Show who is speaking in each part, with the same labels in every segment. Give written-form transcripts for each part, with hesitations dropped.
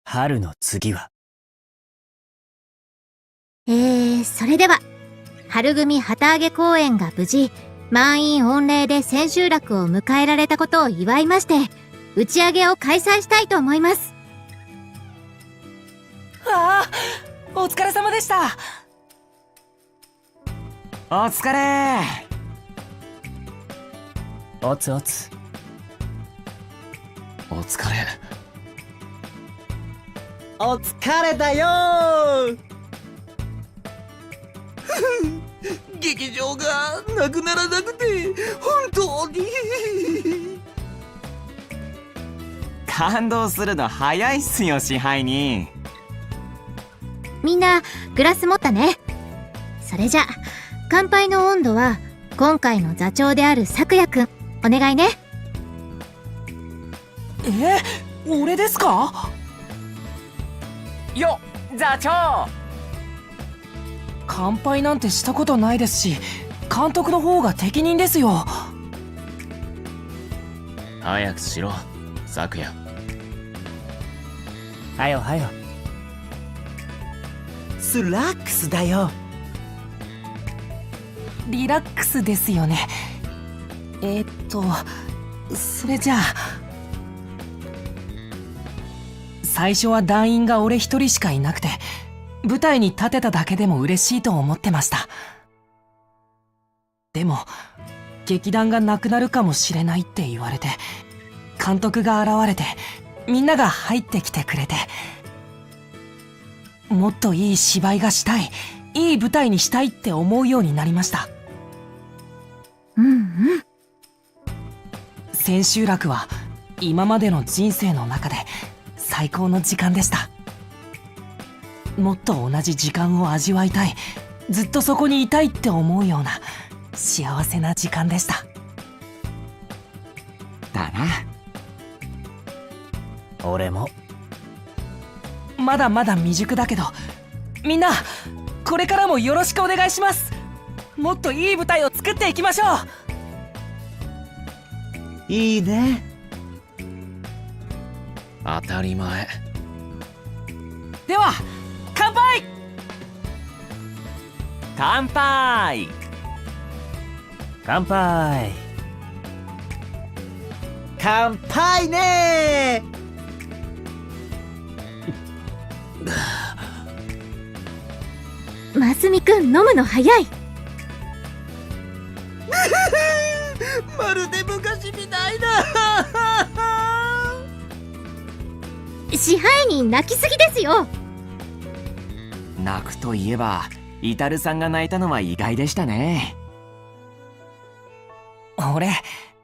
Speaker 1: 春の次は。
Speaker 2: それでは、春組旗揚げ公演が無事、満員御礼で千秋楽を迎えられたことを祝いまして、打ち上げを開催したいと思います。
Speaker 3: お疲れ様でした。
Speaker 4: お疲れ。
Speaker 1: おつおつ。
Speaker 4: お疲れ。
Speaker 5: お疲れだよ
Speaker 6: 劇場がなくならなくて本当に
Speaker 4: 感動するの早いっすよ、支配人。
Speaker 2: みんなグラス持ったね。それじゃ乾杯の温度は今回の座長である咲夜くんお願いね。
Speaker 3: 俺ですか？
Speaker 4: よっ、座長。
Speaker 3: 乾杯なんてしたことないですし、監督の方が適任ですよ。
Speaker 4: 早くしろ、昨夜。
Speaker 1: はよはよ。
Speaker 5: スラックスだよ。
Speaker 3: リラックスですよね。それじゃあ、最初は団員が俺一人しかいなくて、舞台に立てただけでも嬉しいと思ってました。でも劇団がなくなるかもしれないって言われて、監督が現れてみんなが入ってきてくれて、もっといい芝居がしたい、いい舞台にしたいって思うようになりました。千秋楽は今までの人生の中で最高の時間でした。もっと同じ時間を味わいたい、ずっとそこにいたいって思うような幸せな時間でした。
Speaker 4: だな。
Speaker 1: 俺も。
Speaker 3: まだまだ未熟だけど、みんなこれからもよろしくお願いします。もっといい舞台を作っていきましょう。
Speaker 5: いいね。
Speaker 4: 当たり前。
Speaker 3: では乾杯。
Speaker 4: 乾杯。
Speaker 1: 乾杯。
Speaker 5: 乾杯ね
Speaker 2: ますみくん飲むの早い。
Speaker 6: まるで昔みたいだ
Speaker 2: 支配人泣きすぎですよ。
Speaker 4: 泣くといえば、イタルさんが泣いたのは意外でしたね。
Speaker 3: 俺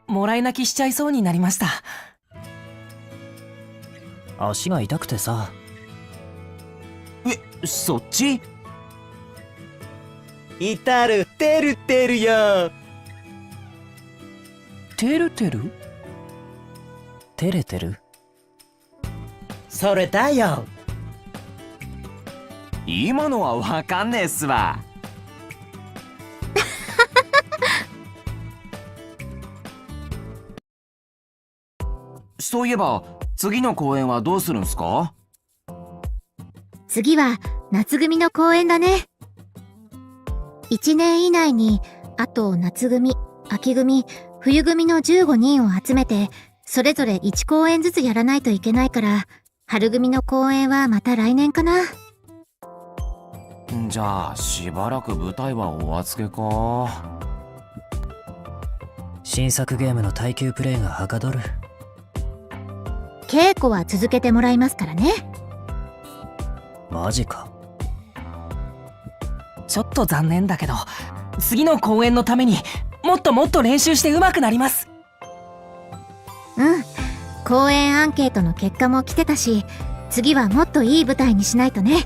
Speaker 3: もらい泣きしちゃいそうになりました。
Speaker 1: 足が痛くてさ。
Speaker 4: そっち？
Speaker 5: 至るてるてるよ。
Speaker 3: てるてる？
Speaker 1: 照れてる？
Speaker 5: それだよ。
Speaker 4: 今のはわかんねえっすわ。そういえば次の公演はどうするんすか？
Speaker 2: 次は夏組の公演だね。1年以内にあと夏組、秋組、冬組の15人を集めて、それぞれ1公演ずつやらないといけないから、春組の公演はまた来年かな。
Speaker 4: じゃあしばらく舞台はお預けか。
Speaker 1: 新作ゲームの耐久プレイがはかどる。
Speaker 2: 稽古は続けてもらいますからね。
Speaker 1: マジか。
Speaker 3: ちょっと残念だけど、次の公演のためにもっともっと練習して上手くなります。
Speaker 2: 公演アンケートの結果も来てたし、次はもっといい舞台にしないとね。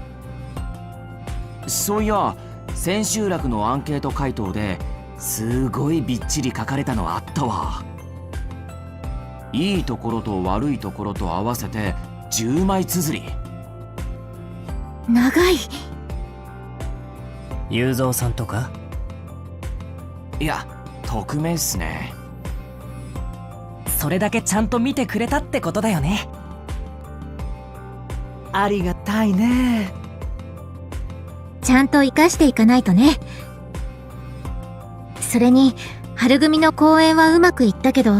Speaker 4: そういや、千秋楽のアンケート回答ですごいびっちり書かれたのあったわ。いいところと悪いところと合わせて10枚綴り。
Speaker 2: 長い。
Speaker 1: 雄三さんとか？
Speaker 4: いや、匿名っすね。
Speaker 3: それだけちゃんと見てくれたってことだよね。
Speaker 5: ありがたいね。
Speaker 2: ちゃんと活かしていかないとね。それに、春組の公演はうまくいったけど、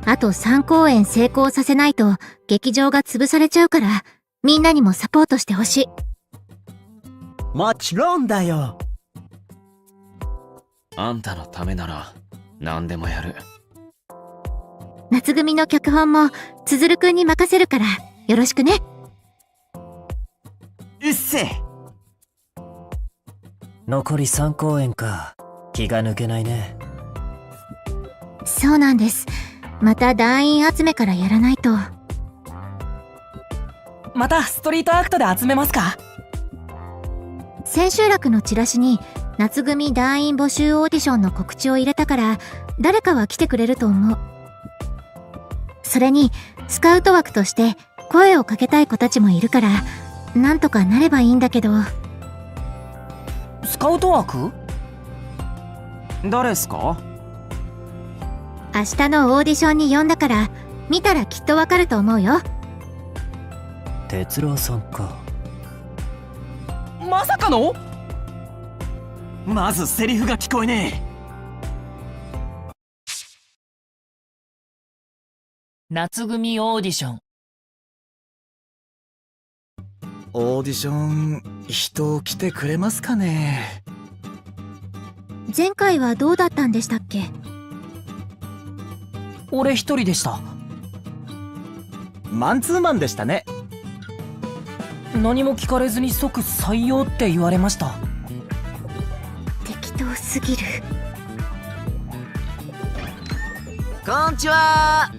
Speaker 2: あと3公演成功させないと劇場が潰されちゃうから、みんなにもサポートしてほしい。
Speaker 5: もちろんだよ。
Speaker 4: あんたのためなら何でもやる。
Speaker 2: 夏組の脚本もつづるくんに任せるからよろしくね。
Speaker 5: うっせ。
Speaker 1: 残り3公演か。気が抜けないね。
Speaker 2: そうなんです。また団員集めからやらないと。
Speaker 3: またストリートアクトで集めますか？
Speaker 2: 千秋楽のチラシに夏組団員募集オーディションの告知を入れたから誰かは来てくれると思う。それにスカウト枠として声をかけたい子たちもいるからなんとかなればいいんだけど。
Speaker 3: スカウト枠？
Speaker 4: 誰っすか？
Speaker 2: 明日のオーディションに呼んだから見たらきっとわかると思うよ。
Speaker 1: 哲郎さんか。
Speaker 3: まさかの？
Speaker 4: まずセリフが聞こえね
Speaker 3: 夏組オーディション。
Speaker 6: オーディション人来てくれますかね。
Speaker 2: 前回はどうだったんでしたっけ？
Speaker 3: 俺一人でした。
Speaker 5: マンツーマンでしたね。
Speaker 3: 何も聞かれずに即採用って言われました。
Speaker 2: 適当すぎる。
Speaker 5: こんちは。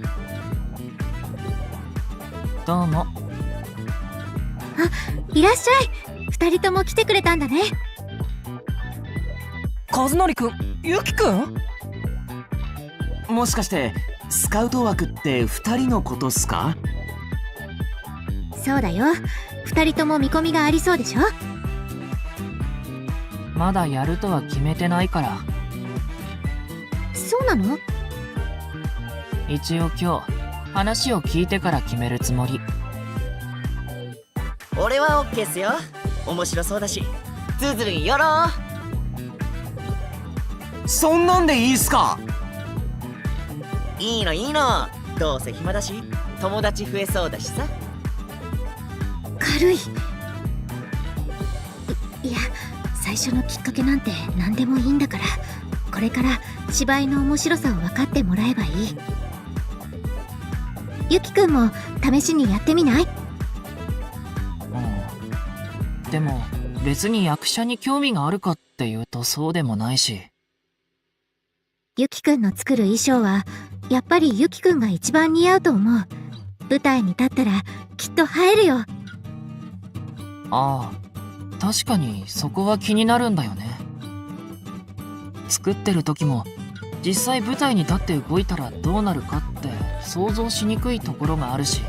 Speaker 3: どうも。
Speaker 2: いらっしゃい。二人とも来てくれたんだね。
Speaker 3: 和成くん、ゆきくん？
Speaker 4: え。もしかしてスカウト枠って2人のことっすか？
Speaker 2: そうだよ。二人とも見込みがありそうでしょ？
Speaker 3: まだやるとは決めてないから。
Speaker 2: そうなの？
Speaker 3: 一応今日話を聞いてから決めるつもり。
Speaker 5: 俺はオッケーっすよ。面白そうだし。ズズルンよろー。
Speaker 4: そんなんでいいっすか？
Speaker 5: いいのいいの。どうせ暇だし友達増えそうだしさ。
Speaker 2: 軽い。いや、最初のきっかけなんて何でもいいんだから、これから芝居の面白さを分かってもらえばいい。ゆきくんも試しにやってみない？
Speaker 3: うん。でも別に役者に興味があるかっていうとそうでもないし。
Speaker 2: ゆきくんの作る衣装はやっぱりゆきくんが一番似合うと思う。舞台に立ったらきっと映えるよ。
Speaker 3: ああ、確かにそこは気になるんだよね。作ってる時も実際舞台に立って動いたらどうなるかって想像しにくいところがあるし。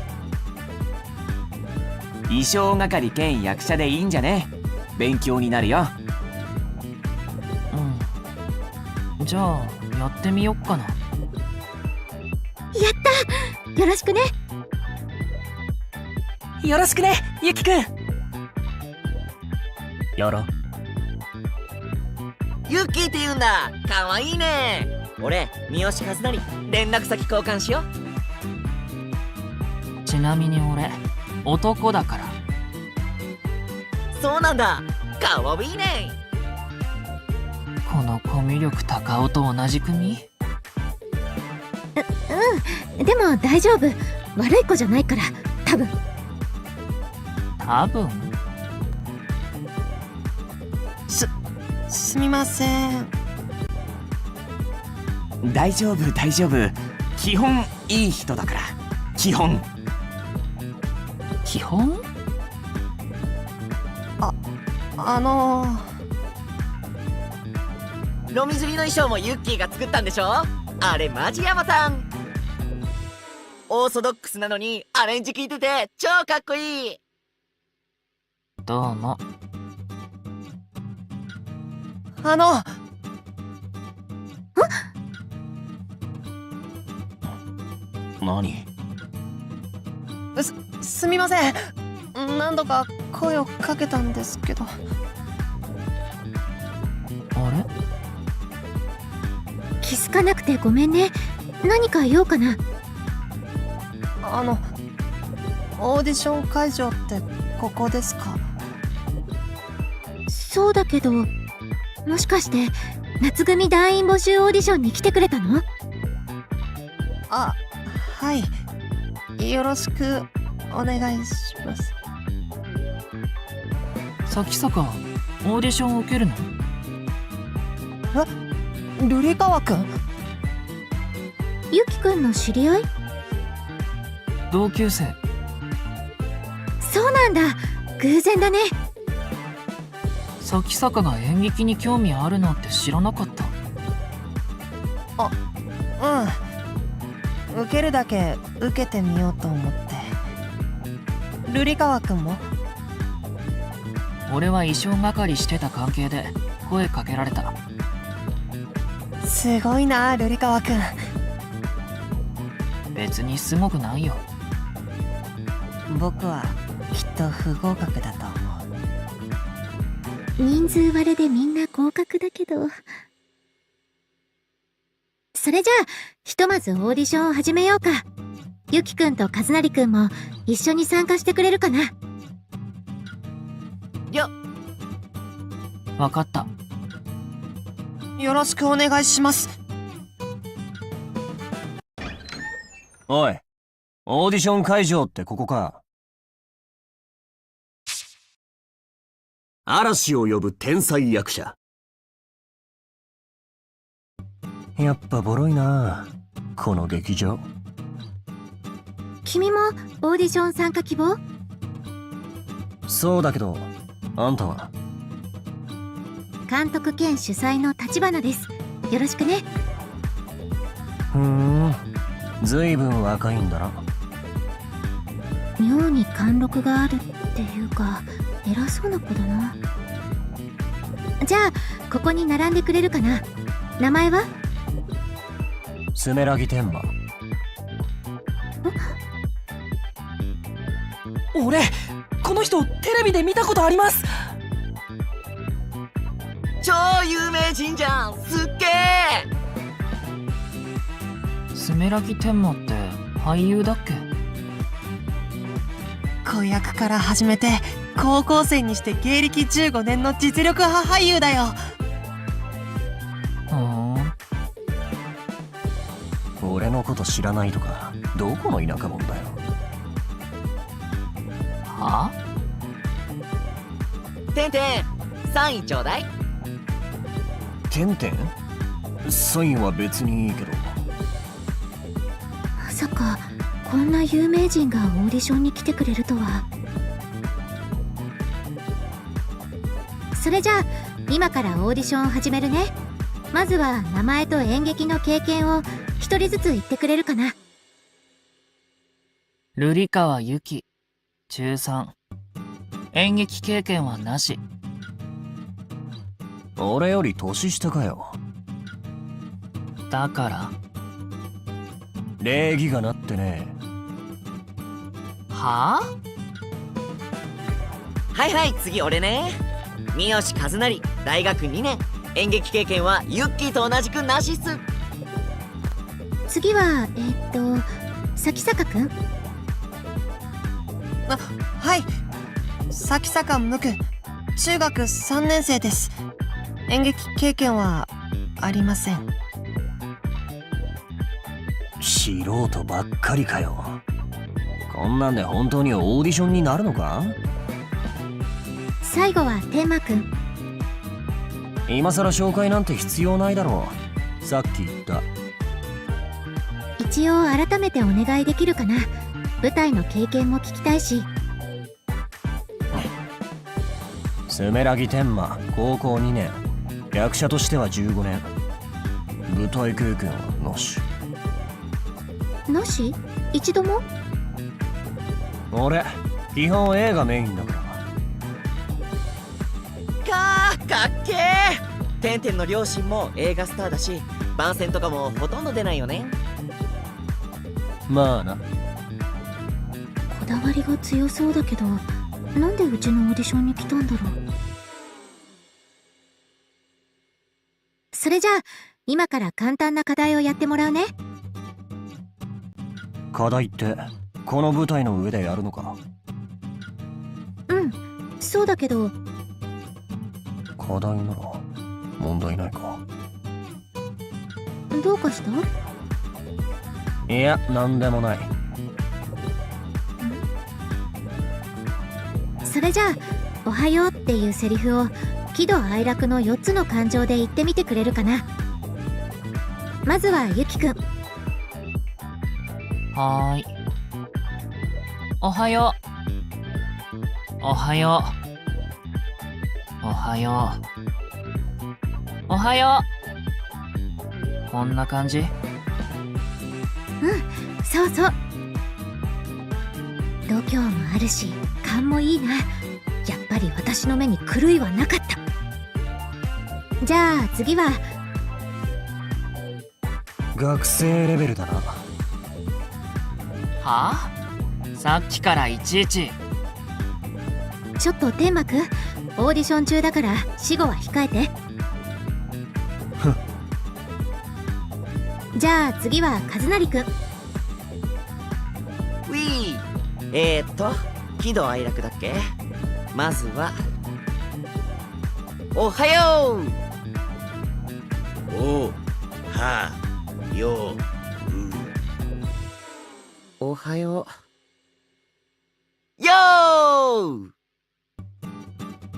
Speaker 4: 衣装係兼役者でいいんじゃね？勉強になるよ。
Speaker 3: うん。じゃあやってみよっかな。
Speaker 2: やった！よろしくね。
Speaker 3: よろしくね、ゆきくん。
Speaker 1: やろ。
Speaker 5: ユッキーって言うんだ。かわいいね。俺三好和成。連絡先交換しよう。
Speaker 3: ちなみに俺男だから。
Speaker 5: そうなんだ。かわいいね。
Speaker 3: このコミュ力高尾と同じ組？
Speaker 2: でも大丈夫。悪い子じゃないから、多分。
Speaker 3: 多分？
Speaker 5: すみません。
Speaker 4: 大丈夫大丈夫。基本いい人だから。基本。
Speaker 3: 基本？
Speaker 5: ロミジュリの衣装もユッキーが作ったんでしょ？あれマジヤマさん。オーソドックスなのにアレンジ効いてて超かっこいい。
Speaker 3: どうも。
Speaker 4: 何？
Speaker 5: すみません。
Speaker 7: 何度か声をかけたんですけど。
Speaker 3: あれ？
Speaker 2: 気づかなくてごめんね。何か言おうかな。
Speaker 7: オーディション会場ってここですか？
Speaker 2: そうだけど、もしかして夏組団員募集オーディションに来てくれたの？
Speaker 7: あ、はい。よろしくお願いします。
Speaker 3: 咲坂、オーディションを受けるの？
Speaker 7: 瑠璃川くん？
Speaker 2: ゆきくんの知り合い？
Speaker 3: 同級生。
Speaker 2: そうなんだ。偶然だね。
Speaker 3: 咲坂が演劇に興味あるなんて知らなかった。
Speaker 7: 受けるだけ受けてみようと思って。瑠璃川くんも？
Speaker 3: 俺は衣装係してた関係で声かけられた。
Speaker 7: すごいな、瑠璃川くん。
Speaker 3: 別にすごくないよ。
Speaker 7: 僕はきっと不合格だと思う。
Speaker 2: 人数割れでみんな合格だけど。それじゃあ、ひとまずオーディションを始めようか。ゆきくんと和成くんも一緒に参加してくれるかな？
Speaker 3: わかった。
Speaker 7: よろしくお願いします。
Speaker 1: おい、オーディション会場ってここか。
Speaker 8: 嵐を呼ぶ天才役者。
Speaker 1: やっぱボロいな、この劇場。
Speaker 2: 君もオーディション参加希望？
Speaker 1: そうだけど、あんたは？
Speaker 2: 監督兼主催の立花です。よろしくね。
Speaker 1: ずいぶん若いんだな。
Speaker 2: 妙に貫禄があるっていうか、偉そうな子だな。じゃあここに並んでくれるかな。名前は？
Speaker 1: スメラギ天馬。
Speaker 3: 俺、この人テレビで見たことあります。
Speaker 5: 超有名人じゃん。すっげえ。
Speaker 3: スメラギ天馬って俳優だっけ？
Speaker 7: 子役から始めて高校生にして芸歴15年の実力派俳優だよ。
Speaker 1: 俺のこと知らないとか、どこの田舎者だよ。
Speaker 3: は？
Speaker 5: てんてん、サインちょうだい。
Speaker 1: てんてん？サインは別にいいけど。
Speaker 2: まさかこんな有名人がオーディションに来てくれるとは。それじゃあ今からオーディションを始めるね。まずは名前と演劇の経験を一人ずつ言ってくれるかな。
Speaker 3: 瑠璃川由紀、中3。演劇経験はなし。
Speaker 1: 俺より年下かよ。
Speaker 3: だから
Speaker 1: 礼儀がなってね。
Speaker 3: はあ？
Speaker 5: はいはい、次俺ね。三好和成、大学2年。演劇経験はユッキーと同じくなしっす。
Speaker 2: 次は咲坂くん。
Speaker 7: はい。咲坂無垢、中学3年生です。演劇経験はありません。
Speaker 1: 素人ばっかりかよ。こんなんで本当にオーディションになるのか？
Speaker 2: 最後は天馬くん。
Speaker 1: 今さら紹介なんて必要ないだろう。さっき言った。
Speaker 2: 一応改めてお願いできるかな。舞台の経験も聞きたいし。
Speaker 1: スメラギ天馬、高校2年。役者としては15年。舞台経験はなし。
Speaker 2: なし？一度も？
Speaker 1: 俺、基本映画メインだから。
Speaker 5: かっけー。てんてんの両親も映画スターだし、番宣とかもほとんど出ないよね。
Speaker 1: まあな。
Speaker 2: こだわりが強そうだけど、なんでうちのオーディションに来たんだろう。それじゃあ今から簡単な課題をやってもらうね。
Speaker 1: 課題ってこの舞台の上でやるのか？
Speaker 2: そうだけど、
Speaker 1: 課題なら問題ないか。
Speaker 2: どうかした？
Speaker 1: いや、なんでもない。
Speaker 2: それじゃあ「おはよう」っていうセリフを喜怒哀楽の4つの感情で言ってみてくれるかな。まずはゆきくん。
Speaker 3: はーい。おはよう。おはよう。おはよう。おはよう。こんな感じ？
Speaker 2: そうそう。度胸もあるし勘もいいな。やっぱり私の目に狂いはなかった。じゃあ次は
Speaker 1: 学生レベルだな。
Speaker 3: はあ？さっきからいちいち。
Speaker 2: ちょっと天幕、オーディション中だから死後は控えて。じゃあ次は和成くん。
Speaker 5: ウィー。喜怒哀楽だっけ？まずはおはよう。
Speaker 8: おはよう。
Speaker 5: おはよう。よー。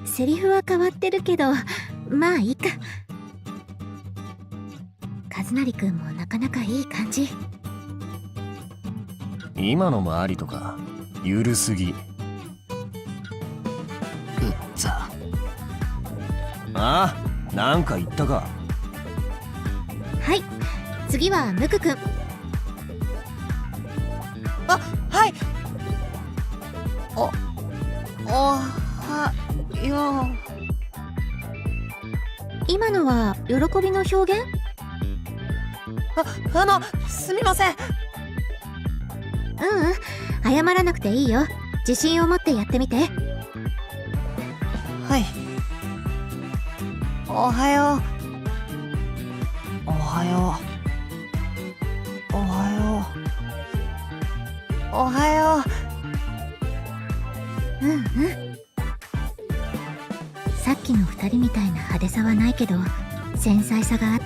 Speaker 2: セリフは変わってるけどまあいいか。和成くんもなかなかいい感じ。
Speaker 1: 今のもありとかゆるすぎ。
Speaker 3: うっざ。
Speaker 1: ああ、なんか言ったか。
Speaker 2: はい、次はムクくん。
Speaker 7: あ、はい。おはよう。
Speaker 2: 今のは喜びの表現？
Speaker 7: すみません。
Speaker 2: 謝らなくていいよ。自信を持ってやってみて。
Speaker 7: はい。おはよう。おはよう。おはよう。おはよう。
Speaker 2: さっきの2人みたいな派手さはないけど繊細さがあって、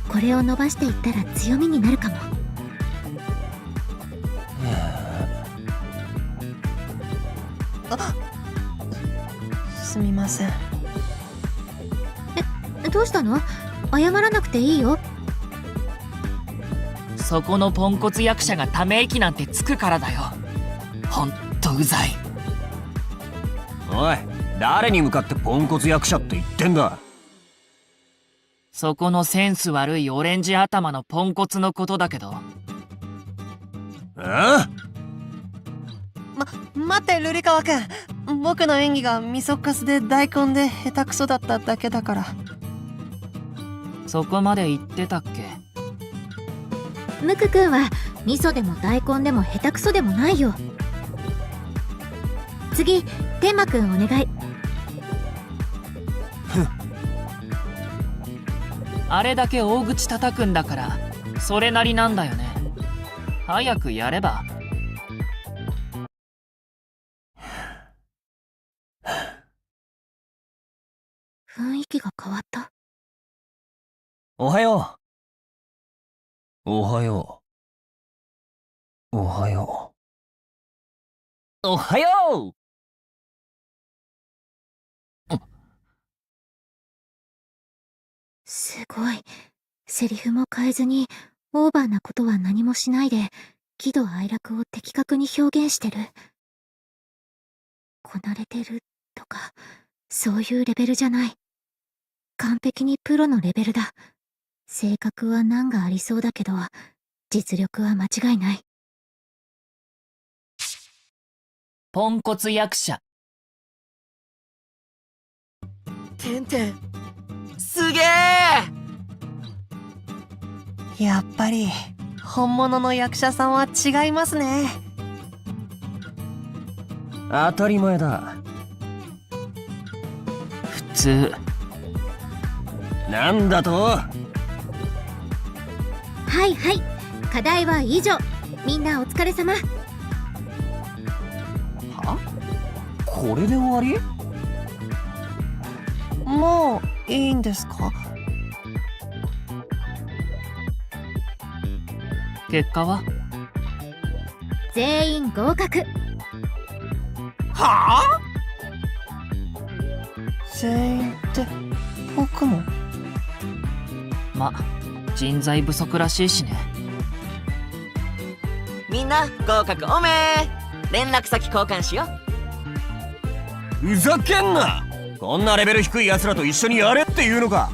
Speaker 2: これを伸ばしていったら強みになるかも。
Speaker 7: すみません。
Speaker 2: どうしたの？謝らなくていいよ。
Speaker 3: そこのポンコツ役者がため息なんてつくからだよ。ほんとうざい。
Speaker 1: おい、誰に向かってポンコツ役者って言ってんだ。
Speaker 3: そこのセンス悪いオレンジ頭のポンコツのことだけど。
Speaker 7: 待ってルリカワくん。僕の演技がみそかすで大根で下手くそだっただけだから。
Speaker 3: そこまで言ってたっけ？
Speaker 2: ムクくんは味噌でも大根でも下手くそでもないよ。次、天馬くんお願い。
Speaker 3: あれだけ大口叩くんだからそれなりなんだよね。早くやれば。
Speaker 2: 雰囲気が変わった。
Speaker 1: おはよう。おはよう。おはよう。おはよう。
Speaker 2: すごい。セリフも変えずにオーバーなことは何もしないで喜怒哀楽を的確に表現してる。こなれてるとかそういうレベルじゃない。完璧にプロのレベルだ。性格は難がありそうだけど実力は間違いない。
Speaker 3: ポンコツ役者。
Speaker 5: てんてん、すげえ。
Speaker 7: やっぱり本物の役者さんは違いますね。
Speaker 1: 当たり前だ。
Speaker 3: 普通。
Speaker 1: なんだと？
Speaker 2: はいはい、課題は以上。みんなお疲れ様。
Speaker 1: は？これで終わり？
Speaker 7: もういいんですか？
Speaker 3: 結果は？
Speaker 2: 全員合格。
Speaker 6: はあ？
Speaker 7: 全員って僕も？
Speaker 3: ま、人材不足らしいしね。
Speaker 5: みんな合格おめー。連絡先交換しよう。
Speaker 1: ふざけんな！こんなレベル低い奴らと一緒にやれっていうのか？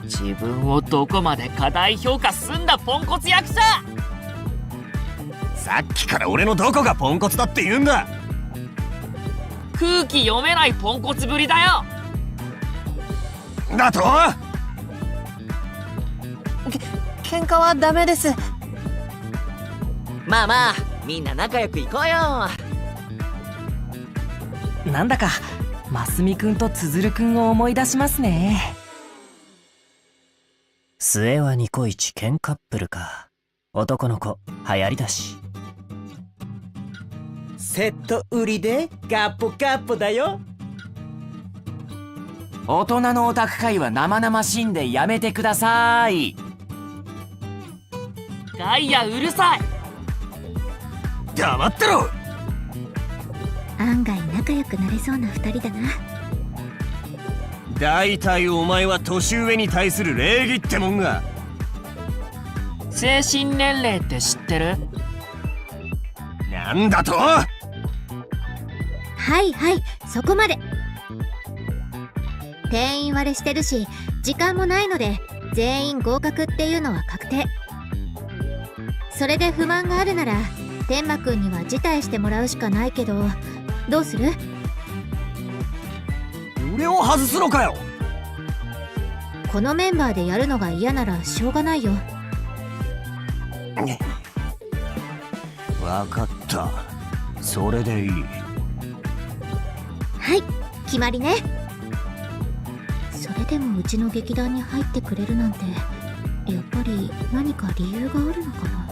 Speaker 3: 自分をどこまで過大評価すんだポンコツ役者！
Speaker 1: さっきから俺のどこがポンコツだって言うんだ！
Speaker 3: 空気読めないポンコツぶりだよ！
Speaker 1: だと？
Speaker 7: 喧嘩はダメです。
Speaker 5: まあまあ、みんな仲良くいこうよ。
Speaker 3: なんだかますみくんとつづるくんを思い出しますね。
Speaker 1: 末はニコイチケンカップルか。男の子流行りだし。
Speaker 6: セット売りでガッポガッポだよ。
Speaker 4: 大人のオタク会は生々しいんでやめてください。
Speaker 3: ガイアうるさい！
Speaker 1: 黙ってろ！
Speaker 2: 案外仲良くなれそうな2人だな。
Speaker 1: だいたいお前は年上に対する礼儀ってもんが。
Speaker 3: 精神年齢って知ってる？
Speaker 1: なんだと？
Speaker 2: はいはい、そこまで。定員割れしてるし時間もないので全員合格っていうのは確定。それで不満があるなら天馬くんには辞退してもらうしかないけど、どうする？
Speaker 1: 俺を外すのかよ！
Speaker 2: このメンバーでやるのが嫌ならしょうがないよ。
Speaker 1: わかった。それでいい。
Speaker 2: はい、決まりね。それでもうちの劇団に入ってくれるなんて、やっぱり何か理由があるのかな。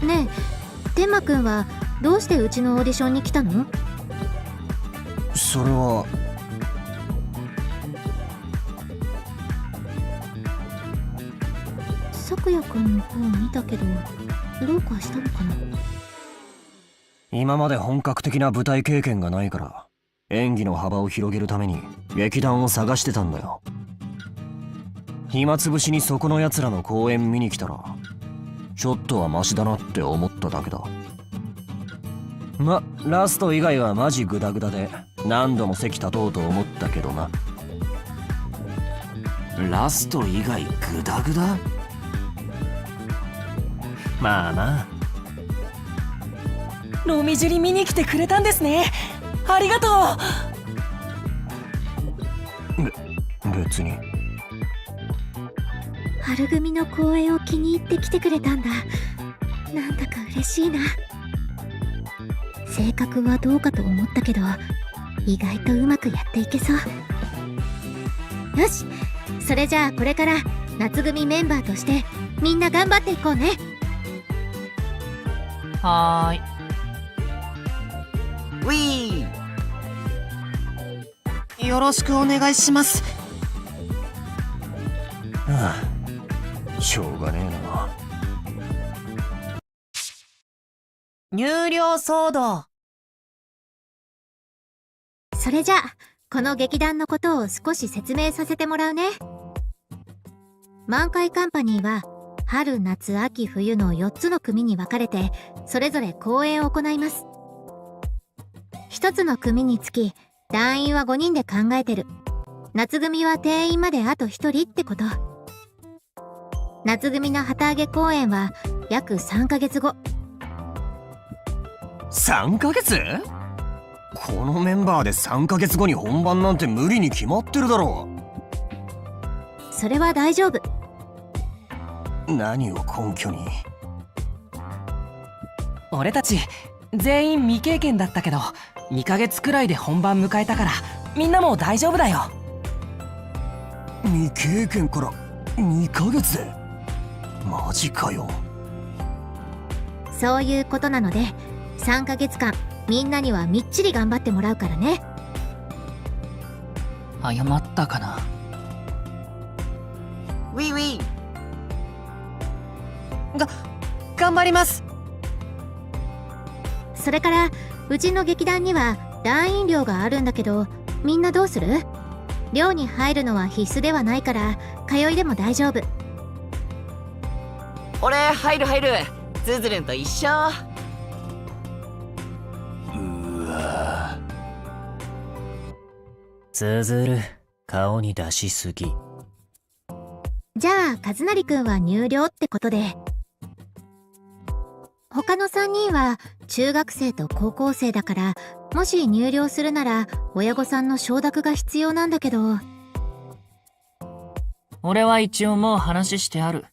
Speaker 2: ねえ、天馬くんはどうしてうちのオーディションに来たの？
Speaker 1: それは。
Speaker 2: 咲夜くんの方見たけど、どうかしたのかな？
Speaker 1: 今まで本格的な舞台経験がないから演技の幅を広げるために劇団を探してたんだよ。暇つぶしにそこのやつらの公演見に来たらちょっとはマシだなって思っただけだ。ま、ラスト以外はマジグダグダで何度も席立とうと思ったけどな。
Speaker 4: ラスト以外グダグダ？
Speaker 1: まあまあ。
Speaker 3: ロミジュリ見に来てくれたんですね。ありがと
Speaker 1: う。別に。
Speaker 2: 春組の公演を気に入って来てくれたんだ。なんだか嬉しいな。性格はどうかと思ったけど、意外とうまくやっていけそう。よし、それじゃあこれから夏組メンバーとしてみんな頑張っていこうね。
Speaker 3: う。はーい。
Speaker 5: ウィー。
Speaker 7: よろしくお願いします。
Speaker 1: はあ、しょうがねえな。
Speaker 7: 入寮騒動。
Speaker 2: それじゃあこの劇団のことを少し説明させてもらうね。満開カンパニーは春夏秋冬の4つの組に分かれてそれぞれ公演を行います。1つの組につき団員は5人で考えてる。夏組は定員まであと1人ってこと。夏組の旗揚げ公演は約3ヶ月後。
Speaker 1: 3ヶ月？このメンバーで3ヶ月後に本番なんて無理に決まってるだろ
Speaker 2: う。それは大丈夫。
Speaker 1: 何を根拠に？
Speaker 3: 俺たち全員未経験だったけど2ヶ月くらいで本番迎えたからみんなもう大丈夫だよ。
Speaker 1: 未経験から2ヶ月でマジかよ。
Speaker 2: そういうことなので、3ヶ月間みんなにはみっちり頑張ってもらうからね。
Speaker 3: 謝ったかな。
Speaker 5: ウィウィ。
Speaker 7: 頑張ります。
Speaker 2: それからうちの劇団には団員寮があるんだけど、みんなどうする？寮に入るのは必須ではないから通いでも大丈夫。
Speaker 5: 俺入る。ズズルンと一緒。
Speaker 1: ズズル、顔に出しすぎ。
Speaker 2: じゃあ和成くんは入寮ってことで、他の3人は中学生と高校生だから、もし入寮するなら親御さんの承諾が必要なんだけど。
Speaker 3: 俺は一応もう話してある。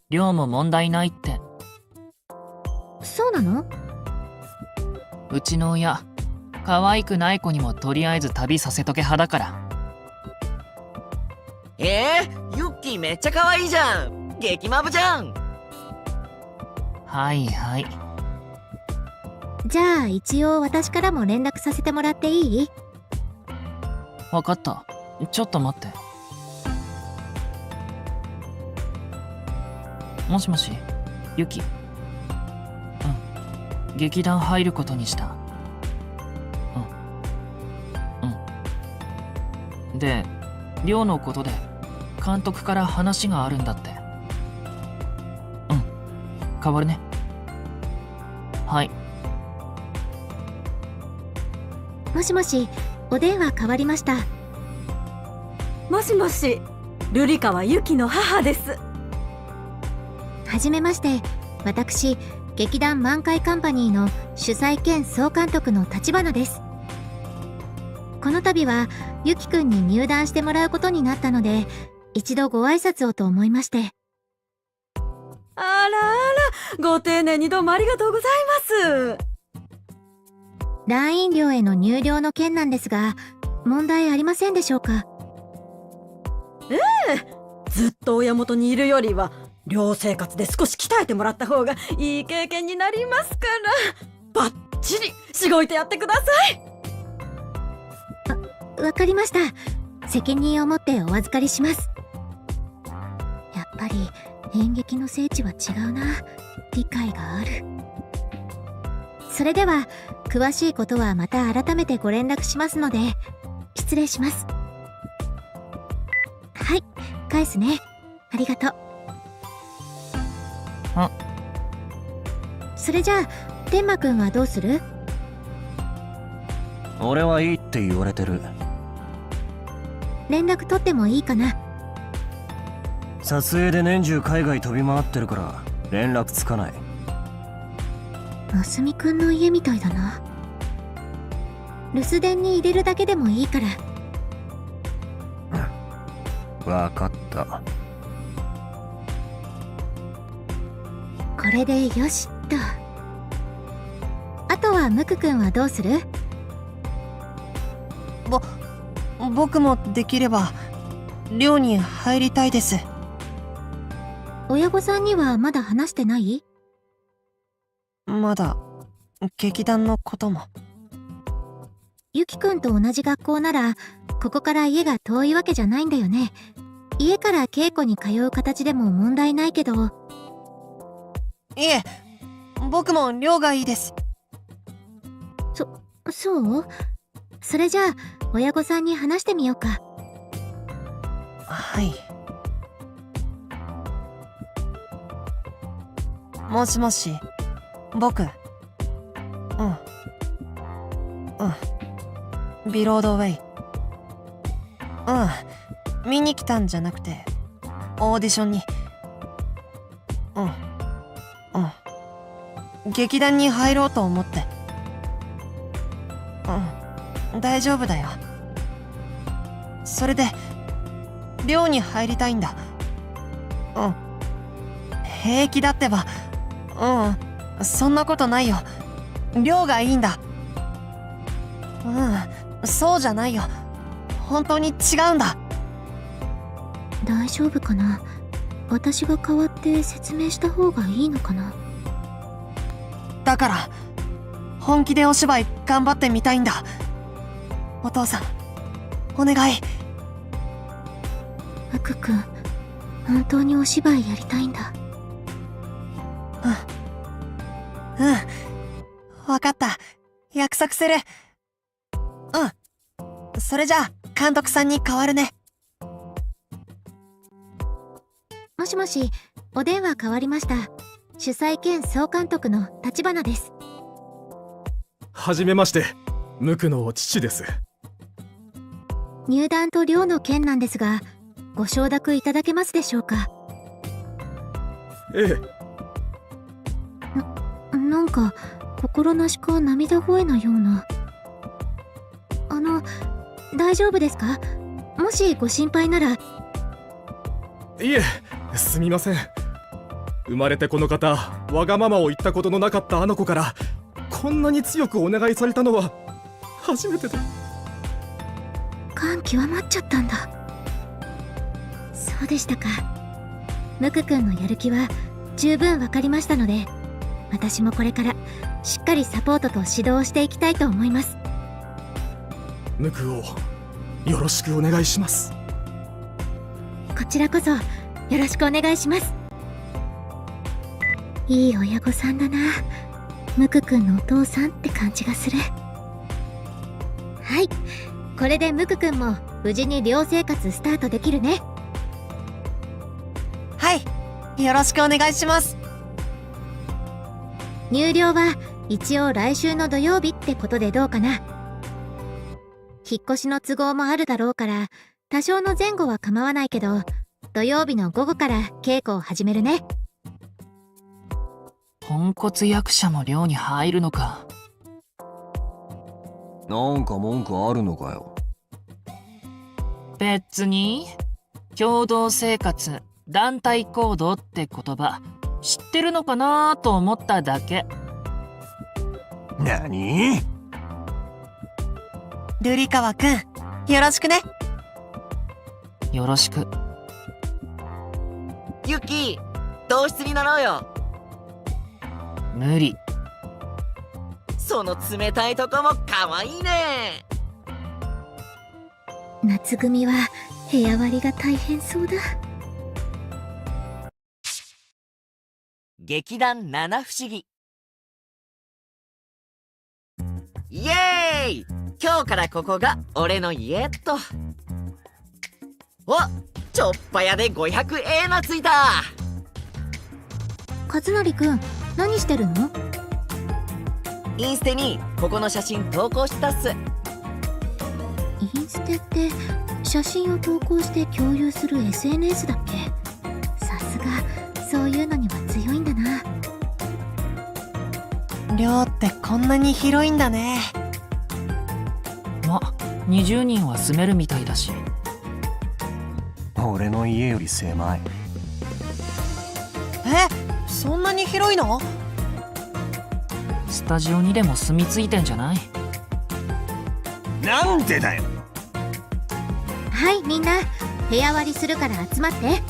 Speaker 3: 寮も問題ないって。
Speaker 2: そうなの？
Speaker 3: うちの親、可愛くない子にもとりあえず旅させとけ派だから。
Speaker 5: ユッキーめっちゃ可愛いじゃん。激マブじゃん。
Speaker 3: はいはい。
Speaker 2: じゃあ一応私からも連絡させてもらっていい？
Speaker 3: わかった。ちょっと待って。もしもし、ユキ。劇団入ることにした。で、寮のことで監督から話があるんだって。変わるね。はい。
Speaker 2: もしもし、お電話変わりました。
Speaker 9: もしもし、瑠璃川由紀の母です。
Speaker 2: はじめまして、私劇団満開カンパニーの主催兼総監督の立花です。この度はゆきくんに入団してもらうことになったので、一度ご挨拶をと思いまして。
Speaker 9: あらあら、ご丁寧にどうもありがとうございます。
Speaker 2: 団員寮への入寮の件なんですが、問題ありませんでしょうか？
Speaker 9: ずっと親元にいるよりは寮生活で少し鍛えてもらった方がいい経験になりますから、バッチリしごいてやってください。
Speaker 2: わかりました。責任を持ってお預かりします。やっぱり演劇の聖地は違うな。理解がある。それでは詳しいことはまた改めてご連絡しますので、失礼します。はい、返すね。ありがとう。それじゃあ天馬くんはどうする？
Speaker 1: 俺はいいって言われてる。
Speaker 2: 連絡取ってもいいかな？
Speaker 1: 撮影で年中海外飛び回ってるから連絡つかない。
Speaker 2: ますみくんの家みたいだな。留守電に入れるだけでもいいから。
Speaker 1: わかった。
Speaker 2: これでよしっと。あとはムクくんはどうする？
Speaker 7: 僕もできれば寮に入りたいです。
Speaker 2: 親御さんにはまだ話してない？
Speaker 7: まだ劇団のことも。
Speaker 2: ゆきくんと同じ学校ならここから家が遠いわけじゃないんだよね。家から稽古に通う形でも問題ないけど。
Speaker 7: いえ、僕も寮がいいです。
Speaker 2: そう？それじゃあ親御さんに話してみようか。
Speaker 7: はい。もしもし、僕。ビロードウェイ。見に来たんじゃなくて、オーディションに。劇団に入ろうと思って。大丈夫だよ。それで寮に入りたいんだ。平気だってば。そんなことないよ。寮がいいんだ。そうじゃないよ。本当に違うんだ。
Speaker 2: 大丈夫かな？私が代わって説明した方がいいのかな？
Speaker 7: だから、本気でお芝居頑張ってみたいんだ。お父さん、お願い。
Speaker 2: ムク君、本当にお芝居やりたいんだ。
Speaker 7: わかった。約束する。それじゃあ、監督さんに代わるね。
Speaker 2: もしもし、お電話変わりました。主催兼総監督の立花です。
Speaker 10: はじめまして、ムクの父です。
Speaker 2: 入団と寮の件なんですが、ご承諾いただけますでしょうか？
Speaker 10: ええ。
Speaker 2: なんか心なしか涙声のような。大丈夫ですか？もしご心配なら。
Speaker 10: いえ、すみません。生まれてこの方、わがままを言ったことのなかったあの子からこんなに強くお願いされたのは初めてで。
Speaker 2: 感極まっちゃったんだ。そうでしたか。ムク君のやる気は十分わかりましたので、私もこれからしっかりサポートと指導をしていきたいと思います。
Speaker 10: ムクをよろしくお願いします。
Speaker 2: こちらこそよろしくお願いします。いい親御さんだな。ムク君のお父さんって感じがする。はい、これでムク君も無事に寮生活スタートできるね。
Speaker 7: はい、よろしくお願いします。
Speaker 2: 入寮は一応来週の土曜日ってことでどうかな。引っ越しの都合もあるだろうから多少の前後は構わないけど、土曜日の午後から稽古を始めるね。
Speaker 3: ポンコツ役者も寮に入るのか。
Speaker 1: なんか文句あるのかよ。
Speaker 3: 別に共同生活団体行動って言葉知ってるのかなと思っただけ。
Speaker 1: 何？
Speaker 7: 瑠璃川くん、よろしくね。
Speaker 3: よろしく。
Speaker 5: ユッキー、同室になろうよ。
Speaker 3: 無理。
Speaker 5: その冷たいとこも可愛いね。
Speaker 2: 夏組は部屋割りが大変そうだ。
Speaker 5: 劇団七不思議。イエーイ！今日からここが俺の家っと。お、ちょっぱ屋で500円がついた。
Speaker 2: 和則くん、何してるの？
Speaker 5: インステにここの写真投稿したっす。
Speaker 2: インステって写真を投稿して共有する SNS だっけ？さすがそういうのには強いんだな。
Speaker 7: 寮ってこんなに広いんだね。
Speaker 3: ま、20人は住めるみたいだし。
Speaker 1: 俺の家より狭い。
Speaker 7: そんなに広いの？
Speaker 3: スタジオにでも住み着いてんじゃない？
Speaker 1: なんでだよ。
Speaker 2: はい、みんな部屋割りするから集まって。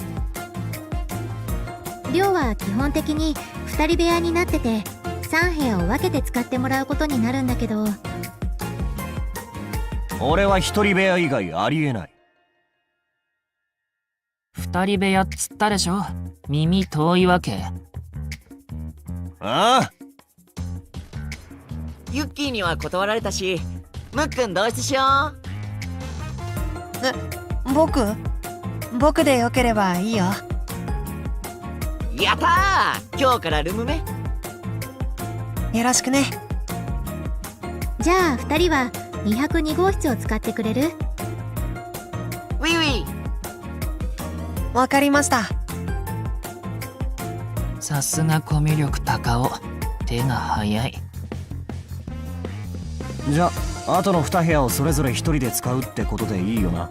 Speaker 2: 寮は基本的に2人部屋になってて3部屋を分けて使ってもらうことになるんだけど。
Speaker 1: 俺は一人部屋以外ありえない。
Speaker 3: 2人部屋っつったでしょ。耳遠いわけ。
Speaker 1: ああ、
Speaker 5: ユッキーには断られたし、ムックン同室しよ
Speaker 7: 僕でよければいいよ。
Speaker 5: う。やったー！今日からルームメ。
Speaker 7: よろしくね。
Speaker 2: じゃあ2人は202号室を使ってくれる？
Speaker 5: ウィウィ。
Speaker 7: わかりました。
Speaker 3: さすがコミュ力高尾。手が早い。
Speaker 1: じゃああとの2部屋をそれぞれ1人で使うってことでいいよな。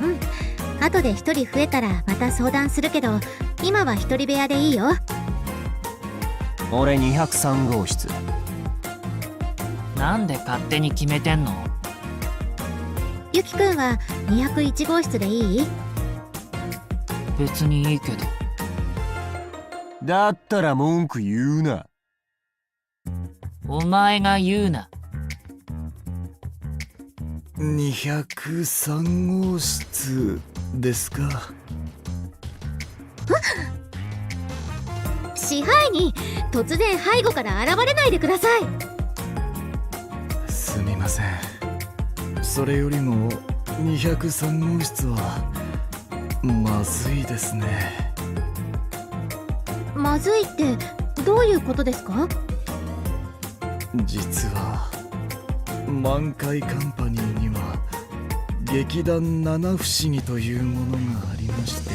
Speaker 2: うん、後で1人増えたらまた相談するけど、今は1人部屋でいいよ。
Speaker 1: 俺203号室。
Speaker 3: なんで勝手に決めてんの？
Speaker 2: ゆきくんは201号室でいい？
Speaker 3: 別にいいけど。
Speaker 1: だったら文句言うな。
Speaker 3: お前が言うな。
Speaker 10: 203号室ですか。
Speaker 2: 支配人、突然背後から現れないでください。
Speaker 10: すみません。それよりも203号室はまずいですね。
Speaker 2: まずいってどういうことですか？
Speaker 10: 実は満開カンパニーには劇団七不思議というものがありまして、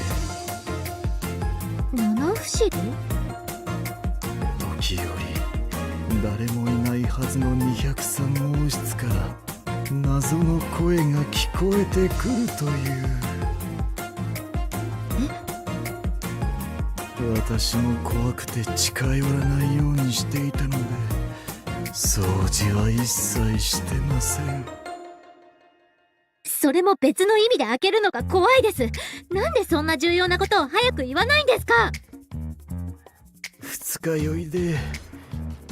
Speaker 2: 七不思議？
Speaker 10: 時折誰もいないはずの203号室から謎の声が聞こえてくるという。私も怖くて近寄らないようにしていたので掃除は一切してません。
Speaker 2: それも別の意味で開けるのが怖いです。なんでそんな重要なことを早く言わないんですか？
Speaker 10: 二日酔いで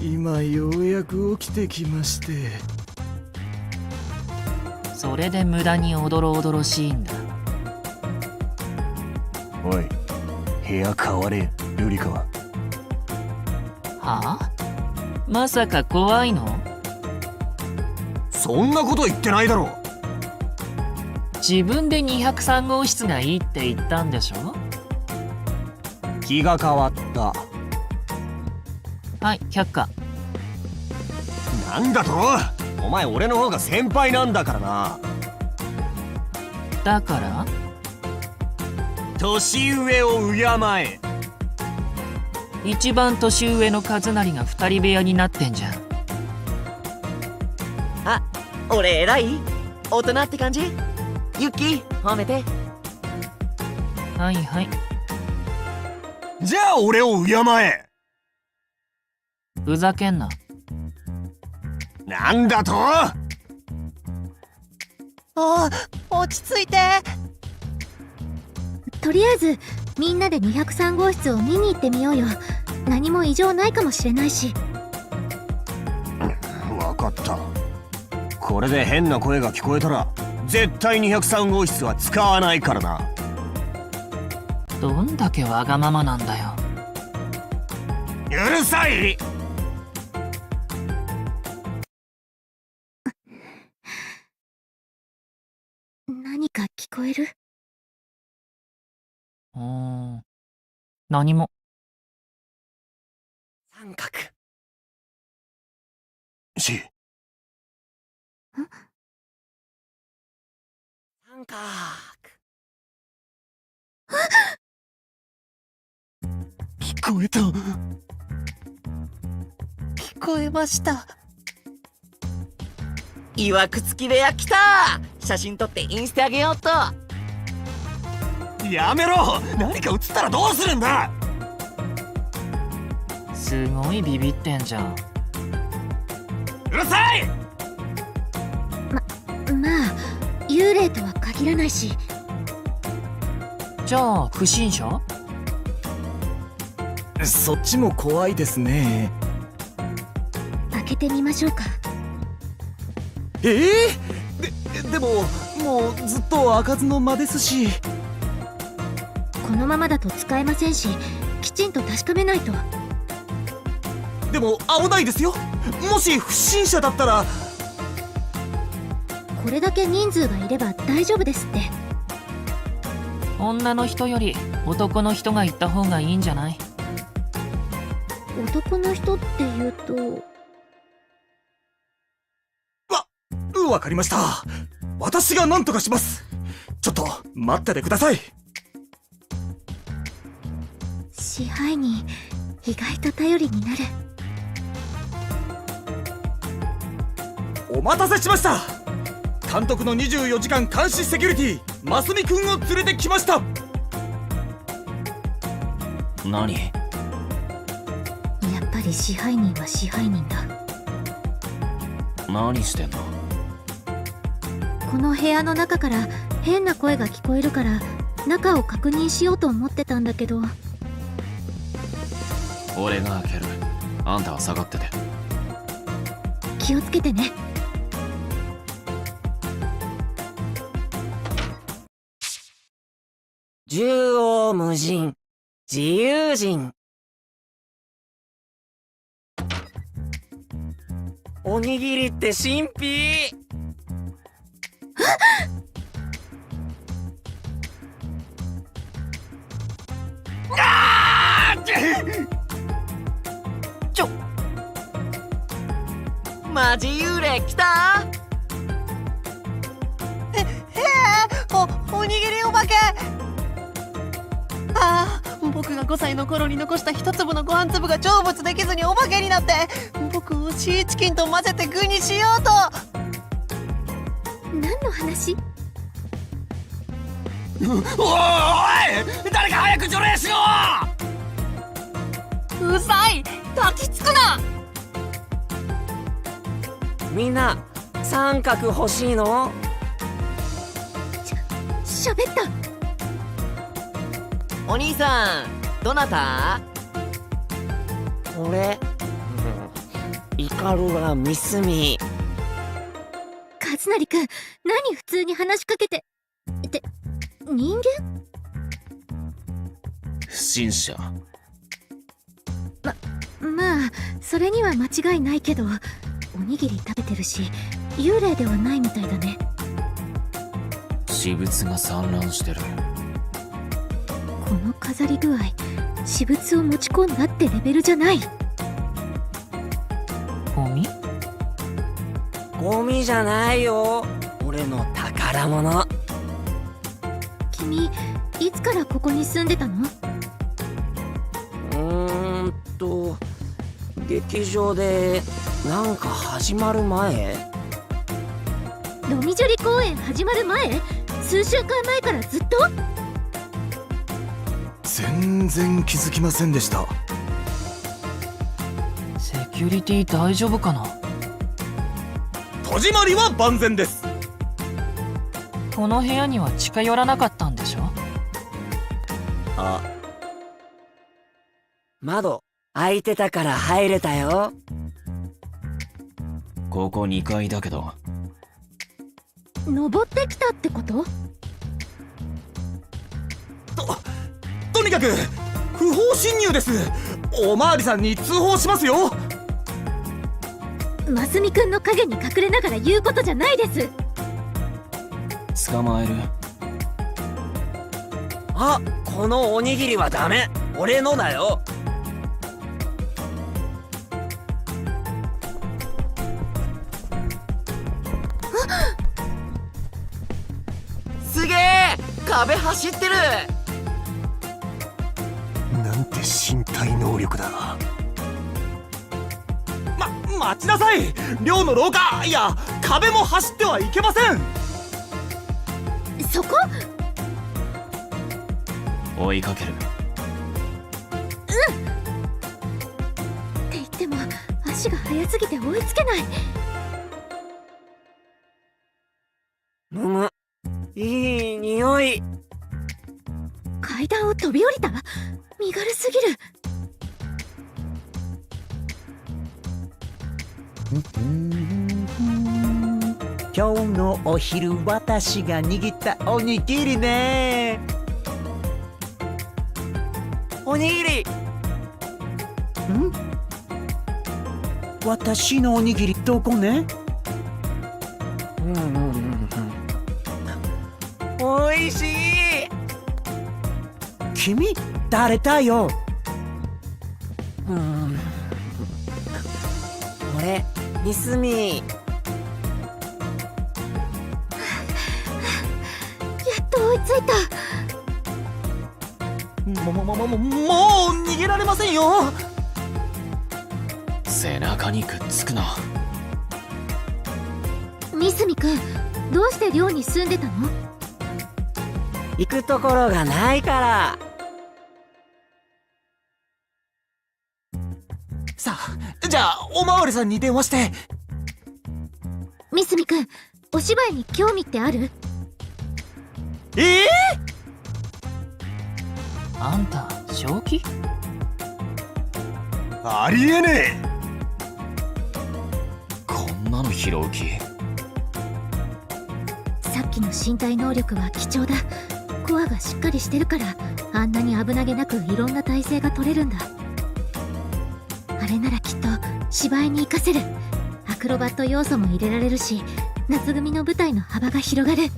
Speaker 10: 今ようやく起きてきまして。
Speaker 3: それで無駄におどろおどろしいんだ。
Speaker 1: おい、部屋変われ、瑠璃香は。
Speaker 3: はあ？まさか怖いの？
Speaker 1: そんなこと言ってないだろ。
Speaker 3: 自分で203号室がいいって言ったんでしょ？
Speaker 1: 気が変わった。
Speaker 3: はい、却下。
Speaker 1: なんだと？お前俺の方が先輩なんだからな。
Speaker 3: だから
Speaker 1: 年上を敬え。
Speaker 3: 一番年上の和成が二人部屋になってんじゃん。
Speaker 5: あ、俺偉い？大人って感じ？ユッキー褒めて。
Speaker 3: はいはい。
Speaker 1: じゃあ俺を敬え。
Speaker 3: ふざけんな。
Speaker 1: なんだと？
Speaker 7: 落ち着いて。
Speaker 2: とりあえずみんなで203号室を見に行ってみようよ。何も異常ないかもしれないし。
Speaker 1: わかった。これで変な声が聞こえたら絶対203号室は使わないからな。
Speaker 3: どんだけわがままなんだよ。
Speaker 1: うるさい！
Speaker 2: 何か聞こえる？
Speaker 3: 何も。
Speaker 5: 三角。
Speaker 1: し。
Speaker 5: 三角。
Speaker 10: 聞こえた。
Speaker 7: 聞こえました。
Speaker 5: いわくつき部屋来た。写真撮ってインスタあげようっと。
Speaker 1: やめろ！何か映ったらどうするんだ！
Speaker 3: すごいビビってんじゃん。
Speaker 1: うるさい！
Speaker 2: まあ幽霊とは限らないし。
Speaker 3: じゃあ不審者？
Speaker 10: そっちも怖いですね。
Speaker 2: 開けてみましょうか。
Speaker 10: でももうずっと開かずの間ですし。
Speaker 2: このままだと使えませんし、きちんと確かめないと。
Speaker 10: でも危ないですよ。もし不審者だったら。
Speaker 2: これだけ人数がいれば大丈夫ですって。
Speaker 3: 女の人より男の人が行った方がいいんじゃない？
Speaker 2: 男の人っていうと。
Speaker 10: わかりました。私が何とかします。ちょっと待っててください。
Speaker 2: 支配人、意外と頼りになる。
Speaker 10: お待たせしました。監督の24時間監視セキュリティマスミくんを連れてきました。
Speaker 1: 何？
Speaker 2: やっぱりり支配人は支配人だ。
Speaker 1: 何してんの？
Speaker 2: この部屋の中から変な声が聞こえるから中を確認しようと思ってたんだけど。
Speaker 1: 俺が開ける。あんたは下がってて。
Speaker 2: 気をつけてね。
Speaker 5: 縦横無尽、自由人。おにぎりって神秘。マジ幽霊来た？
Speaker 7: おにぎりお化け。ああ、僕が5歳の頃に残した一粒のご飯粒が成仏できずにお化けになって、僕をシーチキンと混ぜて具にしようと。
Speaker 2: 何の話？
Speaker 6: おい誰か早く除霊しろ！
Speaker 7: うざい、抱きつくな。
Speaker 5: みんな三角欲しいの？
Speaker 2: 喋った。
Speaker 5: お兄さん、どなた？俺、イカルラミスミ。
Speaker 2: 和成くん、何普通に話しかけて。って人間？
Speaker 1: 不審者。
Speaker 2: まあそれには間違いないけど、おにぎり食べてるし幽霊ではないみたいだね。
Speaker 1: 私物が散乱してる。
Speaker 2: この飾り具合、私物を持ち込んだってレベルじゃない。
Speaker 3: ゴミ？
Speaker 5: ゴミじゃないよ、俺の宝物。
Speaker 2: 君いつからここに住んでたの？
Speaker 5: 劇場でなんか始まる前。
Speaker 2: ロミジュリ公演始まる前？数週間前からずっと？
Speaker 10: 全然気づきませんでした。
Speaker 3: セキュリティ大丈夫かな？
Speaker 10: 戸締まりは万全です。
Speaker 3: この部屋には近寄らなかったんでしょ？
Speaker 5: あ、窓開いてたから入れたよ。
Speaker 1: ここ2階だけど。
Speaker 2: 登ってきたってこと？
Speaker 10: とにかく不法侵入です。おまわりさんに通報しますよ。
Speaker 2: ますみくんの影に隠れながら言うことじゃないです。
Speaker 1: 捕まえる？
Speaker 5: あ、このおにぎりはダメ、俺のだよ。すげえ、壁走ってる。
Speaker 1: なんて身体能力だ。
Speaker 10: 待ちなさい。寮の廊下、いや壁も走ってはいけません。
Speaker 2: そこ？
Speaker 1: 追いかける。
Speaker 2: って言っても足が速すぎて追いつけない。
Speaker 5: いい匂い。
Speaker 2: 階段を飛び降りた？身軽すぎる。
Speaker 11: 今日のお昼私が握ったおにぎりね。
Speaker 5: おにぎり。
Speaker 11: 私のおにぎりどこね？
Speaker 5: おいしい。
Speaker 11: 君誰だよ？
Speaker 5: 俺ミスミ。
Speaker 2: やっと追いついた。
Speaker 10: もう逃げられませんよ。
Speaker 1: 背中にくっつくな。
Speaker 2: みすみくん、どうして寮に住んでたの？
Speaker 5: 行くところがないから。
Speaker 10: さ
Speaker 4: じゃあおまわりさんに電話して。
Speaker 2: みすみくん、お芝居に興味ってある？
Speaker 3: あんた正気？
Speaker 1: ありえねえ。
Speaker 4: こんなの拾う気？
Speaker 2: さっきの身体能力は貴重だ。コアがしっかりしてるからあんなに危なげなくいろんな体勢が取れるんだ。あれならきっと芝居に活かせる。アクロバット要素も入れられるし、夏組の舞台の幅が広がる。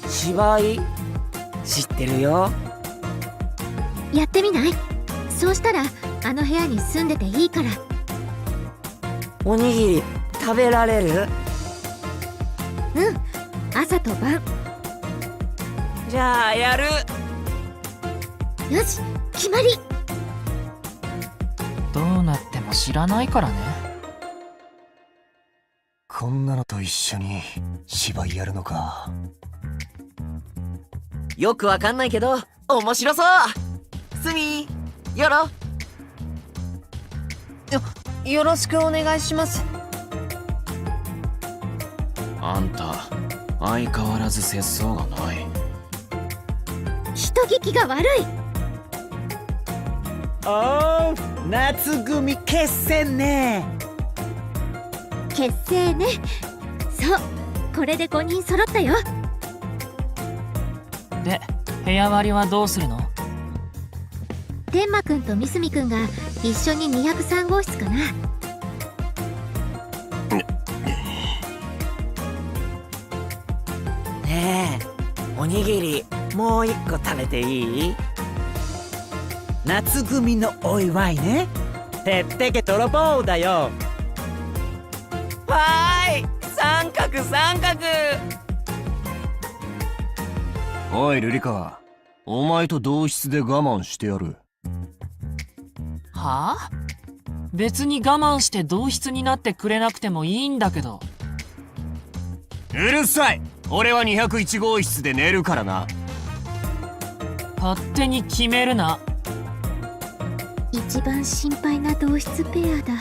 Speaker 5: 芝居知ってるよ。
Speaker 2: やってみない？そうしたらあの部屋に住んでていいから。
Speaker 5: おにぎり食べられる？
Speaker 2: うん、朝と晩。
Speaker 5: じゃあやる。
Speaker 2: よし、決まり。
Speaker 3: どうなっても知らないからね。
Speaker 1: こんなのと一緒に芝居やるのか。
Speaker 5: よくわかんないけど面白そう。スミよろ。
Speaker 7: よろしくお願いします。
Speaker 4: あんた相変わらず節操がない。
Speaker 2: 人聞きが悪い。
Speaker 11: おー、夏組決戦ね。
Speaker 2: 結成ね。そう、これで5人揃ったよ。
Speaker 3: で、部屋割りはどうするの？
Speaker 2: 天馬くんとみすみくんが一緒に203号室かな。
Speaker 5: ねえ、おにぎりもう一個食べていい？
Speaker 11: 夏組のお祝いね。てってけ泥棒だよ。
Speaker 5: わーい、三角三角。
Speaker 1: おいルリカ、お前と同室で我慢してやる。
Speaker 3: はあ？別に我慢して同室になってくれなくてもいいんだけど。
Speaker 1: うるさい。俺は201号室で寝るからな。
Speaker 3: 勝手に決めるな。
Speaker 2: 一番心配な同室ペアだ。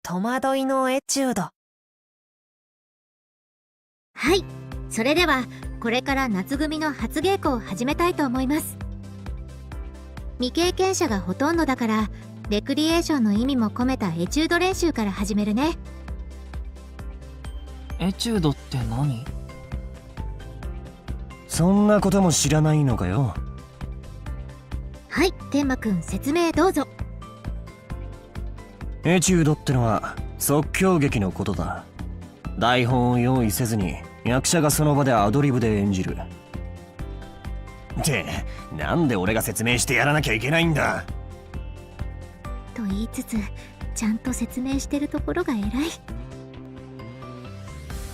Speaker 7: 戸惑いのエチュード。
Speaker 2: はい、それではこれから夏組の初稽古を始めたいと思います。未経験者がほとんどだからレクリエーションの意味も込めたエチュード練習から始めるね。
Speaker 3: エチュードって何？
Speaker 1: そんなことも知らないのかよ。
Speaker 2: はい、天馬くん説明どうぞ。
Speaker 1: エチュードってのは即興劇のことだ。台本を用意せずに役者がその場でアドリブで演じる。ってなんで俺が説明してやらなきゃいけないんだ。
Speaker 2: と言いつつちゃんと説明してるところが偉い。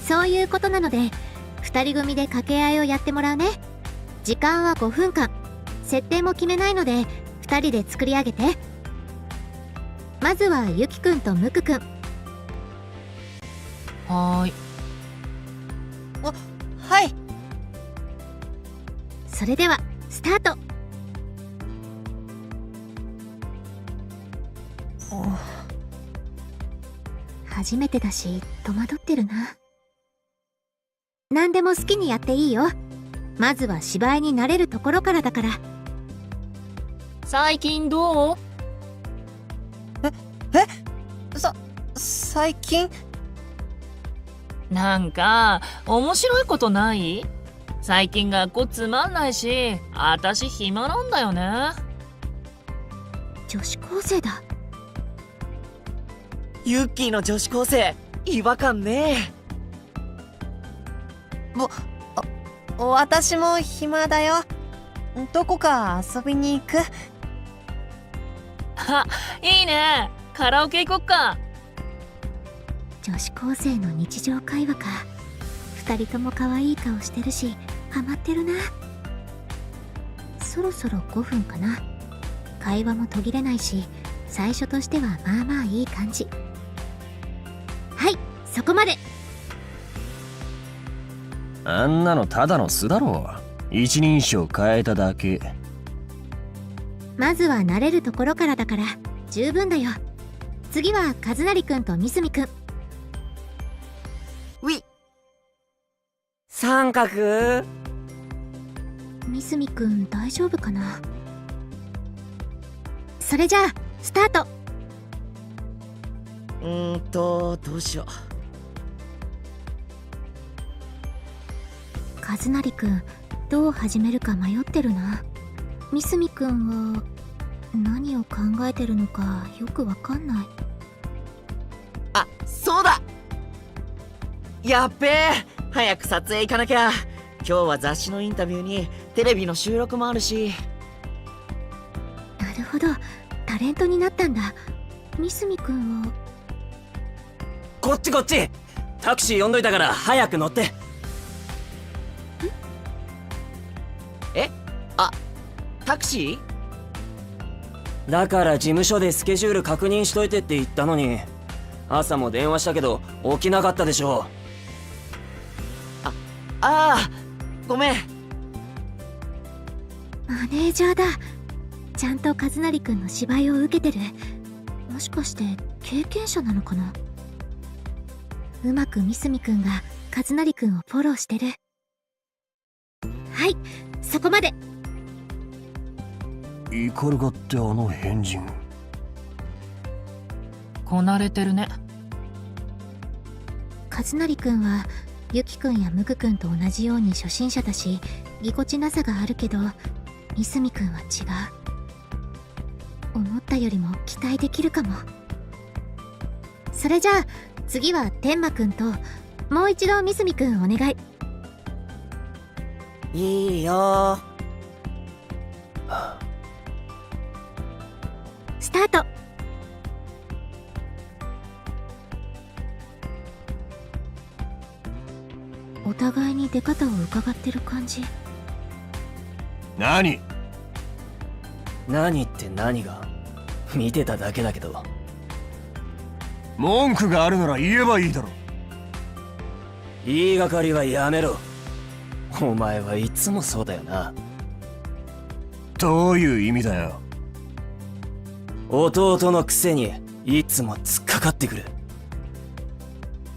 Speaker 2: そういうことなので2人組で掛け合いをやってもらうね。時間は5分間。設定も決めないので2人で作り上げて。まずはゆきくんとむくくん。
Speaker 3: はーい。
Speaker 7: はい。
Speaker 2: それではスタート。初めてだし戸惑ってるな。何でも好きにやっていいよ。まずは芝居に慣れるところからだから。
Speaker 3: 最近どう？
Speaker 7: 最近？
Speaker 3: なんか面白いことない？最近学校つまんないし、私暇なんだよね。
Speaker 2: 女子高生だ。
Speaker 5: ユッキーの女子高生違和感ねえ。
Speaker 7: 私も暇だよ。どこか遊びに行く？
Speaker 3: あ、いいね。カラオケ行こっか。
Speaker 2: 女子高生の日常会話か。2人とも可愛い顔してるしハマってるな。そろそろ5分かな。会話も途切れないし最初としてはまあまあいい感じ。はい、そこまで。
Speaker 1: あんなのただの素だろ。一人称変えただけ。
Speaker 2: まずは慣れるところからだから十分だよ。次は和成くんと三角くん。
Speaker 5: ウィ。
Speaker 3: 三角。
Speaker 2: 三角くん大丈夫かな。それじゃあスタート。
Speaker 5: どうしよう。
Speaker 2: 和成くんどう始めるか迷ってるな。三角くんは何を考えてるのかよくわかんない。
Speaker 5: あ、そうだ。やっべえ、早く撮影行かなきゃ。今日は雑誌のインタビューにテレビの収録もあるし。
Speaker 2: なるほど、タレントになったんだ。三角くんは。
Speaker 1: こっちこっち。タクシー呼んどいたから早く乗って。
Speaker 5: タクシー？
Speaker 1: だから事務所でスケジュール確認しといてって言ったのに、朝も電話したけど起きなかったでしょ。
Speaker 5: ああ、ごめん。
Speaker 2: マネージャーだ。ちゃんと和成くんの芝居を受けてる。もしかして経験者なのかな。うまく三角くんが和成くんをフォローしてる。はい、そこまで。
Speaker 1: イカルガってあの変人。
Speaker 3: こなれてるね。
Speaker 2: 和成くんはゆきくんやムクくんと同じように初心者だし、ぎこちなさがあるけど、三角くんは違う。思ったよりも期待できるかも。それじゃあ次は天馬くんともう一度三角くんお願い。
Speaker 1: いいよ。
Speaker 2: スタート。お互いに出方を伺ってる感じ。
Speaker 1: 何って何が？見てただけだけど。文句があるなら言えばいいだろ。言いがかりはやめろ。お前はいつもそうだよな。どういう意味だよ。弟のくせにいつも突っかかってくる。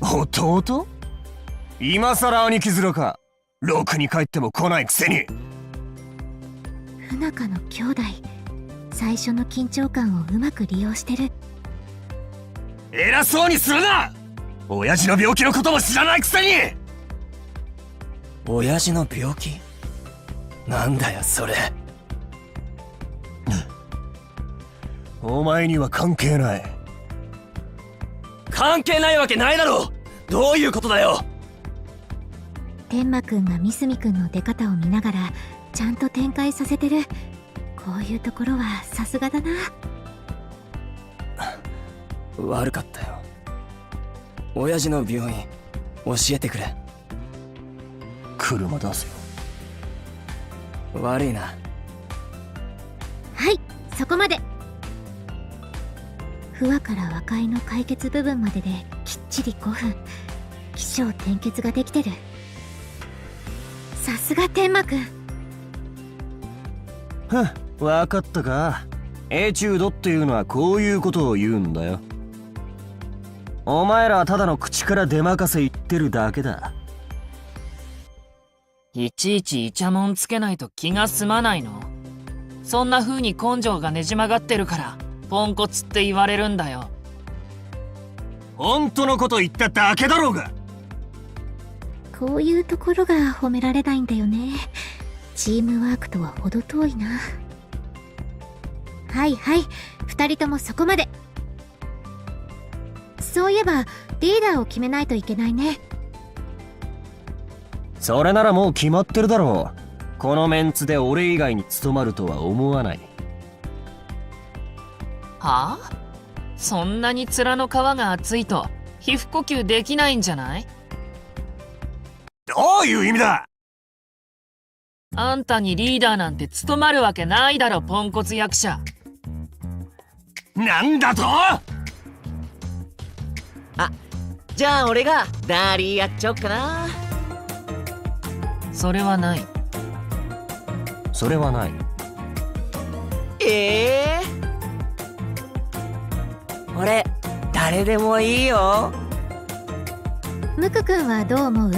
Speaker 1: 弟？今さら兄貴面か。ろくに帰っても来ないくせに。
Speaker 2: 不仲の兄弟、最初の緊張感をうまく利用してる。
Speaker 1: 偉そうにするな。親父の病気のことも知らないくせに。親父の病気？なんだよそれ。お前には関係ない。関係ないわけないだろ。どういうことだよ。
Speaker 2: 天馬くんが三角くんの出方を見ながらちゃんと展開させてる。こういうところはさすがだな。
Speaker 1: 悪かったよ。親父の病院教えてくれ。車出すよ。悪いな。
Speaker 2: はい、そこまで。不和から和解の解決部分までできっちり5分。起承転結ができてる。さすが天馬くん。
Speaker 1: わかったか。エチュードっていうのはこういうことを言うんだよ。お前らはただの口から出まかせ言ってるだけだ。
Speaker 3: いちいちイチャモンつけないと気が済まないの？そんな風に根性がねじ曲がってるからポンコツって言われるんだよ。
Speaker 1: 本当のこと言っただけだろうが。
Speaker 2: こういうところが褒められないんだよね。チームワークとは程遠いな。はいはい、2人ともそこまで。そういえばリーダーを決めないといけないね。
Speaker 1: それならもう決まってるだろう。このメンツで俺以外に務まるとは思わない。
Speaker 3: はあ？そんなに面の皮が厚いと皮膚呼吸できないんじゃない？
Speaker 1: どういう意味だ？
Speaker 3: あんたにリーダーなんて務まるわけないだろ、ポンコツ役者。
Speaker 1: なんだと？
Speaker 5: じゃあ俺がダーリーやっちゃおっかな。
Speaker 3: それはない。
Speaker 1: それはない。
Speaker 5: 俺誰でもいいよ。
Speaker 2: ムクくんはどう思う？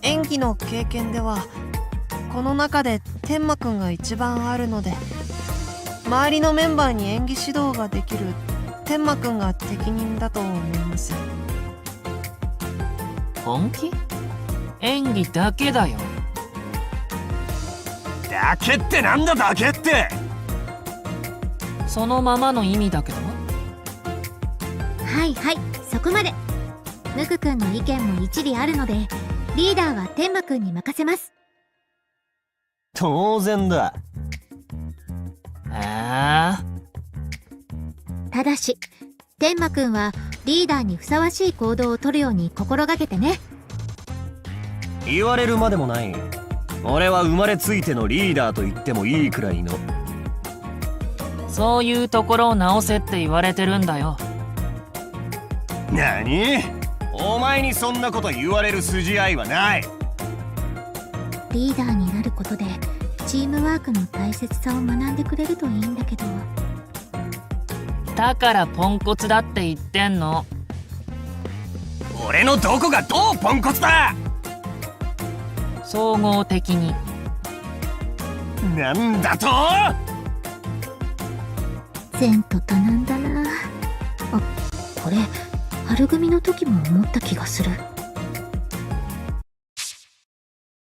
Speaker 7: 演技の経験ではこの中で天馬くんが一番あるので、周りのメンバーに演技指導ができる天馬くんが適任だと思います。
Speaker 3: 本気？演技だけだよ。
Speaker 1: だけってなんだだけって。
Speaker 3: そのままの意味だけど。
Speaker 2: はいはい、そこまで。ムクくんの意見も一理あるので、リーダーは天馬くんに任せます。
Speaker 1: 当然だ。
Speaker 2: ただし、天馬くんはリーダーにふさわしい行動をとるように心がけてね。
Speaker 1: 言われるまでもない。俺は生まれついてのリーダーと言ってもいいくらいの。
Speaker 3: そういうところを直せって言われてるんだよ。
Speaker 1: 何？お前にそんなこと言われる筋合いはない。
Speaker 2: リーダーになることでチームワークの大切さを学んでくれるといいんだけど。
Speaker 3: だからポンコツだって言ってんの。
Speaker 1: 俺のどこがどうポンコツだ？
Speaker 3: 総合的に。
Speaker 1: なんだと？
Speaker 2: 前途多難だな。あ、これ春組の時も思った気がする。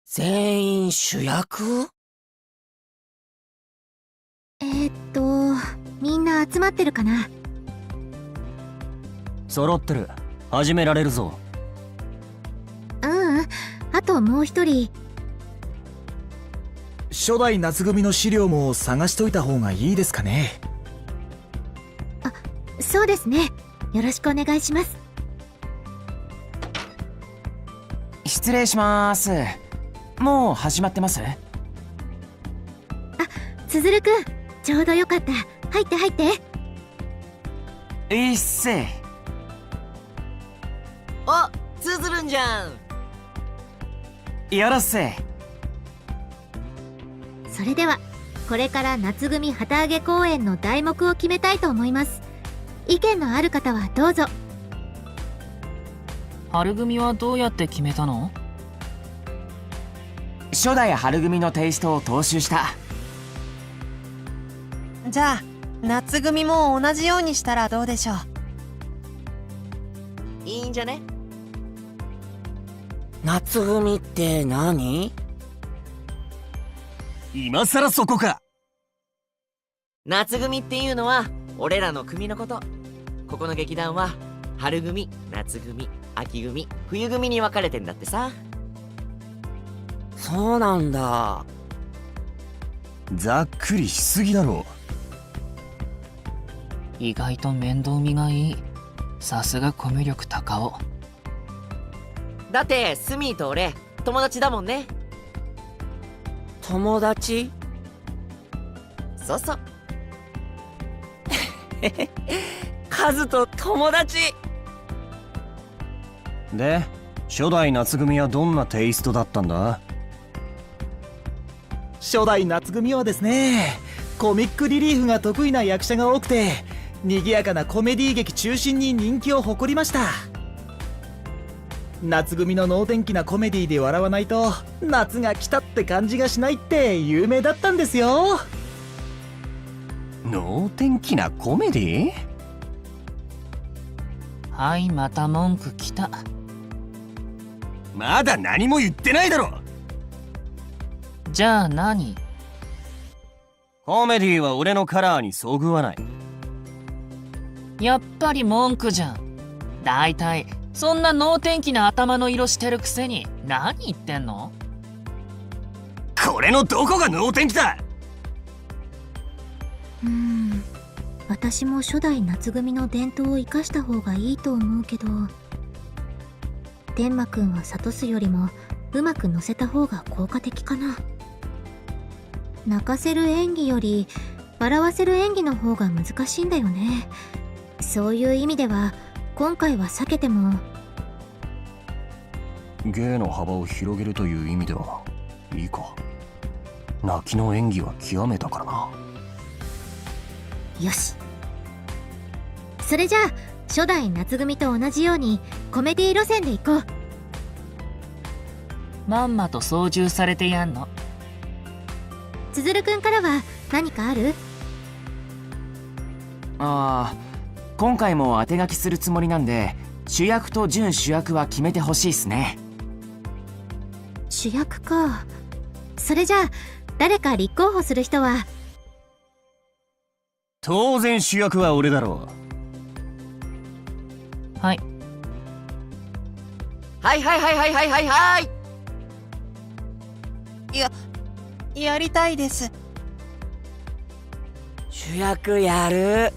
Speaker 5: 全員主役？
Speaker 2: みんな集まってるかな？
Speaker 1: 揃ってる。始められるぞ。
Speaker 2: あともう一人。
Speaker 6: 初代夏組の資料も探しといた方がいいですかね。
Speaker 2: そうですね。よろしくお願いします。
Speaker 4: 失礼します。もう始まってます？
Speaker 2: つづるくん、ちょうどよかった。入って入って。
Speaker 4: いっせ。
Speaker 5: あ、つづるんじゃん。
Speaker 4: やらっせ。
Speaker 2: それではこれから夏組旗揚げ公演の題目を決めたいと思います。意見のある方はどうぞ。
Speaker 3: 春組はどうやって決めたの？
Speaker 4: 初代春組のテイストを踏襲した。
Speaker 7: じゃあ夏組も同じようにしたらどうでしょう。
Speaker 5: いいんじゃね？夏組って何？
Speaker 1: 今さらそこか。
Speaker 5: 夏組っていうのは俺らの組のこと。ここの劇団は春組、夏組、秋組、冬組に分かれてんだってさ。そうなんだ。
Speaker 1: ざっくりしすぎだろ。
Speaker 3: 意外と面倒見がいい。さすがコミュ力高尾。
Speaker 5: だってスミーと俺友達だもんね。友達？そうそう。カズと友達。
Speaker 1: で、初代夏組はどんなテイストだったんだ？
Speaker 6: 初代夏組はですね、コミックリリーフが得意な役者が多くて賑やかなコメディ劇中心に人気を誇りました。夏組の能天気なコメディで笑わないと夏が来たって感じがしないって有名だったんですよ。
Speaker 1: 能天気なコメディ？
Speaker 3: はい、また文句来た。
Speaker 1: まだ何も言ってないだろ。
Speaker 3: じゃあ何？
Speaker 1: コメディは俺のカラーにそぐわない。
Speaker 3: やっぱり文句じゃん。だいたいそんな能天気な頭の色してるくせに何言ってんの？
Speaker 1: これのどこが能天気だ？
Speaker 2: 私も初代夏組の伝統を生かした方がいいと思うけど、天馬くんは諭すよりもうまく乗せた方が効果的かな。泣かせる演技より笑わせる演技の方が難しいんだよね。そういう意味では今回は避けても。
Speaker 1: 芸の幅を広げるという意味ではいいか。泣きの演技は極めたからな。
Speaker 2: よし。それじゃあ初代夏組と同じようにコメディ路線で行こう。
Speaker 3: まんまと操縦されてやんの。
Speaker 2: つづるくんからは何かある？
Speaker 4: 今回も当て書きするつもりなんで、主役と準主役は決めてほしいっすね。
Speaker 2: 主役か。それじゃあ誰か立候補する人は？
Speaker 1: 当然主役は俺だろう。
Speaker 3: はい。
Speaker 5: はいはいはいはいはいはいはい。
Speaker 7: やりたいです。
Speaker 5: 主役やる。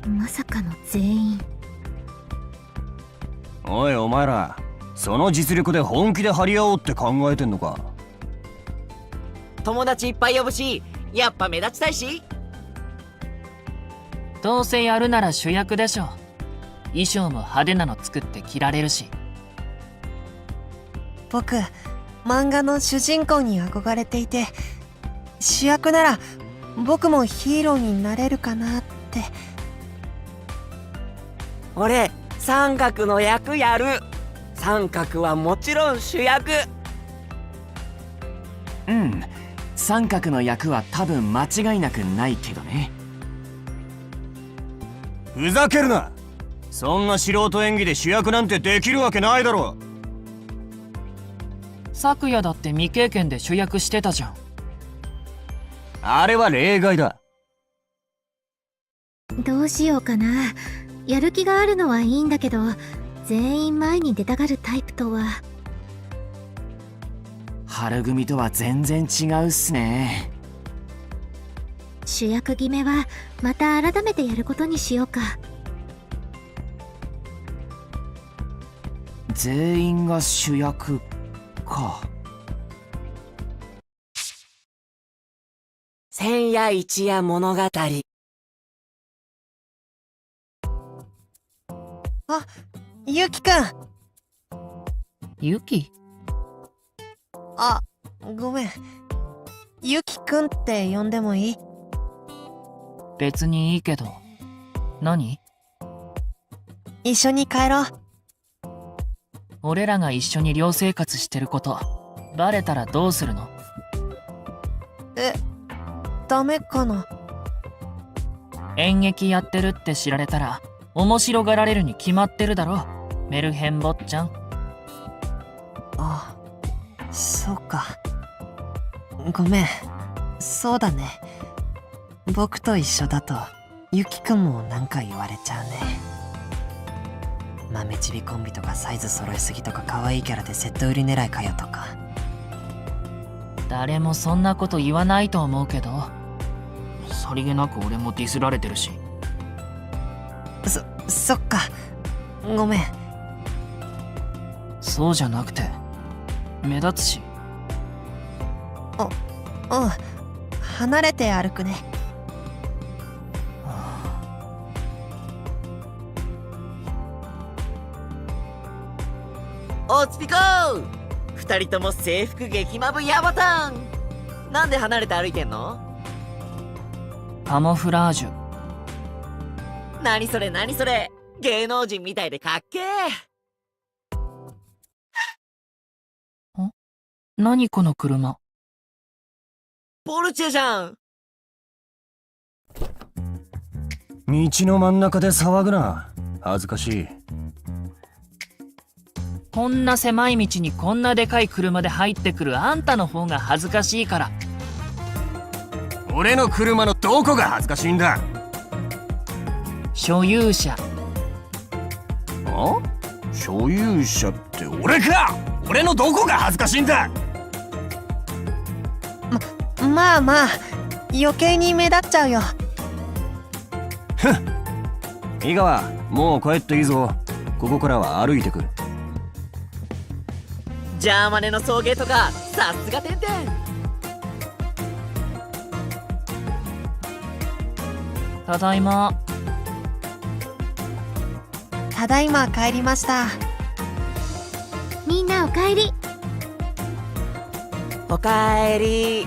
Speaker 2: まさかの全員。
Speaker 1: おいお前ら、その実力で本気で張り合おうって考えてんのか？
Speaker 5: 友達いっぱい呼ぶし、やっぱ目立ちたいし。
Speaker 3: どうせやるなら主役でしょ。衣装も派手なの作って着られるし。
Speaker 7: 僕、漫画の主人公に憧れていて、主役なら僕もヒーローになれるかなって。
Speaker 5: 俺、三角の役やる。三角はもちろん主役。
Speaker 4: うん、三角の役は多分間違いなくないけどね。
Speaker 1: ふざけるな。そんな素人演技で主役なんてできるわけないだろ。
Speaker 3: 昨夜だって未経験で主役してたじゃん。
Speaker 1: あれは例外だ。
Speaker 2: どうしようかな。やる気があるのはいいんだけど、全員前に出たがるタイプとは。
Speaker 4: 春組とは全然違うっすね。
Speaker 2: 主役決めはまた改めてやることにしようか。
Speaker 4: 全員が主役か。
Speaker 5: 千夜一夜物語。
Speaker 7: あ、ゆきくん。
Speaker 3: ユキ？
Speaker 7: あ、ごめん。ゆきくんって呼んでもいい？
Speaker 3: 別にいいけど。何？
Speaker 7: 一緒に帰ろう。
Speaker 3: 俺らが一緒に寮生活してることバレたらどうするの？
Speaker 7: ダメかな？
Speaker 3: 演劇やってるって知られたら面白がられるに決まってるだろ、メルヘン坊ちゃん。
Speaker 7: あ、そうか。ごめん。そうだね。僕と一緒だとゆきくんもなんか言われちゃうね。豆ちびコンビとかサイズ揃いすぎとか可愛いキャラでセット売り狙いかよとか。
Speaker 3: 誰もそんなこと言わないと思うけど、さりげなく俺もディスられてるし。
Speaker 7: そっか。ごめん。
Speaker 3: そうじゃなくて目立つし。
Speaker 7: うん。離れて歩くね。
Speaker 5: おつぴこー。二人とも制服激マブヤバタン。なんで離れて歩いてんの？
Speaker 3: カモフラージュ。
Speaker 5: 何それ何それ。芸能人みたいでかっけー。
Speaker 3: 何この車。
Speaker 5: ポルチェじゃん。
Speaker 1: 道の真ん中で騒ぐな。恥ずかしい。
Speaker 3: こんな狭い道にこんなでかい車で入ってくるあんたの方が恥ずかしいから。
Speaker 1: 俺の車のどこが恥ずかしいんだ？
Speaker 3: 所有者。
Speaker 1: あ？所有者って俺か！俺のどこが恥ずかしいんだ？
Speaker 7: まあ余計に目立っちゃうよ。
Speaker 1: ふん。井川、もう帰っていいぞ。ここからは歩いてく。
Speaker 5: ジャーマネの送迎とかさすがてんてん。
Speaker 3: ただいま。
Speaker 7: ただいま帰りました。
Speaker 2: みんなおかえり。
Speaker 5: おかえり。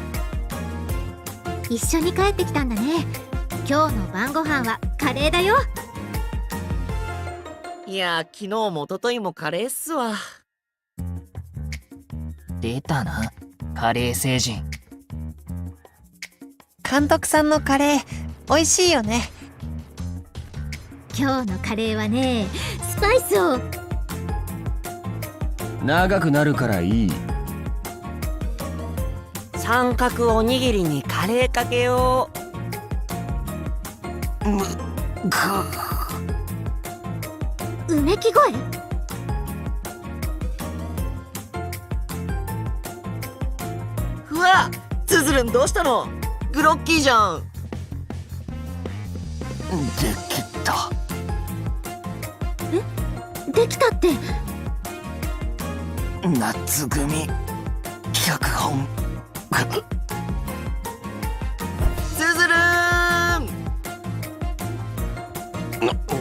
Speaker 2: 一緒に帰ってきたんだね。今日の晩ご飯はカレーだよ。
Speaker 5: いや、昨日も一昨日もカレーっすわ。
Speaker 3: 出たな、カレー星人。
Speaker 7: 監督さんのカレー美味しいよね。
Speaker 2: 今日のカレーはね、スパイスを。
Speaker 1: 長くなるからいい。
Speaker 5: 三角おにぎりにカレーかけよう。
Speaker 2: うめき声。
Speaker 5: うわ、つづるんどうしたの？グロッキーじゃん。
Speaker 1: できた。
Speaker 2: できたって。
Speaker 1: 夏組脚本。
Speaker 5: つづるー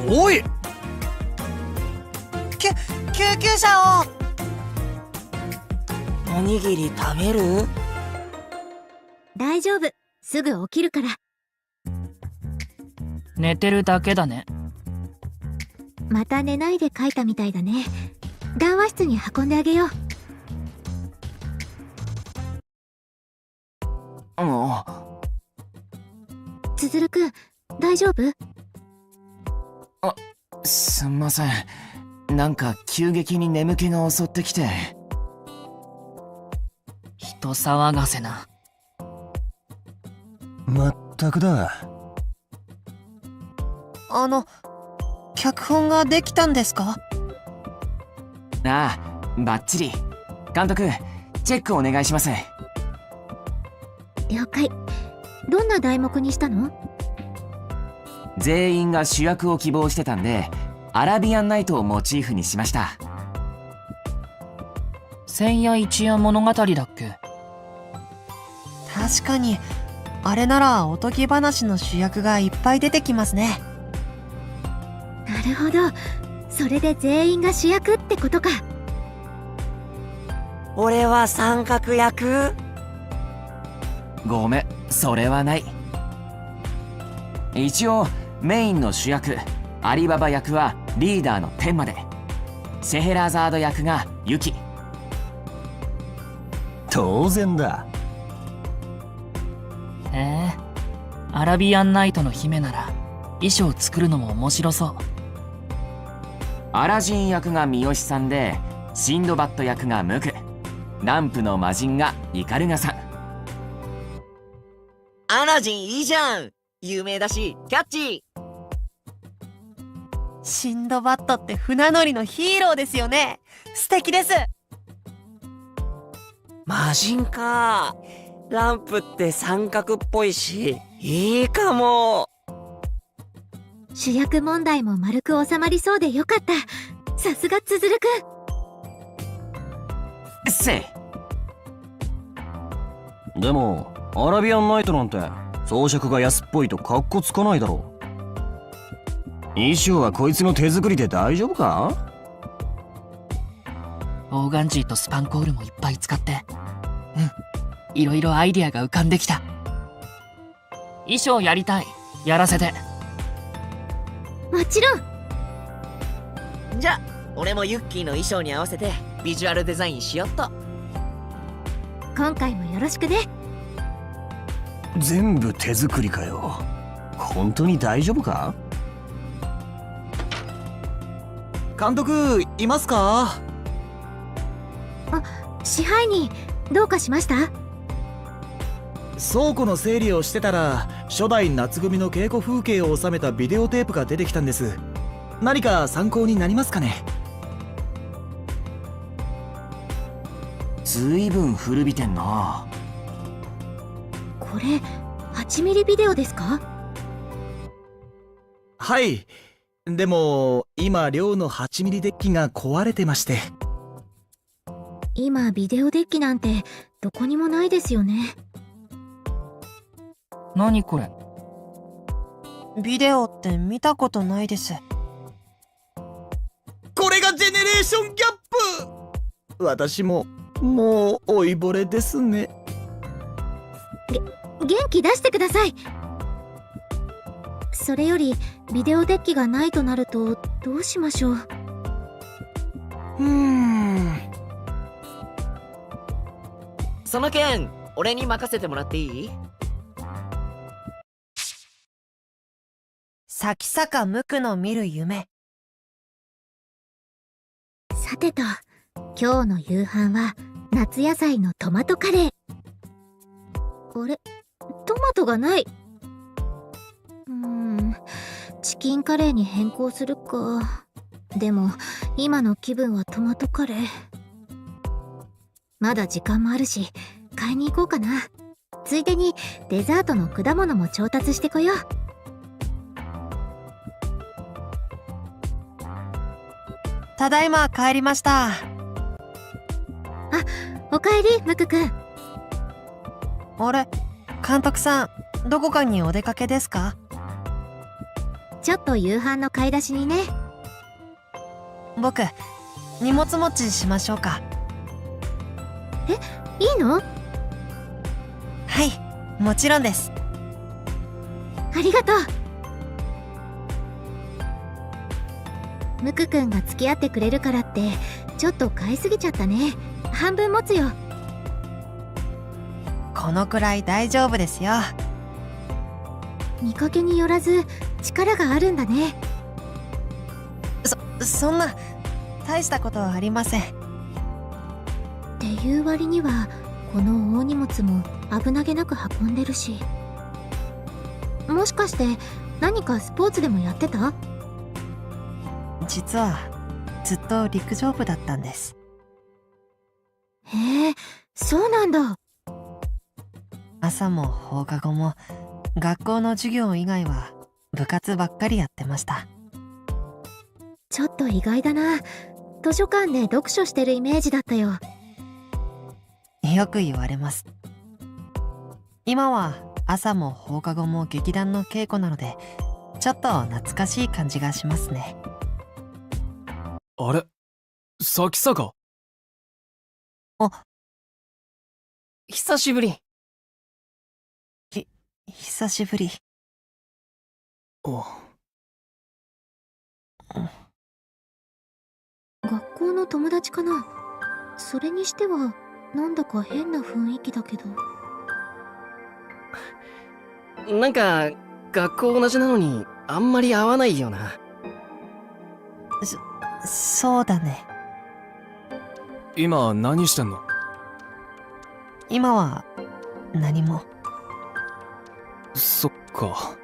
Speaker 5: ん。
Speaker 1: おい、
Speaker 7: 救急車を。
Speaker 5: おにぎり食べる？
Speaker 2: 大丈夫、すぐ起きるから。
Speaker 3: 寝てるだけだね。
Speaker 2: また寝ないで書いたみたいだね。談話室に運んであげよう。つづるくん、大丈夫？
Speaker 4: すんません。なんか急激に眠気が襲ってきて。
Speaker 3: 人騒がせな。
Speaker 1: まったくだ。
Speaker 7: 脚本ができたんですか？
Speaker 4: ああ、バッチリ。監督、チェックお願いします。
Speaker 2: 了解。どんな題目にしたの？
Speaker 4: 全員が主役を希望してたんで、アラビアンナイトをモチーフにしました。
Speaker 3: 千夜一夜物語だっけ？
Speaker 7: 確かに、あれならおとぎ話の主役がいっぱい出てきますね。
Speaker 2: なるほど。それで全員が主役ってことか。
Speaker 5: 俺は三角役？
Speaker 4: ごめん、それはない。一応メインの主役アリババ役はリーダーの天馬で、シェヘラザード役がユキ。
Speaker 1: 当然だ。
Speaker 3: アラビアンナイトの姫なら衣装作るのも面白そう。
Speaker 4: アラジン役が三好さんで、シンドバッド役がムク、ランプの魔人がイカルガさん。
Speaker 5: アラジンいいじゃん。有名だしキャッチー。
Speaker 7: シンドバッドって船乗りのヒーローですよね。素敵です。
Speaker 5: 魔人か。ランプって三角っぽいし、いいかも。
Speaker 2: 主役問題も丸く収まりそうでよかった。さすがつづるくん。
Speaker 4: せい。
Speaker 1: でもアラビアンナイトなんて装飾が安っぽいとカッコつかないだろう。衣装はこいつの手作りで大丈夫か？
Speaker 3: オーガンジーとスパンコールもいっぱい使って、いろいろアイディアが浮かんできた。衣装やりたい。やらせて。
Speaker 2: もちろん。
Speaker 5: じゃあ俺もユッキーの衣装に合わせてビジュアルデザインしよっと。
Speaker 2: 今回もよろしくね。
Speaker 1: 全部手作りかよ。本当に大丈夫か？
Speaker 6: 監督いますか？
Speaker 2: 支配人、どうかしました？
Speaker 6: 倉庫の整理をしてたら初代夏組の稽古風景を収めたビデオテープが出てきたんです。何か参考になりますかね？
Speaker 4: ずいぶん古びてんな。
Speaker 2: これ8ミリビデオですか？
Speaker 6: はい。でも今寮の8ミリデッキが壊れてまして。
Speaker 2: 今ビデオデッキなんてどこにもないですよね。
Speaker 3: 何これ？
Speaker 7: ビデオって見たことないです。
Speaker 6: これがジェネレーションギャップ。私ももう老いぼれですね。
Speaker 2: 元気出してください。それよりビデオデッキがないとなるとどうしましょう。
Speaker 5: その件俺に任せてもらっていい？
Speaker 7: 咲坂無垢の見る夢。
Speaker 2: さてと、今日の夕飯は夏野菜のトマトカレー。あれ、トマトがない。チキンカレーに変更するか。でも今の気分はトマトカレー。まだ時間もあるし買いに行こうかな。ついでにデザートの果物も調達してこよう。
Speaker 7: ただいま帰りました。
Speaker 2: おかえり、ムクくん。
Speaker 7: あれ、監督さん、どこかにお出かけですか？
Speaker 2: ちょっと夕飯の買い出しにね。
Speaker 7: 僕、荷物持ちしましょうか。
Speaker 2: いいの？
Speaker 7: はい、もちろんです。
Speaker 2: ありがとう。ムクくんが付き合ってくれるからってちょっと買いすぎちゃったね。半分持つよ。
Speaker 7: このくらい大丈夫ですよ。
Speaker 2: 見かけによらず力があるんだね。
Speaker 7: そんな大したことはありません。
Speaker 2: っていう割にはこの大荷物も危なげなく運んでるし。もしかして何かスポーツでもやってた？
Speaker 7: 実はずっと陸上部だったんです。
Speaker 2: へえ、そうなんだ。
Speaker 7: 朝も放課後も学校の授業以外は部活ばっかりやってました。
Speaker 2: ちょっと意外だな。図書館で読書してるイメージだったよ。
Speaker 7: よく言われます。今は朝も放課後も劇団の稽古なのでちょっと懐かしい感じがしますね。
Speaker 10: あれ、咲坂。
Speaker 3: 久しぶり。
Speaker 7: 久しぶり。
Speaker 2: 学校の友達かな。それにしてはなんだか変な雰囲気だけど。
Speaker 3: なんか学校同じなのにあんまり合わないよな。
Speaker 7: そうだね。
Speaker 10: 今何してんの？
Speaker 7: 今は何も。
Speaker 10: そっか。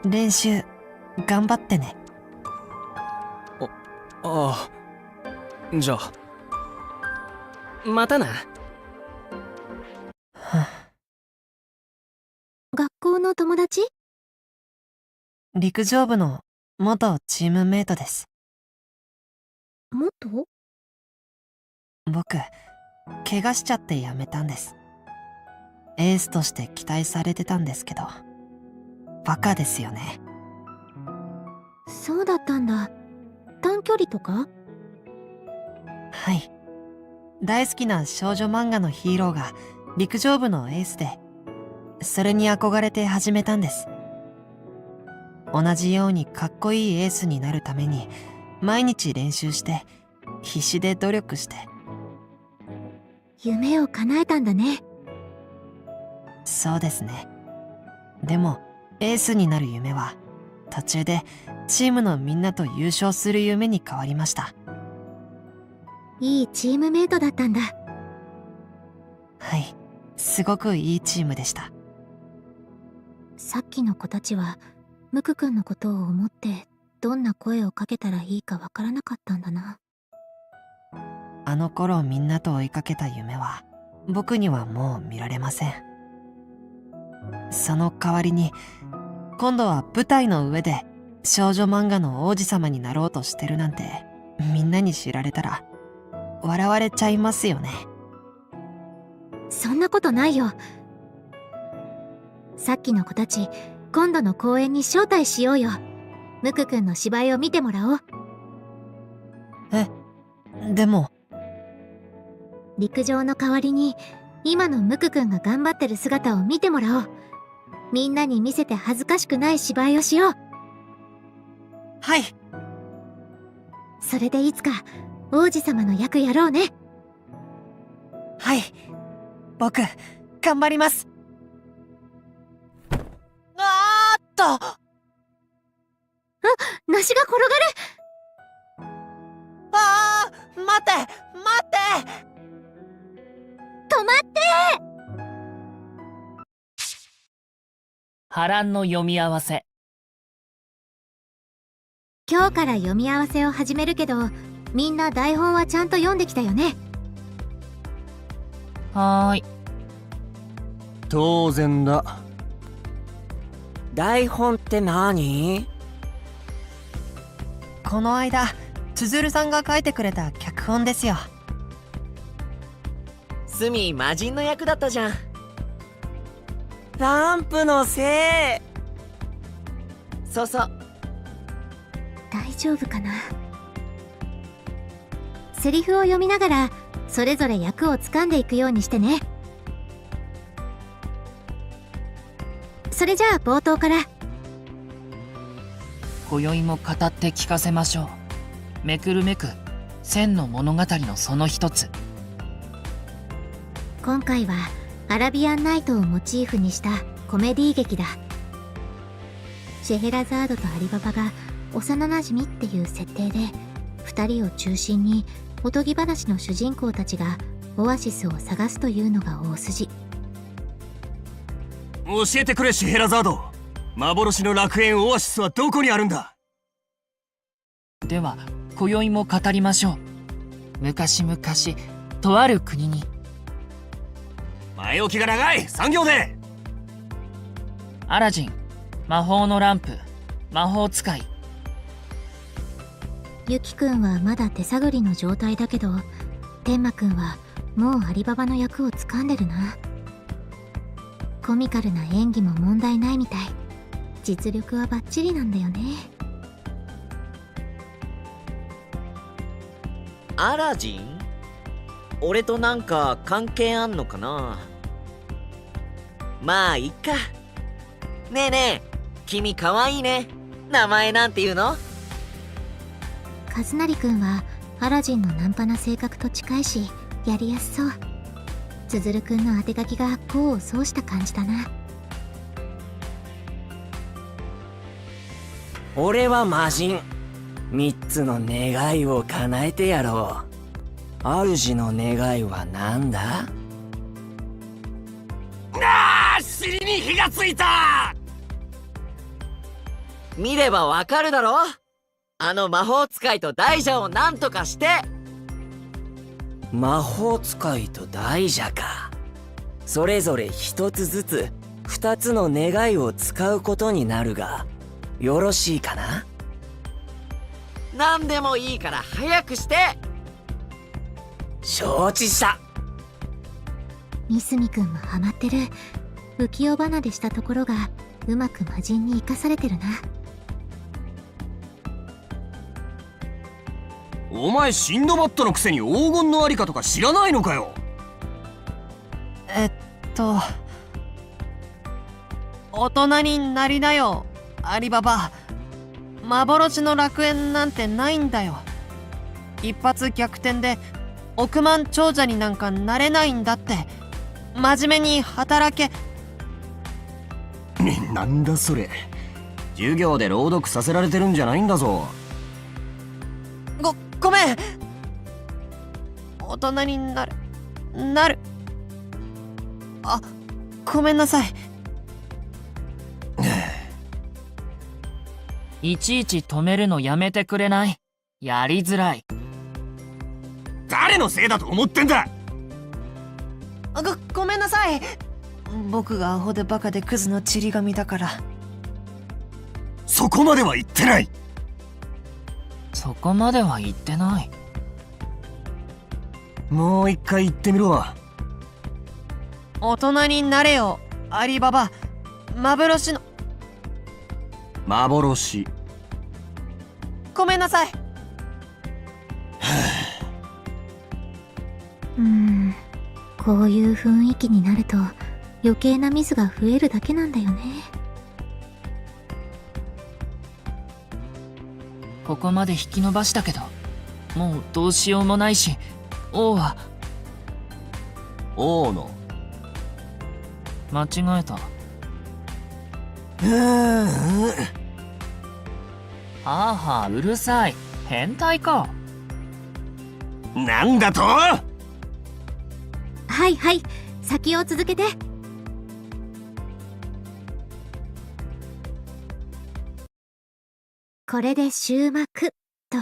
Speaker 7: 練習頑張ってね。
Speaker 10: ああ、じゃあ。
Speaker 3: またな。
Speaker 2: 学校の友達？
Speaker 7: 陸上部の元チームメイトです。
Speaker 2: 元？
Speaker 7: 僕、怪我しちゃって辞めたんです。エースとして期待されてたんですけど、バカですよね。
Speaker 2: そうだったんだ。短距離とか？
Speaker 7: はい。大好きな少女漫画のヒーローが陸上部のエースで、それに憧れて始めたんです。同じようにかっこいいエースになるために毎日練習して必死で努力して。
Speaker 2: 夢を叶えたんだね。
Speaker 7: そうですね。でもエースになる夢は途中でチームのみんなと優勝する夢に変わりました。
Speaker 2: いいチームメイトだったんだ。
Speaker 7: はい、すごくいいチームでした。
Speaker 2: さっきの子たちはムクくんのことを思ってどんな声をかけたらいいかわからなかったんだな。
Speaker 7: あの頃みんなと追いかけた夢は僕にはもう見られません。その代わりに今度は舞台の上で少女漫画の王子様になろうとしてるなんてみんなに知られたら笑われちゃいますよね。
Speaker 2: そんなことないよ。さっきの子たち今度の公演に招待しようよ。ムクくんの芝居を見てもらおう。
Speaker 7: え、でも
Speaker 2: 陸上の代わりに今のムクくんが頑張ってる姿を見てもらおう。みんなに見せて恥ずかしくない芝居をしよう。
Speaker 7: はい。
Speaker 2: それでいつか王子様の役やろうね。
Speaker 7: はい。僕頑張ります。
Speaker 2: 梨が転がる。
Speaker 7: 待って
Speaker 2: 止まって。
Speaker 3: 波乱の読み合わせ。
Speaker 2: 今日から読み合わせを始めるけど、みんな台本はちゃんと読んできたよね。
Speaker 3: はーい。
Speaker 1: 当然だ。
Speaker 5: 台本って何？
Speaker 7: この間つづるさんが書いてくれた脚本ですよ。
Speaker 5: スミ魔人の役だったじゃん。ランプのせい。そうそう。
Speaker 2: 大丈夫かな。セリフを読みながらそれぞれ役を掴んでいくようにしてね。それじゃあ冒頭から。
Speaker 3: 今宵も語って聞かせましょう。めくるめく千の物語のその一つ。
Speaker 2: 今回はアラビアンナイトをモチーフにしたコメディ劇だ。シェヘラザードとアリババが幼なじみっていう設定で、2人を中心におとぎ話の主人公たちがオアシスを探すというのが大筋。
Speaker 1: 教えてくれシェヘラザード。幻の楽園オアシスはどこにあるんだ。
Speaker 3: では今宵も語りましょう。昔々とある国に。
Speaker 1: 前置きが長い。3行で。
Speaker 3: アラジン、魔法のランプ、魔法使い。
Speaker 2: ユキくんはまだ手探りの状態だけど、天馬くんはもうアリババの役を掴んでるな。コミカルな演技も問題ないみたい。実力はバッチリなんだよね。
Speaker 5: アラジン？俺となんか関係あんのかな。まあいっか。ねえねえ、君かわいいね。名前なんていうの？
Speaker 2: カズナリくんはアラジンのナンパな性格と近いし、やりやすそう。つづるくんの当て書きが功を奏した感じだな。
Speaker 5: 俺は魔人。3つの願いを叶えてやろう。主の願いはなんだ？
Speaker 1: 尻に火がついた。
Speaker 5: 見ればわかるだろ。あの魔法使いと大蛇をなんとかして。魔法使いと大蛇か。それぞれ一つずつ2つの願いを使うことになるが、よろしいかな？何でもいいから早くして。承知した。
Speaker 2: ミスミくんもハマってる。浮世離れしたところがうまく魔人に生かされてるな。
Speaker 1: お前シンドバッドのくせに黄金のありかとか知らないのかよ。
Speaker 7: 大人になりなよ、アリババ。幻の楽園なんてないんだよ。一発逆転で億万長者になんかなれないんだって。真面目に働け。
Speaker 1: なんだそれ。授業で朗読させられてるんじゃないんだぞ。
Speaker 7: ごめん。大人になる。あ、ごめんなさい。
Speaker 3: いちいち止めるのやめてくれない？やりづらい。
Speaker 1: 誰のせいだと思ってんだ。
Speaker 7: ごめんなさい。僕がアホでバカでクズのちり紙だから。
Speaker 1: そこまでは言ってない。
Speaker 3: そこまでは言ってない。
Speaker 1: もう一回言ってみろ。
Speaker 7: 大人になれよ、アリババ。幻の。
Speaker 1: 幻。
Speaker 7: ごめんなさい。
Speaker 2: こういう雰囲気になると余計なミスが増えるだけなんだよね。
Speaker 3: ここまで引き延ばしたけど、もうどうしようもないし、王は
Speaker 1: 王の
Speaker 3: 間違えた。はあはあ、うるさい。変態か。
Speaker 1: なんだと？
Speaker 2: はいはい、先を続けて。これで終幕と、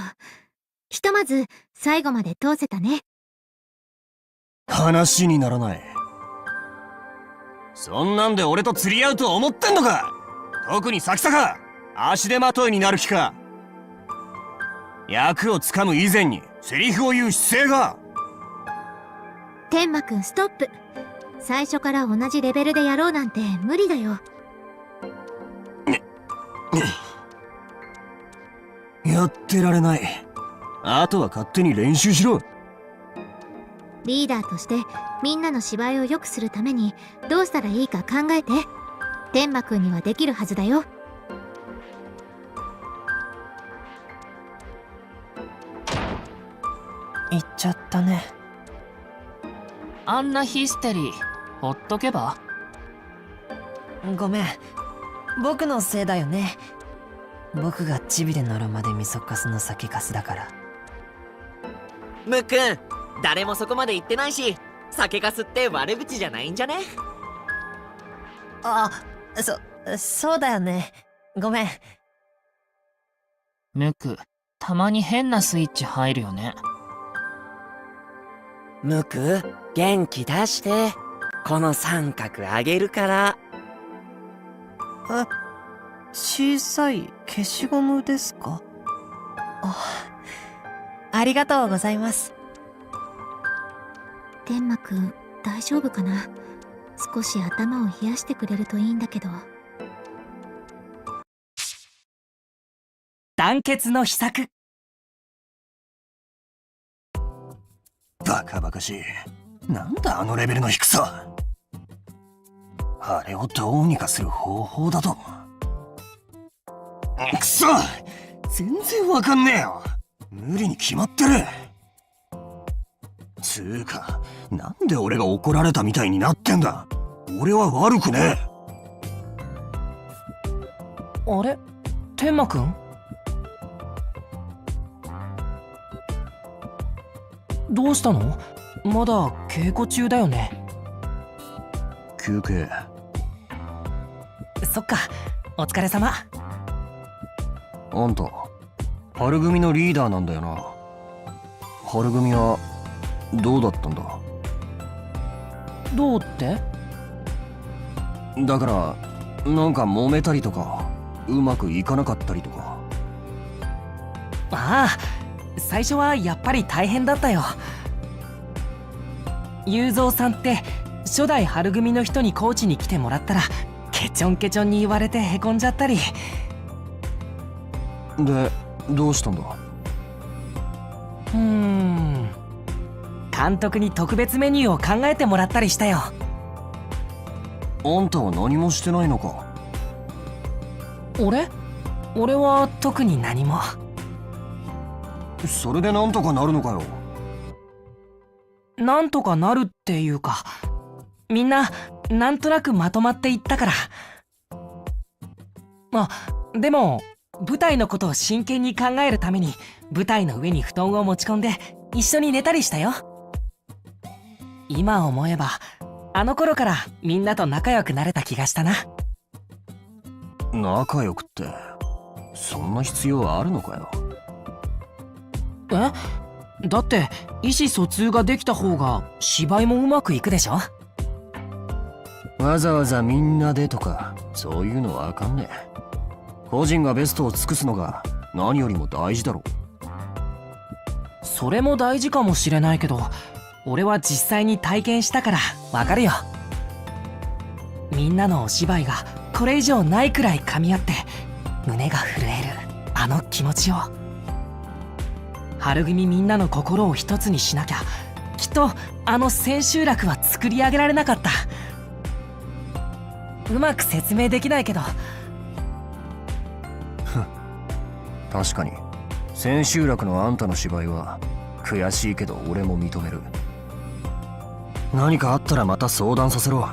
Speaker 2: ひとまず最後まで通せたね。
Speaker 1: 話にならない。そんなんで俺と釣り合うと思ってんのか？特に先坂、足手まといになる気か？役をつかむ以前にセリフを言う姿勢が。
Speaker 2: 天馬くんストップ。最初から同じレベルでやろうなんて無理だよ。
Speaker 1: やってられない。あとは勝手に練習しろ。
Speaker 2: リーダーとしてみんなの芝居を良くするためにどうしたらいいか考えて。天馬くんにはできるはずだよ。
Speaker 3: 言っちゃったね。あんなヒステリーほっとけば？
Speaker 7: ごめん、僕のせいだよね。僕がチビで乗るまでみそかすの酒かすだから。
Speaker 5: ムックン、誰もそこまで言ってないし、酒かすって悪口じゃないんじゃね？
Speaker 7: あ、そうだよね。ごめん。
Speaker 3: ムク、たまに変なスイッチ入るよね。
Speaker 5: ムク、元気出して。この三角あげるから。
Speaker 7: 小さい消しゴムですか？ありがとうございます。
Speaker 2: 天馬くん大丈夫かな？少し頭を冷やしてくれるといいんだけど。
Speaker 3: 団結の秘策。
Speaker 1: バカバカしい。なんだあのレベルの低さ。あれをどうにかする方法だと。くそ、全然わかんねえよ。無理に決まってる。つうか、なんで俺が怒られたみたいになってんだ。俺は悪くねえ。
Speaker 3: あれ、天馬くん？どうしたの？まだ稽古中だよね。
Speaker 1: 休憩。
Speaker 3: そっか、お疲れ様。
Speaker 1: あんた春組のリーダーなんだよな。春組はどうだったんだ？
Speaker 3: どうって？
Speaker 1: だからなんか揉めたりとかうまくいかなかったりとか。
Speaker 3: ああ、最初はやっぱり大変だったよ。雄三さんって初代春組の人にコーチに来てもらったらケチョンケチョンに言われてへこんじゃったり。
Speaker 1: でどうしたんだ？
Speaker 3: 監督に特別メニューを考えてもらったりしたよ。
Speaker 1: あんたは何もしてないのか？
Speaker 3: 俺は特に何も。
Speaker 1: それでなんとかなるのかよ。
Speaker 3: なんとかなるっていうか、みんななんとなくまとまっていったから。でも舞台のことを真剣に考えるために舞台の上に布団を持ち込んで一緒に寝たりしたよ。今思えばあの頃からみんなと仲良くなれた気がしたな。
Speaker 1: 仲良くってそんな必要あるのかよ。
Speaker 3: だって意思疎通ができた方が芝居もうまくいくでしょ。
Speaker 1: わざわざみんなでとかそういうのはあかんねえ。個人がベストを尽くすのが何よりも大事だろ。
Speaker 3: それも大事かもしれないけど、俺は実際に体験したからわかるよ。みんなのお芝居がこれ以上ないくらい噛み合って胸が震えるあの気持ちを。春組みんなの心を一つにしなきゃきっとあの千秋楽は作り上げられなかった。うまく説明できないけど、
Speaker 1: 確かに千秋楽のあんたの芝居は悔しいけど俺も認める。何かあったらまた相談させろ。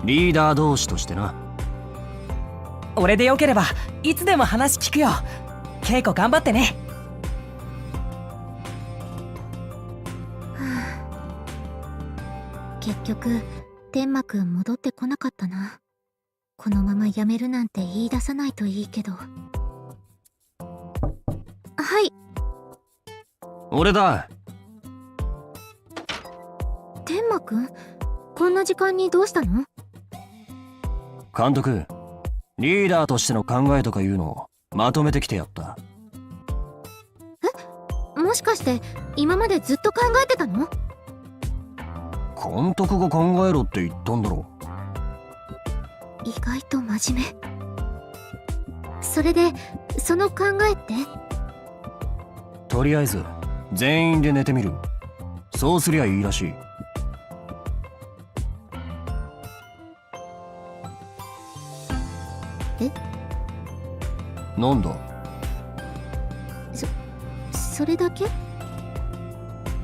Speaker 1: リーダー同士としてな。
Speaker 3: 俺でよければいつでも話聞くよ。稽古頑張ってね。
Speaker 2: 結局天馬くん戻ってこなかったな。このままやめるなんて言い出さないといいけど。はい。
Speaker 1: 俺だ。
Speaker 2: 天馬くん、こんな時間にどうしたの？
Speaker 1: 監督、リーダーとしての考えとかいうのをまとめてきてやった。
Speaker 2: もしかして今までずっと考えてたの？
Speaker 1: 監督が考えろって言ったんだろ。
Speaker 2: 意外と真面目。それでその考えって？
Speaker 1: とりあえず全員で寝てみる。そうすりゃいいらしい。
Speaker 2: え？
Speaker 1: なんだ？
Speaker 2: それだけ？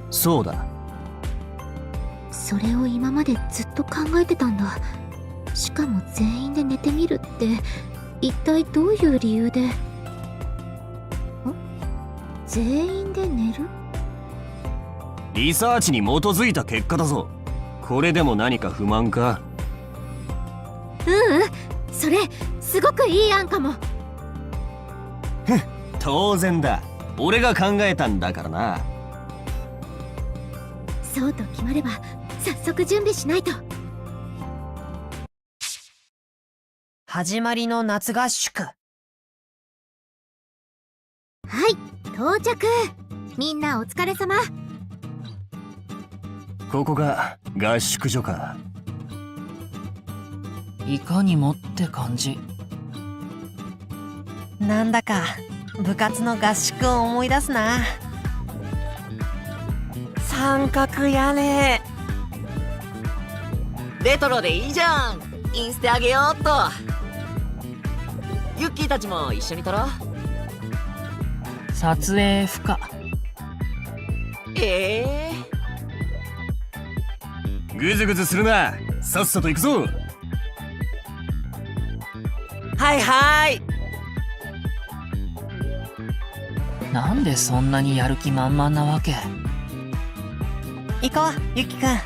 Speaker 1: そうだ。
Speaker 2: それを今までずっと考えてたんだ。しかも全員で寝てみるって一体どういう理由で？全員で寝る？
Speaker 1: リサーチに基づいた結果だぞ。これでも何か不満か？
Speaker 2: それすごくいい案かも。
Speaker 1: 当然だ。俺が考えたんだからな。
Speaker 2: そうと決まれば早速準備しないと。
Speaker 7: 始まりの夏合宿。
Speaker 2: はい、到着。みんなお疲れ様。
Speaker 1: ここが合宿所か。
Speaker 3: いかにもって感じ。
Speaker 7: なんだか部活の合宿を思い出すな。三角屋根。
Speaker 5: レトロでいいじゃん。インステあげようっと。ユッキーたちも一緒に撮ろう。
Speaker 3: 撮影不可。
Speaker 1: ぐずぐずするな。さっさと行くぞ。
Speaker 5: はいはい。
Speaker 3: なんでそんなにやる気満々なわけ？
Speaker 7: 行こう、ゆきくん。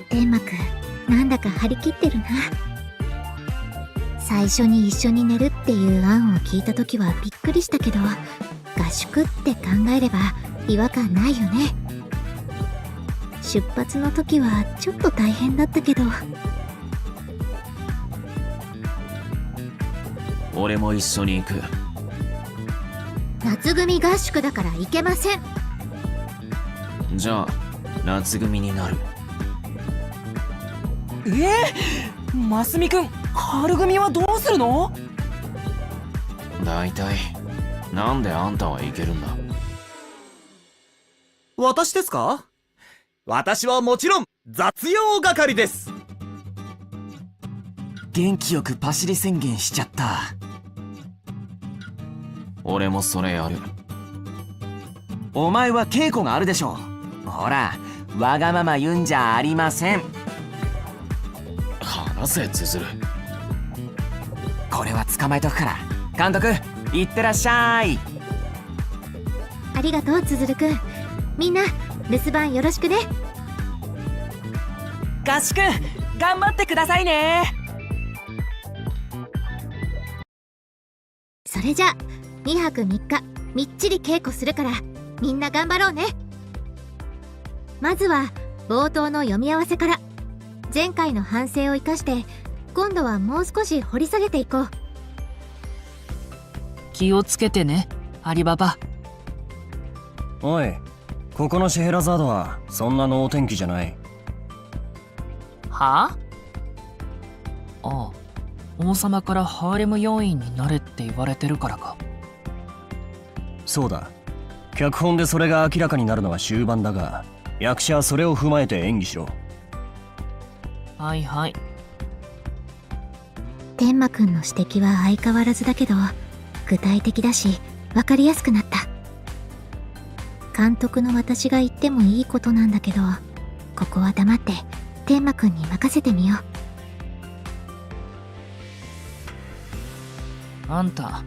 Speaker 2: 天馬くん、なんだか張り切ってるな。最初に一緒に寝るっていう案を聞いた時はびっくりしたけど、合宿って考えれば違和感ないよね。出発の時はちょっと大変だったけど。
Speaker 4: 俺も一緒に行く。
Speaker 2: 夏組合宿だから行けません。
Speaker 4: じゃあ夏組になる。
Speaker 3: ますみくん、春組はどうするの？
Speaker 4: 大体なんであんたは行けるんだ？
Speaker 6: 私ですか？私はもちろん雑用係です。
Speaker 4: 元気よくパシリ宣言しちゃった。俺もそれやる。お前は稽古があるでしょ。ほら、わがまま言うんじゃありません。話せ、つづる。これは捕まえとくから。監督、いってらっしゃい。
Speaker 2: ありがとう、つづるくん。みんな留守番よろしくね。
Speaker 3: 合宿頑張ってくださいね。
Speaker 2: それじゃあ2泊3日みっちり稽古するからみんな頑張ろうね。まずは冒頭の読み合わせから。前回の反省を生かして今度はもう少し掘り下げていこう。
Speaker 3: 気をつけてね、アリババ。
Speaker 1: おい、ここのシェヘラザードはそんな能天気じゃない。
Speaker 3: はあ？ああ、王様からハーレム要員になれって言われてるからか。
Speaker 1: そうだ。脚本でそれが明らかになるのは終盤だが、役者はそれを踏まえて演技しろ。
Speaker 3: はいはい。
Speaker 2: 天馬くんの指摘は相変わらずだけど、具体的だし分かりやすくなった。監督の私が言ってもいいことなんだけど、ここは黙って天馬くんに任せてみよう。
Speaker 3: あんた、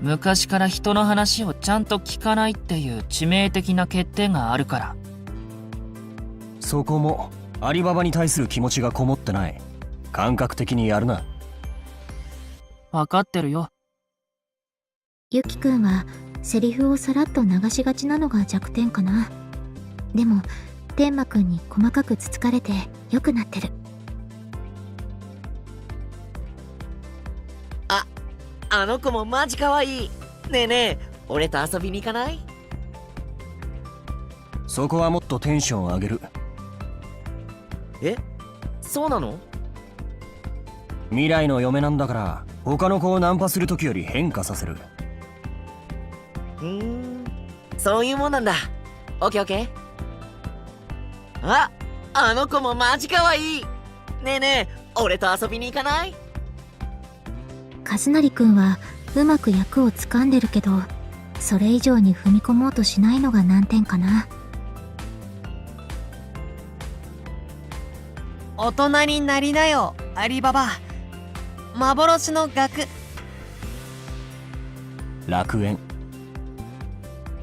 Speaker 3: 昔から人の話をちゃんと聞かないっていう致命的な欠点があるから。
Speaker 1: そこもアリババに対する気持ちがこもってない。感覚的にやるな。
Speaker 3: 分かってるよ。
Speaker 2: ゆきくんはセリフをさらっと流しがちなのが弱点かな。でも天馬くんに細かくつつかれて良くなってる。
Speaker 5: あの子もマジ可愛い。ねえねえ、俺と遊びに行かない？
Speaker 1: そこはもっとテンション上げる。
Speaker 5: え、そうなの？
Speaker 1: 未来の嫁なんだから他の子をナンパする時より変化させる。
Speaker 5: そういうもんなんだ。オッケーオッケー。あの子もマジ可愛い。ねえねえ、俺と遊びに行かない？
Speaker 2: 和成くんはうまく役をつかんでるけど、それ以上に踏み込もうとしないのが難点かな。
Speaker 7: 大人になりなよ、アリババ。幻の学。
Speaker 1: 楽園。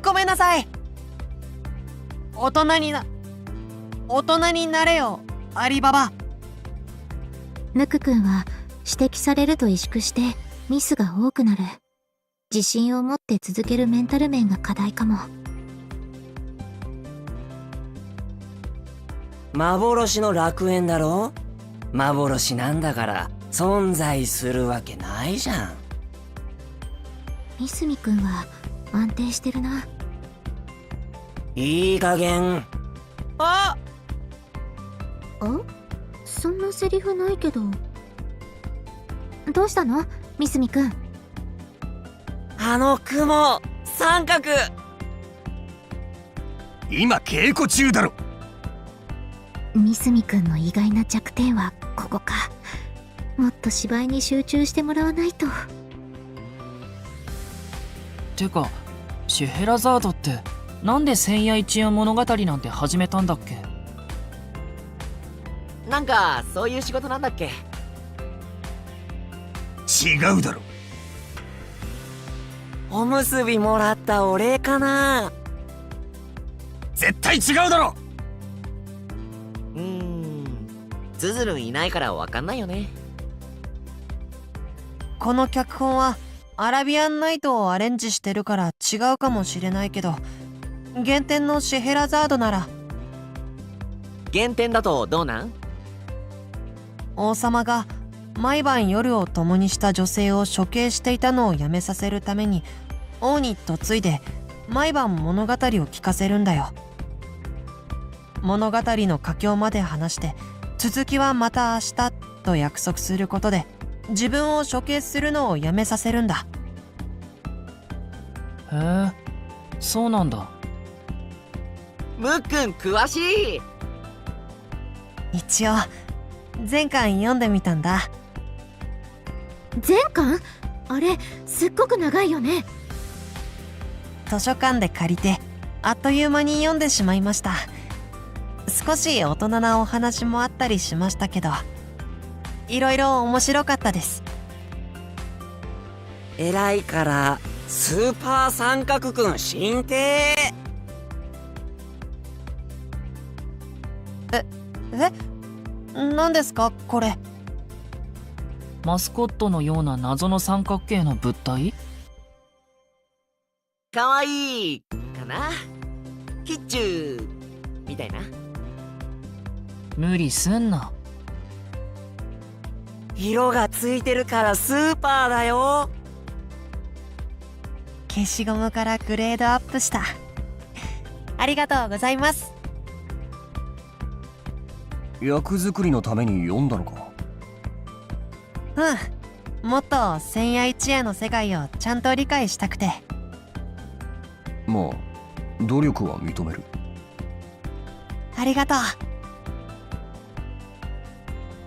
Speaker 7: ごめんなさい。大人になれよ、アリババ。
Speaker 2: ぬくくんは指摘されると萎縮してミスが多くなる。自信を持って続けるメンタル面が課題かも。
Speaker 5: 幻の楽園だろ？幻なんだから存在するわけないじゃん。
Speaker 2: みすみくんは安定してるな。
Speaker 5: いい加減。
Speaker 2: そんなセリフないけど。どうしたのみすみくん？
Speaker 5: あの雲三角。
Speaker 1: 今稽古中だろ。
Speaker 2: みすみくんの意外な弱点はここか。もっと芝居に集中してもらわないと。
Speaker 3: てか、シェヘラザードってなんで千夜一夜物語なんて始めたんだっけ？
Speaker 5: なんかそういう仕事なんだっけ？
Speaker 1: 違うだろ。
Speaker 5: おむすびもらったお礼かな？
Speaker 1: 絶対違うだろ。
Speaker 5: ズズルンいないからわかんないよね。
Speaker 7: この脚本はアラビアンナイトをアレンジしてるから違うかもしれないけど、原点のシェヘラザードなら。
Speaker 5: 原点だとどうなん？
Speaker 7: 王様が毎晩夜を共にした女性を処刑していたのをやめさせるために王に嫁いで毎晩物語を聞かせるんだよ。物語の佳境まで話して続きはまた明日と約束することで自分を処刑するのをやめさせるんだ。
Speaker 3: へえ、そうなんだ。
Speaker 5: むっくん詳しい。
Speaker 7: 一応全巻読んでみたんだ。
Speaker 2: 全巻？あれすっごく長いよね。
Speaker 7: 図書館で借りてあっという間に読んでしまいました。少し大人なお話もあったりしましたけど、いろいろ面白かったです。
Speaker 5: 偉いからスーパー三角くん進呈。
Speaker 7: 何ですかこれ？
Speaker 3: マスコットのような謎の三角形の物体？
Speaker 5: かわいいかな？キッチューみたいな。
Speaker 3: 無理すんな。
Speaker 5: 色がついてるからスーパーだよ。
Speaker 7: 消しゴムからグレードアップした。ありがとうございます。
Speaker 1: 役作りのために読んだのか？
Speaker 7: もっと千夜一夜の世界をちゃんと理解したくて。
Speaker 1: まあ努力は認める。
Speaker 7: ありがとう。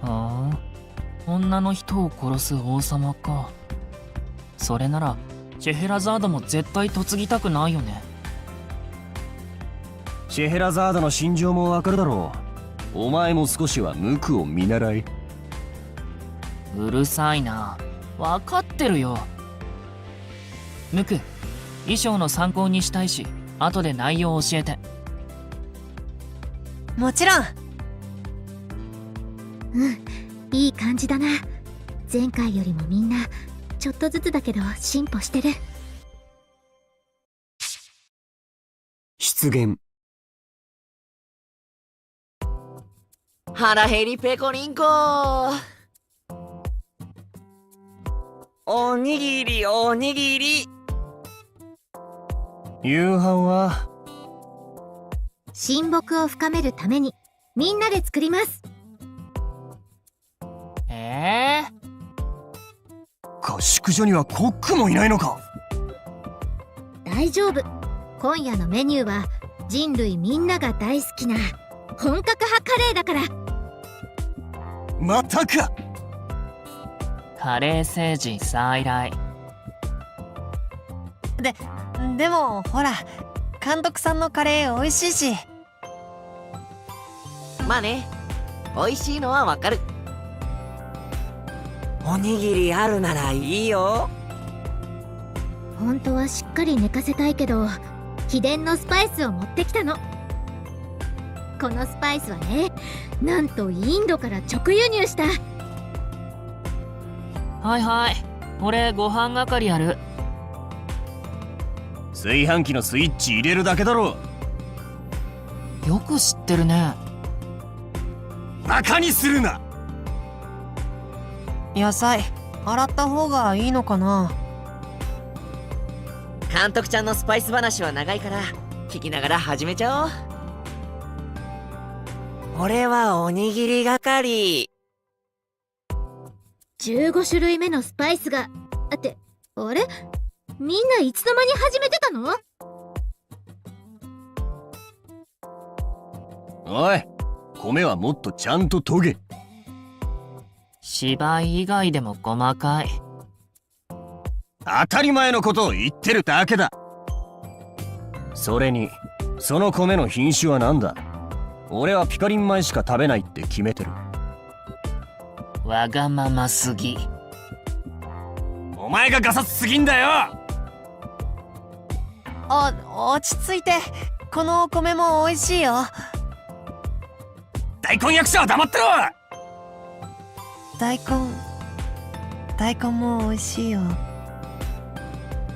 Speaker 3: ああ、女の人を殺す王様か。それならシェヘラザードも絶対嫁ぎたくないよね。
Speaker 1: シェヘラザードの心情もわかるだろう。お前も少しは無垢を見習い。
Speaker 3: うるさいな。わかってるよ。ムク、衣装の参考にしたいし、後で内容教えて。
Speaker 7: もちろん。
Speaker 2: いい感じだな。前回よりもみんなちょっとずつだけど進歩してる。
Speaker 1: 出現。
Speaker 5: 腹減りペコリンコ。おにぎりおにぎり。
Speaker 1: 夕飯は
Speaker 2: 親睦を深めるためにみんなで作ります。
Speaker 1: 合宿所にはコックもいないのか。
Speaker 2: 大丈夫。今夜のメニューは人類みんなが大好きな本格派カレーだから。
Speaker 1: またか。
Speaker 3: カレー星人再来。
Speaker 7: でもほら、監督さんのカレー美味しいし。
Speaker 5: まあね、美味しいのはわかる。おにぎりあるならいいよ。
Speaker 2: 本当はしっかり寝かせたいけど、秘伝のスパイスを持ってきたの。このスパイスはね、なんとインドから直輸入した。
Speaker 3: はいはい、俺ご飯係やる。
Speaker 1: 炊飯器のスイッチ入れるだけだろ。
Speaker 3: よく知ってるね。
Speaker 1: バカにするな。
Speaker 7: 野菜洗った方がいいのかな。
Speaker 5: 監督ちゃんのスパイス話は長いから聞きながら始めちゃおう。俺はおにぎり係。
Speaker 2: 15種類目のスパイスがあって、あれ、みんないつの間に始めてたの？
Speaker 1: おい、米はもっとちゃんと研げ。
Speaker 3: 芝居以外でも細かい。
Speaker 1: 当たり前のことを言ってるだけだ。それにその米の品種は何だ。俺はピカリン米しか食べないって決めてる。
Speaker 3: わがまますぎ。
Speaker 1: お前がガサツすぎんだよ。
Speaker 7: 落ち着いて。このお米も美味しいよ。
Speaker 1: 大根役者は黙ってろ。
Speaker 7: 大根も美味しいよ。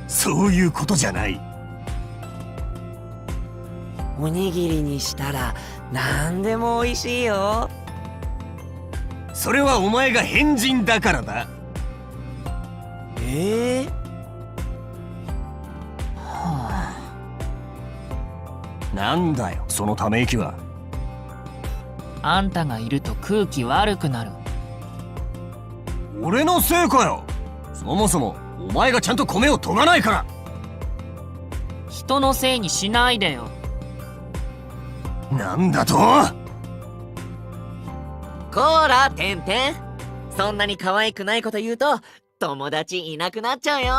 Speaker 1: そういうことじゃない。
Speaker 5: おにぎりにしたら何でも美味しいよ。
Speaker 1: それはお前が変人だからだ。なんだよそのため息は。
Speaker 3: あんたがいると空気悪くなる。
Speaker 1: 俺のせいかよ。そもそもお前がちゃんと米を研がないから。
Speaker 3: 人のせいにしないでよ。
Speaker 1: なんだと。
Speaker 5: こーらてんてん。そんなに可愛くないこと言うと友達いなくなっちゃうよ。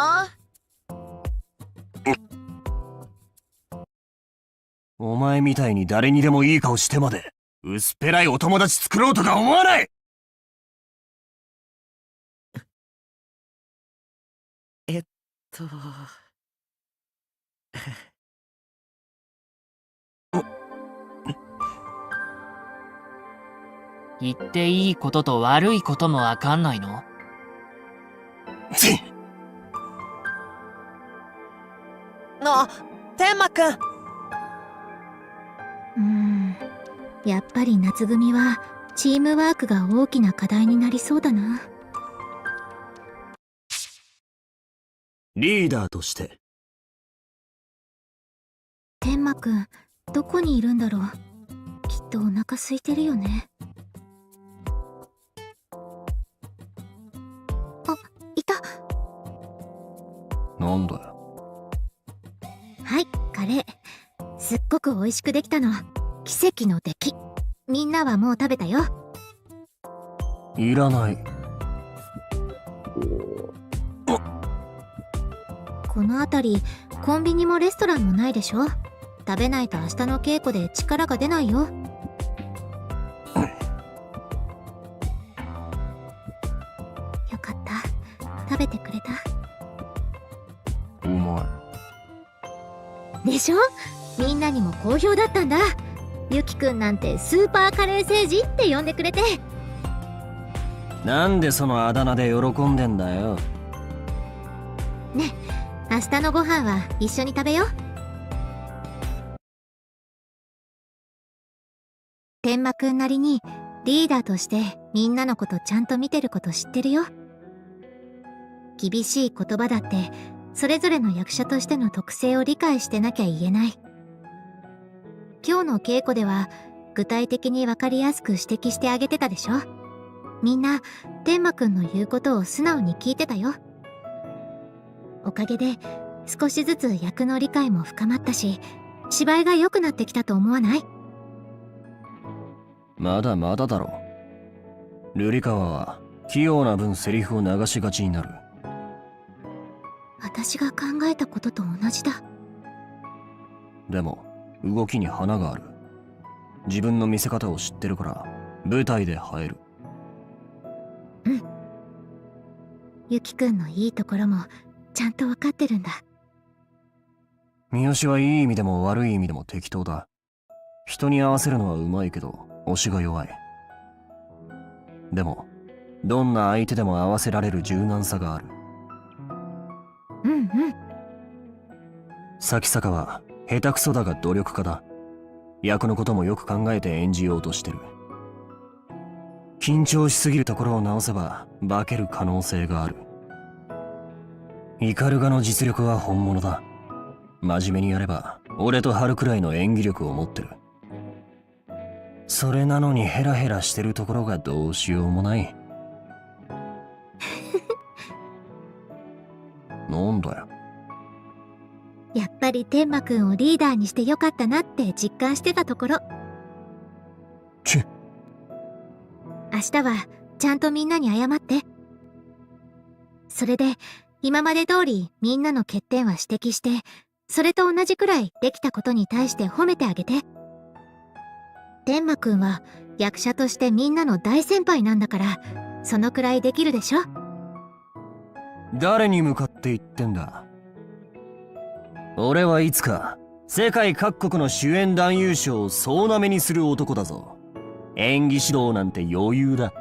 Speaker 1: お前みたいに誰にでもいい顔してまで薄っぺらいお友達作ろうとか思わない。
Speaker 5: と
Speaker 3: 言っていいことと悪いこともわかんないの？
Speaker 7: 天馬くん。
Speaker 2: やっぱり夏組はチームワークが大きな課題になりそうだな。
Speaker 1: リーダーとして
Speaker 2: 天馬くん、どこにいるんだろう。きっとお腹空いてるよね。あ、いた。
Speaker 1: なんだよ。
Speaker 2: はい、カレー。すっごく美味しくできたの。奇跡の出来。みんなはもう食べたよ。
Speaker 1: いらない。
Speaker 2: この辺りコンビニもレストランもないでしょ。食べないと明日の稽古で力が出ないよ。よかった。食べてくれた？
Speaker 1: うま
Speaker 2: でしょ？みんなにも好評だったんだ。ゆきくんなんてスーパーカレー星人って呼んでくれて。
Speaker 1: い。なんでそのあだ名で喜んでんだよ。
Speaker 2: ね、明日のご飯は一緒に食べよう。天馬くんなりにリーダーとしてみんなのことちゃんと見てること知ってるよ。厳しい言葉だってそれぞれの役者としての特性を理解してなきゃ言えない。今日の稽古では具体的に分かりやすく指摘してあげてたでしょ。みんな天馬くんの言うことを素直に聞いてたよ。おかげで少しずつ役の理解も深まったし、芝居が良くなってきたと思わない？
Speaker 1: まだまだだろ。瑠璃川は器用な分セリフを流しがちになる。
Speaker 2: 私が考えたことと同じだ。
Speaker 1: でも動きに花がある。自分の見せ方を知ってるから舞台で映える。
Speaker 2: ゆきくんのいいところもちゃんと分かってるんだ。
Speaker 1: 三好はいい意味でも悪い意味でも適当だ。人に合わせるのはうまいけど押しが弱い。でもどんな相手でも合わせられる柔軟さがある。咲坂は下手くそだが努力家だ。役のこともよく考えて演じようとしてる。緊張しすぎるところを直せば化ける可能性がある。斑鳩の実力は本物だ。真面目にやれば俺と春くらいの演技力を持ってる。それなのにヘラヘラしてるところがどうしようもない。なんだよ。
Speaker 2: やっぱり天馬くんをリーダーにしてよかったなって実感してたところ。明日はちゃんとみんなに謝って。それで今まで通りみんなの欠点は指摘して、それと同じくらいできたことに対して褒めてあげて。天馬くんは役者としてみんなの大先輩なんだから、そのくらいできるでしょ。
Speaker 1: 誰に向かって言ってんだ。俺はいつか世界各国の主演男優賞を総なめにする男だぞ。演技指導なんて余裕だ。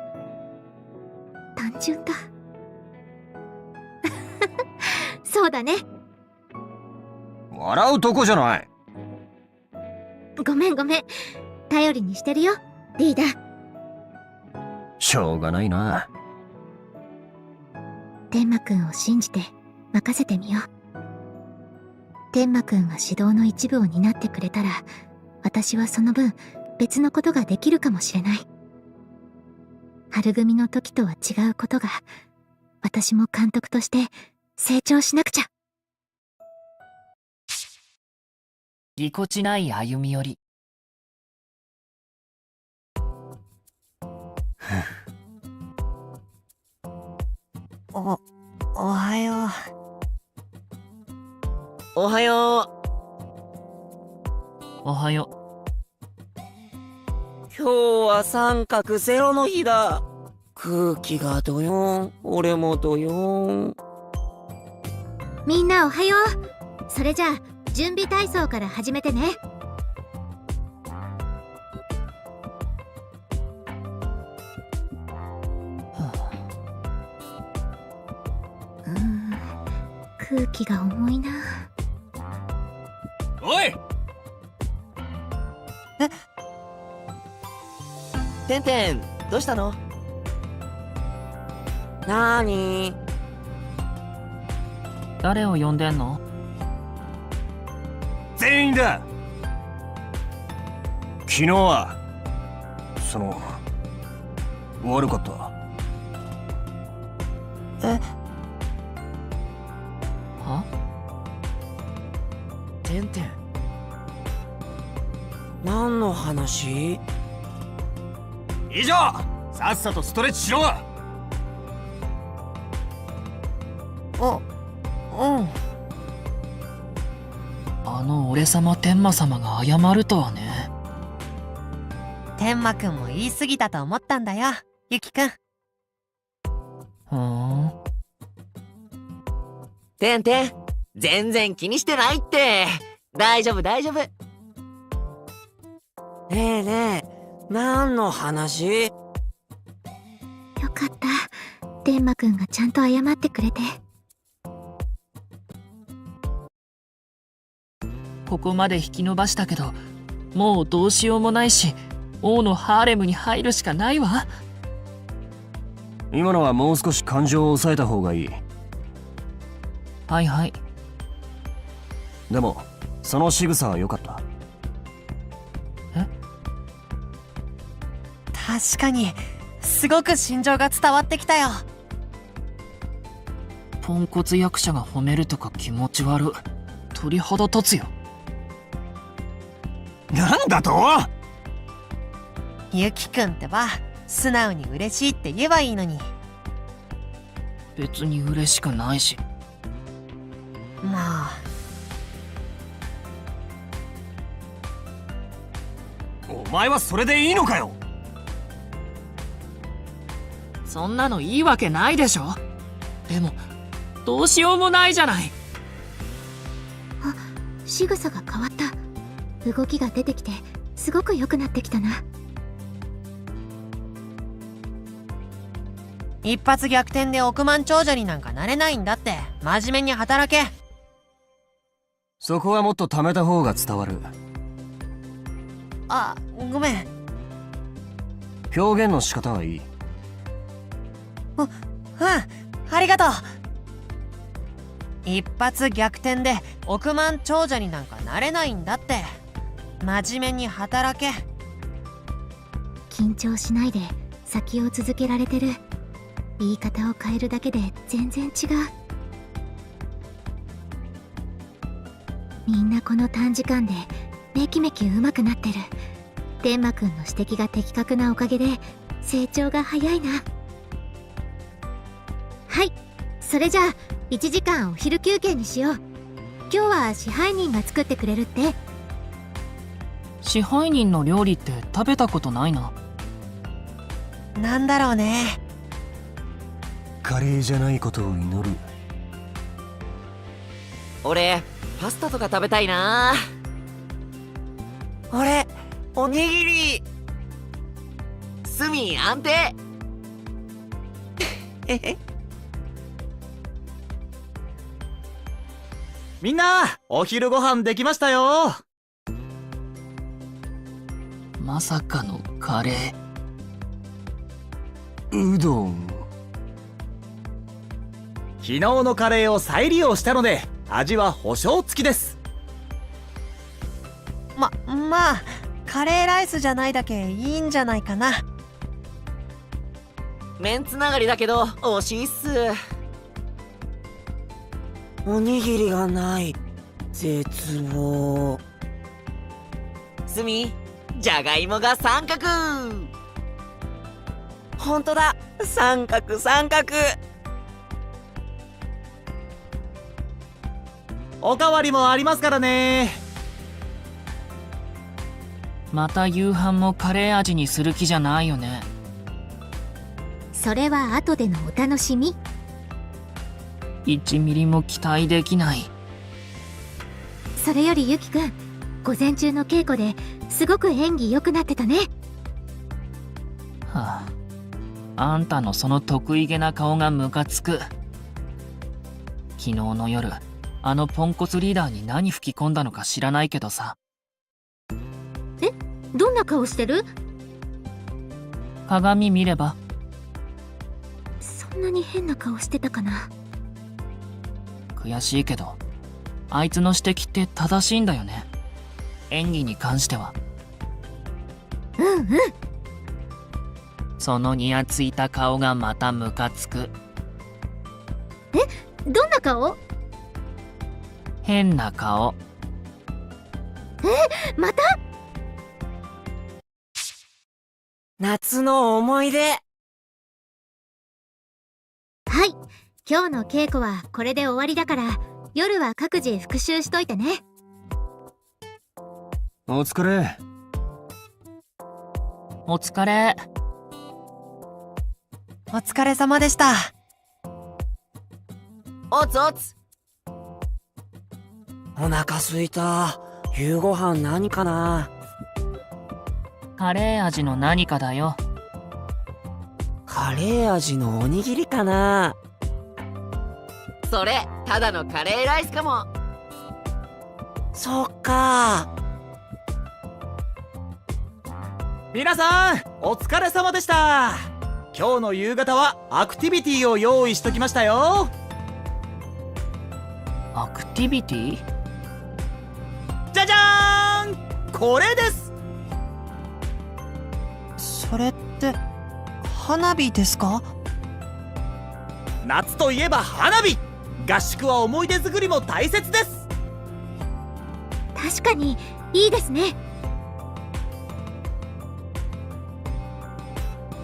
Speaker 2: 単純だ。そうだね。
Speaker 1: 笑うとこじゃない。
Speaker 2: ごめん。頼りにしてるよ、リーダー。
Speaker 1: しょうがないな。
Speaker 2: 天馬くんを信じて任せてみよう。天馬くんが指導の一部を担ってくれたら、私はその分別のことができるかもしれない。春組の時とは違うことが、私も監督として成長しなくちゃ。
Speaker 3: ぎこちない歩み寄り。
Speaker 7: おはよう。
Speaker 5: おはよ
Speaker 3: おはよ
Speaker 5: う。今日は三角ゼロの日だ。空気がドヨーン。俺もドヨーン。
Speaker 2: みんなおはよう。それじゃあ準備体操から始めてね。空気が重いな。
Speaker 1: おい！
Speaker 5: てんてん、どうしたの？なーに？
Speaker 3: 誰を呼んでんの？
Speaker 1: 全員だ。昨日は悪かった。
Speaker 3: は？
Speaker 5: てんてん、何の話？
Speaker 1: 以上、さっさとストレッチしろ。
Speaker 7: うん。
Speaker 3: あの俺様天馬様が謝るとはね。
Speaker 7: 天馬くんも言い過ぎたと思ったんだよ、ゆきくん。
Speaker 3: ふーん。
Speaker 5: てんてん、全然気にしてないって。大丈夫大丈夫。ねえねえ、何の話？
Speaker 2: よかった。天馬くんがちゃんと謝ってくれて。
Speaker 3: ここまで引き延ばしたけど、もうどうしようもないし、王のハーレムに入るしかないわ。
Speaker 1: 今のはもう少し感情を抑えた方がいい。
Speaker 3: はいはい。
Speaker 1: でもその仕草は良かった。
Speaker 7: 確かに、すごく心情が伝わってきたよ。
Speaker 3: ポンコツ役者が褒めるとか気持ち悪い。鳥肌立つよ。
Speaker 1: なんだと？
Speaker 7: ゆきくんってば、素直に嬉しいって言えばいいのに。
Speaker 3: 別に嬉しくないし。
Speaker 7: まあ。
Speaker 1: お前はそれでいいのかよ。
Speaker 3: そんなのいいわけないでしょ。でもどうしようもないじゃない。
Speaker 2: あ、仕草が変わった。動きが出てきてすごく良くなってきたな。
Speaker 7: 一発逆転で億万長者になんかなれないんだって。真面目に働け。
Speaker 1: そこはもっと貯めた方が伝わる。
Speaker 7: あ、ごめん。
Speaker 1: 表現の仕方はいい。
Speaker 7: うん、ありがとう。一発逆転で億万長者になんかなれないんだって。真面目に働け。
Speaker 2: 緊張しないで先を続けられてる。言い方を変えるだけで全然違う。みんなこの短時間でめきめき上手くなってる。天馬くんの指摘が的確なおかげで成長が早いな。はい、それじゃあ1時間お昼休憩にしよう。今日は支配人が作ってくれるって。
Speaker 3: 支配人の料理って食べたことないな。
Speaker 7: なんだろうね。
Speaker 1: カレーじゃないことを祈る。
Speaker 5: 俺、パスタとか食べたいな。俺、おにぎり。スミ安定。へへ。
Speaker 6: みんな、お昼ご飯できましたよ。
Speaker 3: まさかのカレ
Speaker 1: ー。うどん。
Speaker 6: 昨日のカレーを再利用したので味は保証付きです。
Speaker 7: まあカレーライスじゃないだけいいんじゃないかな。
Speaker 5: 麺つながりだけど惜しいっす。おにぎりがない。絶望。スミ、じゃがいもが三角。ほんとだ、三角三角。
Speaker 6: おかわりもありますからね。
Speaker 3: また夕飯もカレー味にする気じゃないよね。
Speaker 2: それは後でのお楽しみ。
Speaker 3: 1ミリも期待できない。
Speaker 2: それよりゆきくん、午前中の稽古ですごく演技良くなってたね。
Speaker 3: はあ、あんたのその得意げな顔がムカつく。昨日の夜あのポンコツリーダーに何吹き込んだのか知らないけどさ。
Speaker 2: え、どんな顔してる？
Speaker 3: 鏡見れば。
Speaker 2: そんなに変な顔してたかな。
Speaker 3: 悔しいけどあいつの指摘って正しいんだよね、演技に関しては。
Speaker 2: うんうん。
Speaker 3: そのニヤついた顔がまたムカつく。
Speaker 2: どんな顔？
Speaker 3: 変な顔。
Speaker 2: また？
Speaker 5: 夏の思い出。
Speaker 2: はい。今日の稽古はこれで終わりだから、夜は各自復習しといてね。
Speaker 1: お疲れ。
Speaker 3: お疲れ。
Speaker 7: お疲れ様でした。
Speaker 5: おつおつ。
Speaker 11: お腹すいた。夕ご飯何かな。
Speaker 3: カレー味の何かだよ。
Speaker 11: カレー味のおにぎりかな。
Speaker 5: それただのカレーライスかも。
Speaker 11: そっか。
Speaker 6: 皆さんお疲れ様でした。今日の夕方はアクティビティを用意しときましたよ。
Speaker 3: アクティビティ？
Speaker 6: じゃじゃーん、これです。
Speaker 7: それって花火ですか？
Speaker 6: 夏といえば花火。合宿は思い出作りも大切です。
Speaker 2: 確かに、いいですね。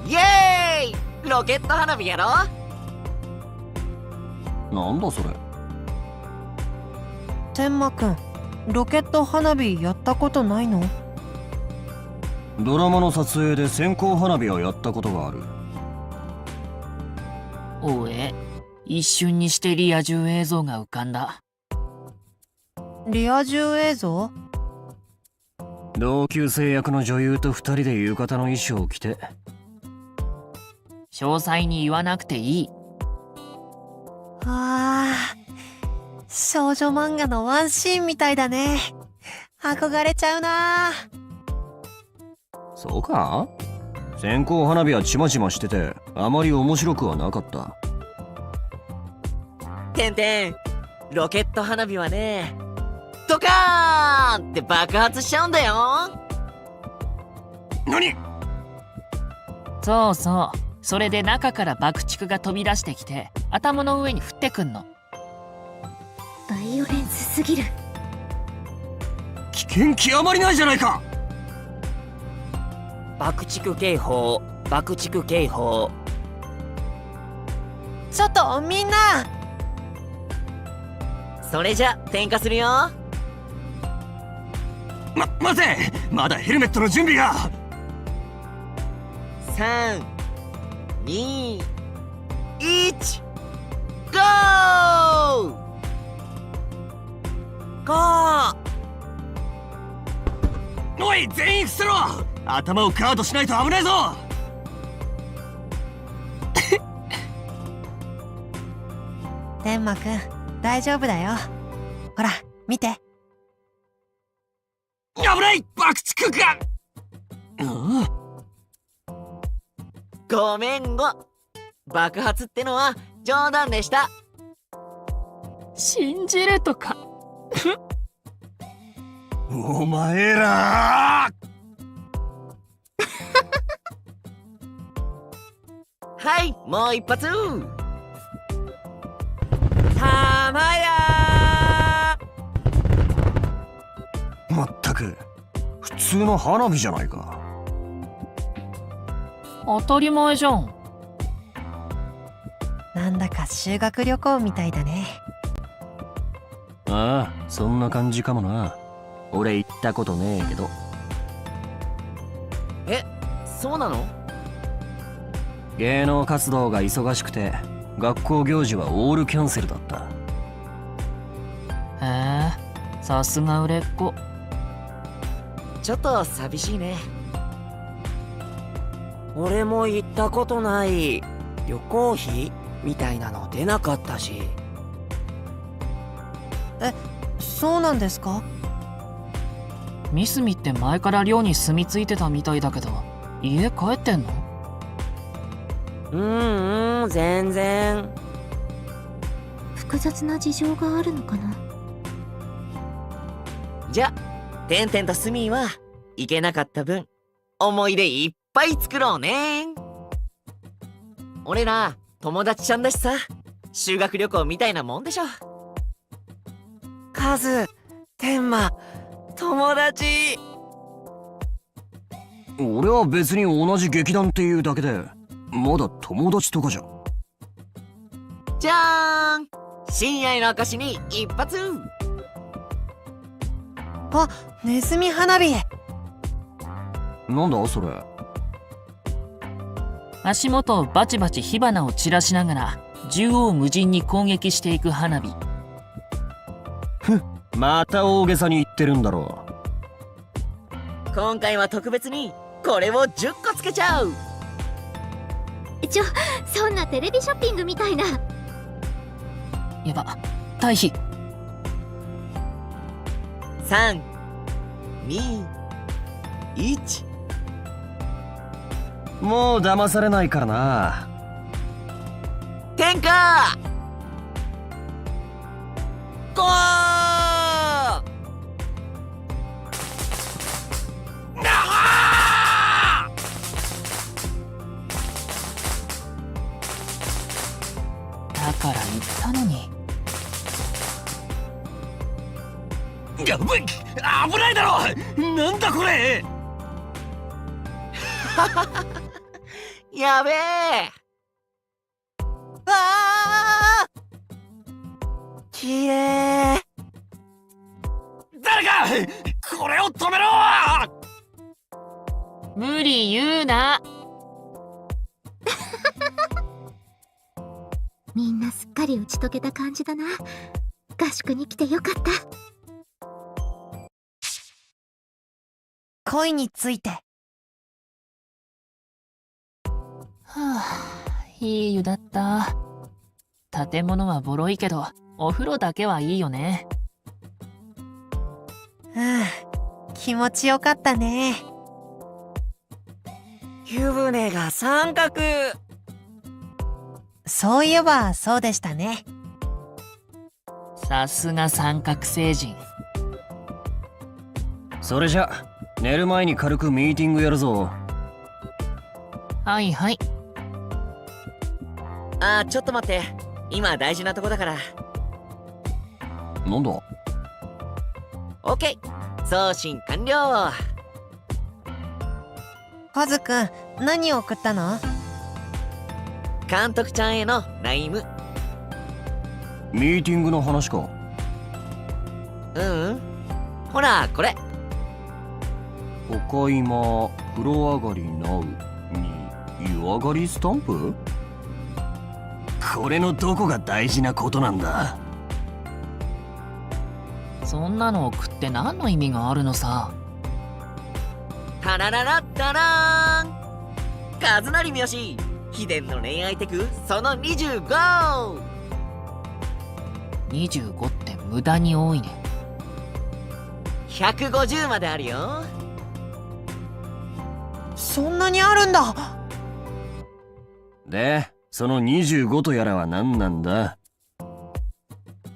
Speaker 5: イエーイ！ロケット花火やろ。
Speaker 1: なんだそれ。
Speaker 7: 天馬くん、ロケット花火やったことないの？
Speaker 1: ドラマの撮影で線香花火をやったことがある。
Speaker 3: おえ、一瞬にしてリア充映像が浮かんだ。
Speaker 7: リア充映像？
Speaker 1: 同級生役の女優と2人で浴衣の衣装を着て。
Speaker 3: 詳細に言わなくていい。
Speaker 7: 少女漫画のワンシーンみたいだね。憧れちゃうな。
Speaker 1: そうか？線香花火はちまちましててあまり面白くはなかった。
Speaker 5: てんてん、ロケット花火はね、ドカーンって爆発しちゃうんだよ。
Speaker 1: 何？
Speaker 3: そうそう。それで中から爆竹が飛び出してきて頭の上に降ってくんの。
Speaker 2: バイオレンスすぎる。
Speaker 1: 危険極まりないじゃないか。
Speaker 11: 爆竹警報、爆竹警報。
Speaker 7: ちょっとみんな。
Speaker 5: それじゃ点火するよ。
Speaker 1: 待て、まだヘルメットの準備が。
Speaker 5: 3、2、1、ゴー！ゴー！
Speaker 1: おい、全員伏せろ。頭をガードしないと危ないぞ。
Speaker 7: 天馬くん、大丈夫だよ。ほら、見て。
Speaker 1: 危ない、爆竹が。
Speaker 5: ごめんご。爆発ってのは冗談でした。
Speaker 3: 信じるとか。
Speaker 1: お前ら
Speaker 5: はい、もう一発。
Speaker 11: たまや
Speaker 1: まったく普通の花火じゃないか。
Speaker 3: 当たり前じゃん。
Speaker 7: なんだか修学旅行みたいだね。
Speaker 1: ああ、そんな感じかもな。俺行ったことねえけど。
Speaker 5: え、そうなの？
Speaker 1: 芸能活動が忙しくて学校行事はオールキャンセルだった。
Speaker 3: へえ、さすが売れっ子。
Speaker 5: ちょっと寂しいね。
Speaker 11: 俺も行ったことない。旅行費みたいなの出なかったし。
Speaker 7: そうなんですか？
Speaker 3: ミスミって前から寮に住み着いてたみたいだけど、家帰ってんの？
Speaker 11: 全然。
Speaker 2: 複雑な事情があるのかな。
Speaker 5: じゃ、てんてんとスミーは行けなかった分思い出いっぱい作ろうね。俺ら友達ちゃんだしさ、修学旅行みたいなもんでしょ。
Speaker 11: カズ、天馬、友達。
Speaker 1: 俺は別に同じ劇団っていうだけでまだ友達とかじゃ。
Speaker 5: じゃーん、親愛の証に一発。
Speaker 7: あ、ネズミ花火。
Speaker 1: なんだそれ。
Speaker 3: 足元をバチバチ火花を散らしながら縦横無尽に攻撃していく花火。
Speaker 1: また大げさに言ってるんだろ
Speaker 5: 今回は特別にこれを10個つけちゃう。
Speaker 2: そんなテレビショッピングみたいな。
Speaker 3: やば、退避。
Speaker 5: 3、2、1。
Speaker 1: もう騙されないからな。
Speaker 5: 天下ゴー。
Speaker 3: だから言ったのに。
Speaker 1: やばい、危ないだろ。なんだこれ。
Speaker 5: やべえ。あー、きれい。
Speaker 1: 誰かこれを止めろ。
Speaker 3: 無理言うな。
Speaker 2: みんなすっかり打ち解けた感じだな。合宿に来てよかった。
Speaker 7: 恋について。
Speaker 3: はあ、いい湯だった。建物はボロいけどお風呂だけはいいよね。
Speaker 7: 気持ちよかったね。
Speaker 5: 湯船が三角。
Speaker 7: そういえばそうでしたね。
Speaker 3: さすが三角星人。
Speaker 1: それじゃ寝る前に軽くミーティングやるぞ。
Speaker 3: はいはい。
Speaker 5: ちょっと待って、今大事なとこだから。
Speaker 1: なんだ。
Speaker 5: オッケー、送信完了。
Speaker 7: カズくん、何を送ったの？
Speaker 5: 監督ちゃんへの LINE。
Speaker 1: ミーティングの話か。
Speaker 5: ほらこれ。
Speaker 1: 岡今風呂上がり NOW に湯上がりスタンプ。これのどこが大事なことなんだ。
Speaker 3: そんなの送って何の意味があるのさ。
Speaker 5: タラララッタラーン。カズナリ三好秘伝の恋愛テクその 25。
Speaker 3: 25って無駄に多いね。
Speaker 5: 150まであるよ。
Speaker 7: そんなにあるんだ。
Speaker 1: でその25とやらは何なんだ。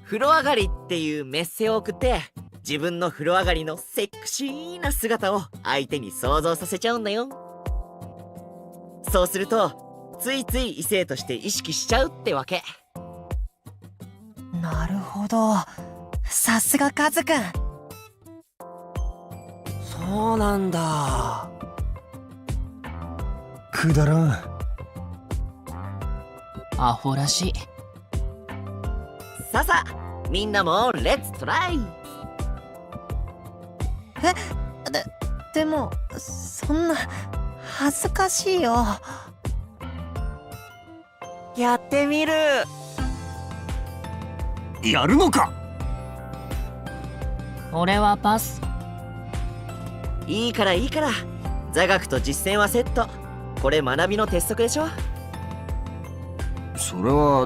Speaker 5: 風呂上がりっていうメッセを送って自分の風呂上がりのセクシーな姿を相手に想像させちゃうんだよ。そうするとついつい異性として意識しちゃうってわけ。
Speaker 7: なるほど。さすがカズくん。
Speaker 5: そうなんだ。
Speaker 1: くだらん。
Speaker 3: アホらしい。
Speaker 5: ささみんなもレッツトライ。
Speaker 7: でもそんな恥ずかしいよ。
Speaker 5: やってみる。
Speaker 1: やるのか。
Speaker 3: 俺はパス。
Speaker 5: いいからいいから。座学と実践はセット。これ学びの鉄則でしょ。
Speaker 1: それは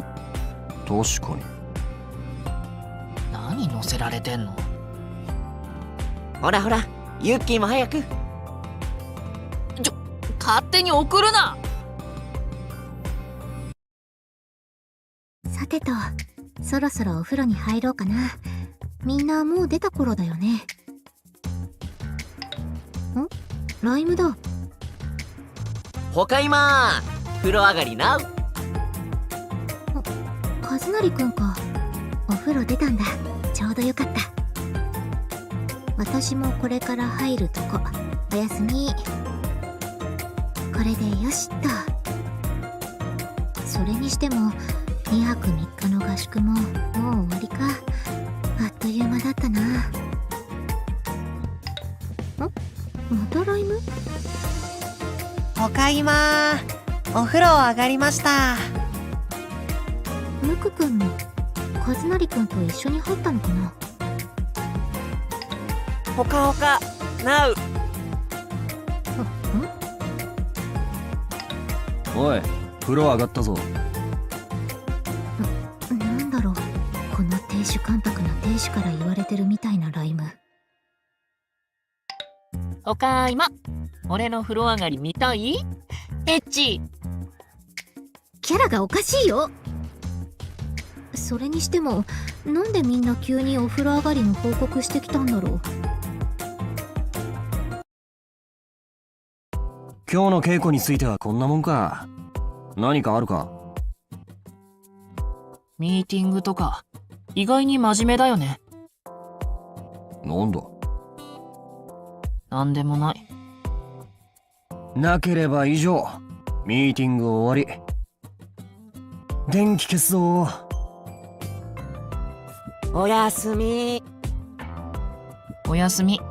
Speaker 1: 確かに。
Speaker 3: 何乗せられてんの。
Speaker 5: ほらほらユッキーも早く。
Speaker 3: 勝手に送るな。
Speaker 2: さてと、そろそろお風呂に入ろうかな。みんなもう出た頃だよね。ライムだ。
Speaker 5: 他今風呂上がりな。
Speaker 2: カズナリくんか。お風呂出たんだ。ちょうどよかった。私もこれから入るとこ。おやすみ。これでよしっと。それにしても2泊3日の合宿ももう終わりか。あっという間だったな。またライム？
Speaker 7: おかいまー。お風呂上がりました。
Speaker 2: ムクくんも和成くんと一緒に入ったのかな。
Speaker 5: ほかほかなう。
Speaker 1: おい、風呂上がったぞ。
Speaker 2: なんだろう、この亭主関白な亭主から言われてるみたいなライム。
Speaker 12: おかいま。俺の風呂上がり見たい？エッチ。
Speaker 2: キャラがおかしいよ。それにしてもなんでみんな急にお風呂上がりの報告してきたんだろう。
Speaker 1: 今日の稽古についてはこんなもんか。何かあるか？
Speaker 12: ミーティングとか意外に真面目だよね。
Speaker 1: なんだ？
Speaker 12: なんでもない。
Speaker 1: なければ以上。ミーティング終わり。電気消すぞ。
Speaker 5: おやすみ。
Speaker 12: おやすみ。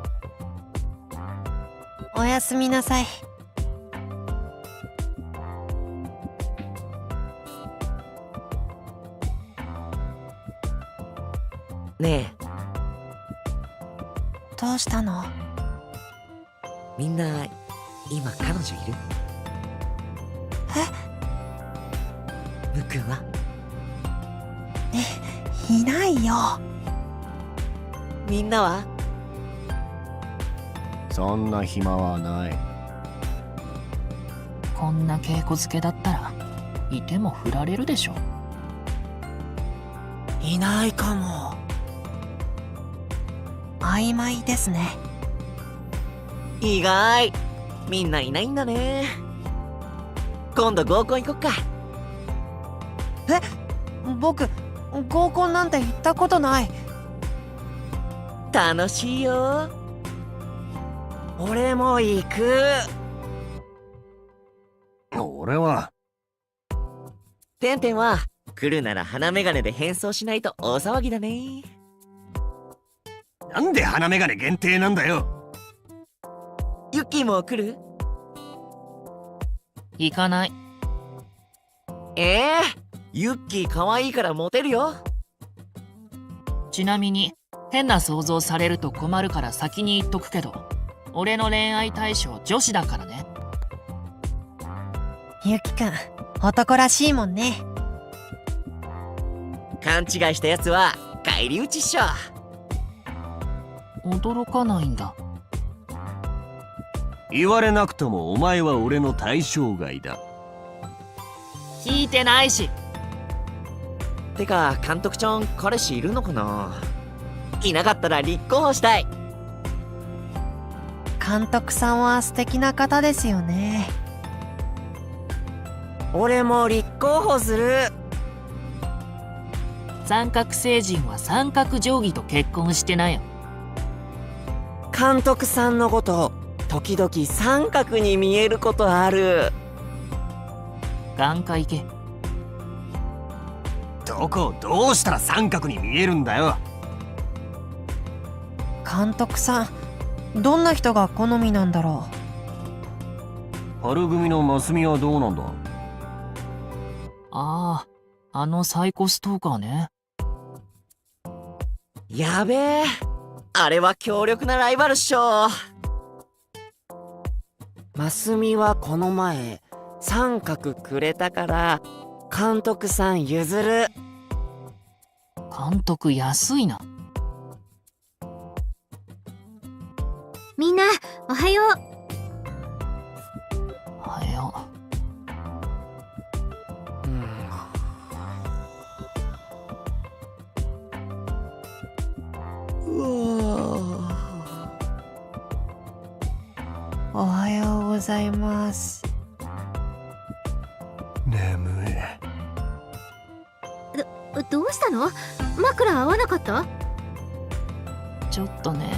Speaker 7: おやすみなさい。
Speaker 5: ねえ、
Speaker 7: どうしたの？
Speaker 5: みんな今彼女いる？むくんは？
Speaker 7: いないよ。
Speaker 5: みんなは？
Speaker 1: そんな暇はない。
Speaker 12: こんな稽古漬けだったらいても振られるでしょ。
Speaker 7: いないかも。曖昧ですね。
Speaker 5: 意外。みんないないんだね。今度合コン行こっか。
Speaker 7: 僕合コンなんて行ったことない。
Speaker 5: 楽しいよ。俺も行く。
Speaker 1: 俺は。
Speaker 5: てんてんは来るなら鼻眼鏡で変装しないと大騒ぎだね。
Speaker 1: なんで鼻眼鏡限定なんだよ。
Speaker 5: ユッキーも来る？
Speaker 12: 行かない。
Speaker 5: ユッキー可愛いからモテるよ。
Speaker 12: ちなみに変な想像されると困るから先に言っとくけど、俺の恋愛対象女子だからね。
Speaker 7: ゆきくん男らしいもんね。
Speaker 5: 勘違いしたやつは返り討ちっしょ。
Speaker 12: 驚かないんだ。
Speaker 1: 言われなくともお前は俺の対象外だ。
Speaker 12: 聞いてないし。
Speaker 5: てか監督ちゃん彼氏いるのかな？いなかったら立候補したい。
Speaker 7: 監督さんは素敵な方ですよね。
Speaker 5: 俺も立候補する。
Speaker 12: 三角星人は三角定規と結婚してなよ。
Speaker 5: 監督さんのこと時々三角に見えることある。
Speaker 12: 眼科行け。
Speaker 1: どこをどうしたら三角に見えるんだよ。
Speaker 7: 監督さんどんな人が好みなんだろ
Speaker 1: う。春組のマスミはどうなんだ？
Speaker 12: ああ、あのサイコストーカーね。
Speaker 5: やべえ、あれは強力なライバルっしょ。マスミはこの前三角くれたから監督さん譲る。
Speaker 12: 監督安いな。
Speaker 2: みんなおはよう。
Speaker 12: おはよ
Speaker 7: おはようございます。
Speaker 1: 眠い。
Speaker 2: どうしたの？枕合わなかった？
Speaker 12: ちょっとね。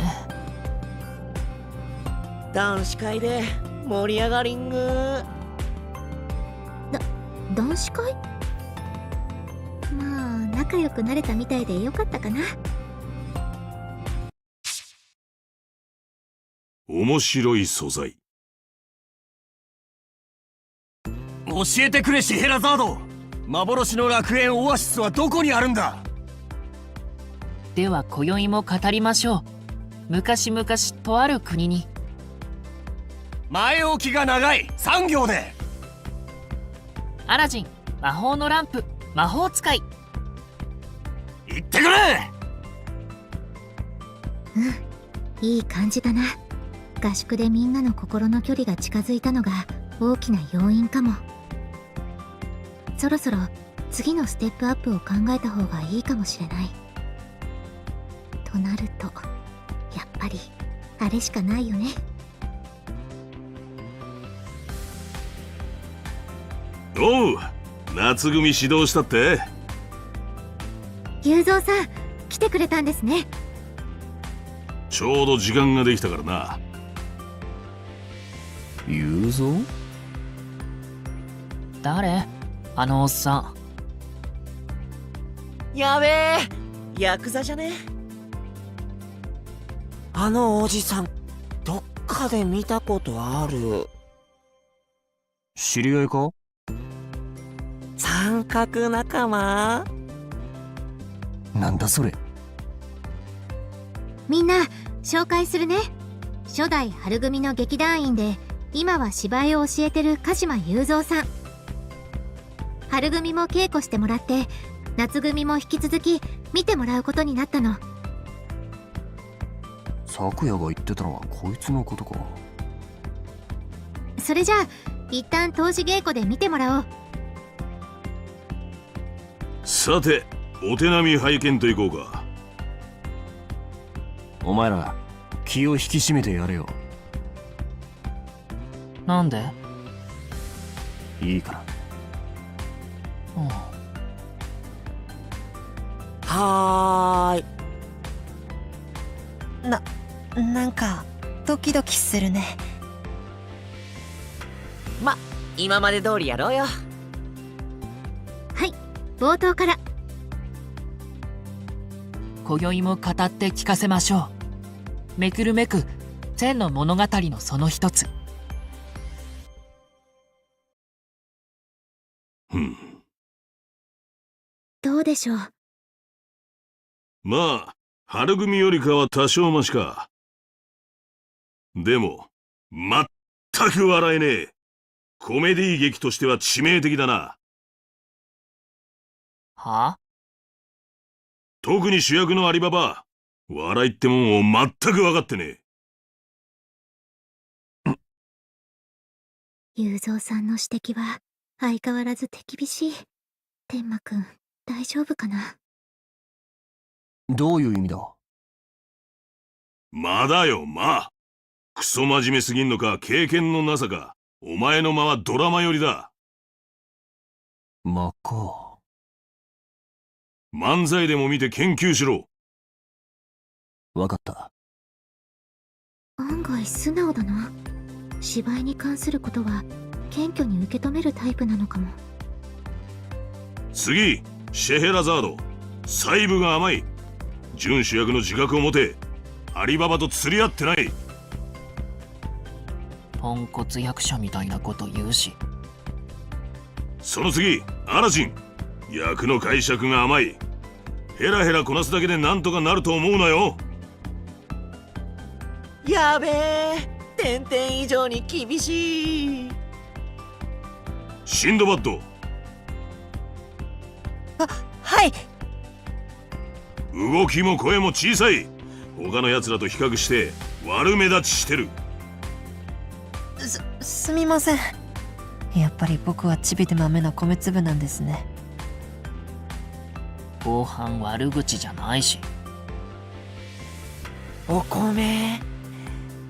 Speaker 5: 男子会で盛り上がりんぐ。
Speaker 2: 男子会？まあ仲良くなれたみたいでよかったかな。
Speaker 13: 面白い素材。
Speaker 1: 教えてくれシヘラザード。幻の楽園オアシスはどこにあるんだ？
Speaker 12: では今宵も語りましょう。昔々とある国に。
Speaker 1: 前置きが長い。3行で。
Speaker 12: アラジン、魔法のランプ、魔法使い。
Speaker 1: 言ってくれ。
Speaker 2: いい感じだな。合宿でみんなの心の距離が近づいたのが大きな要因かも。そろそろ次のステップアップを考えた方がいいかもしれない。となるとやっぱりあれしかないよね。
Speaker 13: おう、夏組指導したって？
Speaker 2: 雄三さん来てくれたんですね。
Speaker 13: ちょうど時間ができたからな。
Speaker 1: 雄三？
Speaker 12: 誰？あのおっさ
Speaker 5: ん。やべえ、ヤクザじゃね？
Speaker 11: あのおじさん、どっかで見たことある。
Speaker 1: 知り合いか？
Speaker 11: 三角仲間？
Speaker 1: なんだそれ。
Speaker 2: みんな紹介するね。初代春組の劇団員で今は芝居を教えてる鹿島雄三さん。春組も稽古してもらって夏組も引き続き見てもらうことになったの。
Speaker 1: 昨夜が言ってたのはこいつのことか。
Speaker 2: それじゃあ一旦当時稽古で見てもらおう。
Speaker 13: さて、お手並み拝見といこうか。
Speaker 1: お前ら気を引き締めてやれよ。
Speaker 12: なんで？
Speaker 1: いいから。
Speaker 7: はーい。なんかドキドキするね。
Speaker 5: ま、今まで通りやろうよ。
Speaker 2: はい、冒頭から。
Speaker 12: 今宵も語って聞かせましょう。めくるめく千の物語のその一つ。
Speaker 2: どうでしょう。
Speaker 13: まあ、春組よりかは多少マシか。でも、全く笑えねえ。コメディ劇としては致命的だな。
Speaker 12: は？
Speaker 13: 特に主役のアリババ、笑いってもんを全く分かってね
Speaker 2: え。雄三さんの指摘は相変わらず手厳しい。天馬くん、大丈夫かな？
Speaker 1: どういう意味だ？
Speaker 13: まだよ、まあ。クソ真面目すぎんのか、経験のなさか。お前の間はドラマ寄りだ。
Speaker 1: まか。
Speaker 13: 漫才でも見て研究しろ。
Speaker 1: わかった。
Speaker 2: 案外素直だな。芝居に関することは謙虚に受け止めるタイプなのかも。
Speaker 13: 次、シェヘラザード。細部が甘い。準主役の自覚を持て。アリババと釣り合ってない。
Speaker 12: ポンコツ役者みたいなこと言うし。
Speaker 13: その次、アラジン。役の解釈が甘い。ヘラヘラこなすだけでなんとかなると思うなよ。
Speaker 5: やべえ、点々以上に厳しい。
Speaker 13: シンドバッド。
Speaker 7: はい。
Speaker 13: 動きも声も小さい。他の奴らと比較して悪目立ちしてる。
Speaker 7: すみません。やっぱり僕はチビで豆な米粒なんですね。
Speaker 12: 後半悪口じゃないし。
Speaker 11: お米、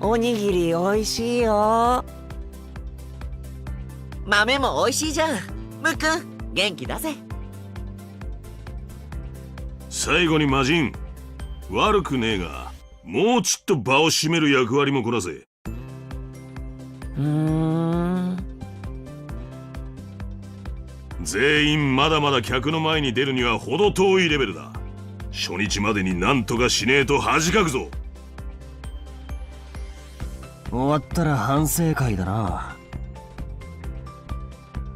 Speaker 11: おにぎりおいしいよ。
Speaker 5: 豆もおいしいじゃん。むっくん、元気だぜ。
Speaker 13: 最後に魔人。悪くねえが、もうちょっと場を占める役割もこなせ。全員まだまだ客の前に出るには程遠いレベルだ。初日までになんとかしねえと恥かくぞ。
Speaker 1: 終わったら反省会だな。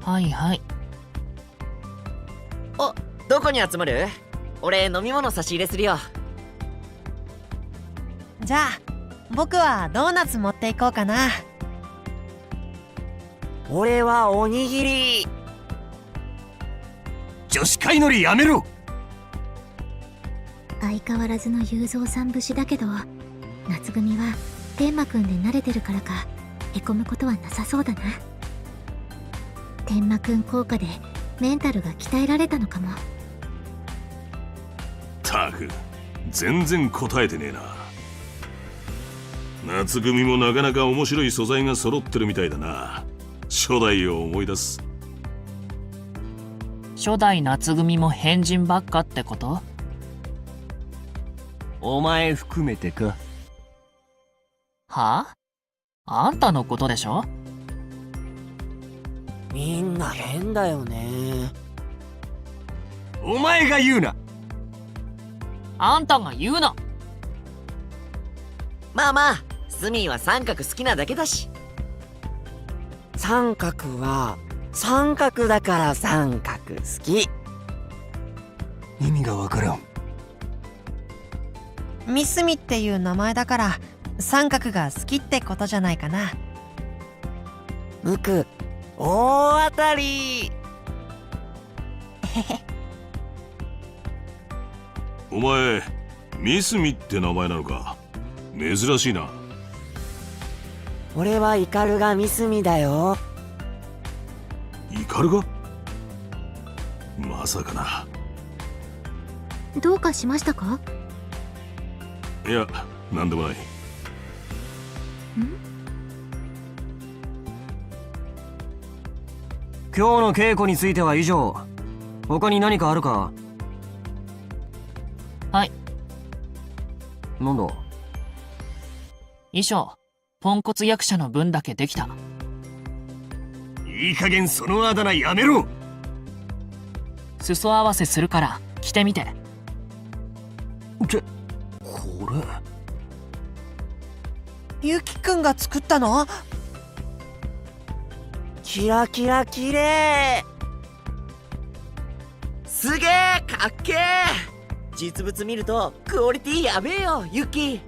Speaker 12: はいはい。
Speaker 5: お、どこに集まる？俺飲み物差し入れするよ。
Speaker 7: じゃあ僕はドーナツ持っていこうかな。
Speaker 5: 俺はおにぎり。
Speaker 1: 女子会乗りやめろ。
Speaker 2: 相変わらずの雄三さん節だけど、夏組は天馬くんで慣れてるからかへこむことはなさそうだな。天馬くん効果でメンタルが鍛えられたのかも。
Speaker 13: たく全然答えてねえな。夏組もなかなか面白い素材が揃ってるみたいだな。初代を思い出す。
Speaker 12: 初代夏組も変人ばっかってこと？
Speaker 1: お前含めてか。
Speaker 12: はあ？あんたのことでしょ？
Speaker 5: みんな変だよね。
Speaker 1: お前が言うな。
Speaker 12: あんたが言うな。
Speaker 5: まあまあ、スミーは三角好きなだけだし。三角は三角だから三角好き。
Speaker 1: 意味がわからん。
Speaker 7: ミスミっていう名前だから三角が好きってことじゃないかな。
Speaker 5: ムク大当たり。
Speaker 13: お前ミスミって名前なのか。珍しいな。
Speaker 5: 俺はイカルがミスミだよ。
Speaker 13: イカルが？まさかな。
Speaker 2: どうかしましたか？
Speaker 13: いや、なんでもない。
Speaker 1: 今日の稽古については以上。他に何かあるか？
Speaker 12: はい。
Speaker 1: なんだ？
Speaker 12: 衣装、ポンコツ役者の分だけできた。
Speaker 1: いい加減そのあだ名やめろ。
Speaker 12: 裾合わせするから着てみて。
Speaker 1: これ
Speaker 7: ゆきくんが作ったの？
Speaker 5: キラキラきれい。すげえかっけえ。実物見るとクオリティやべえよユキ。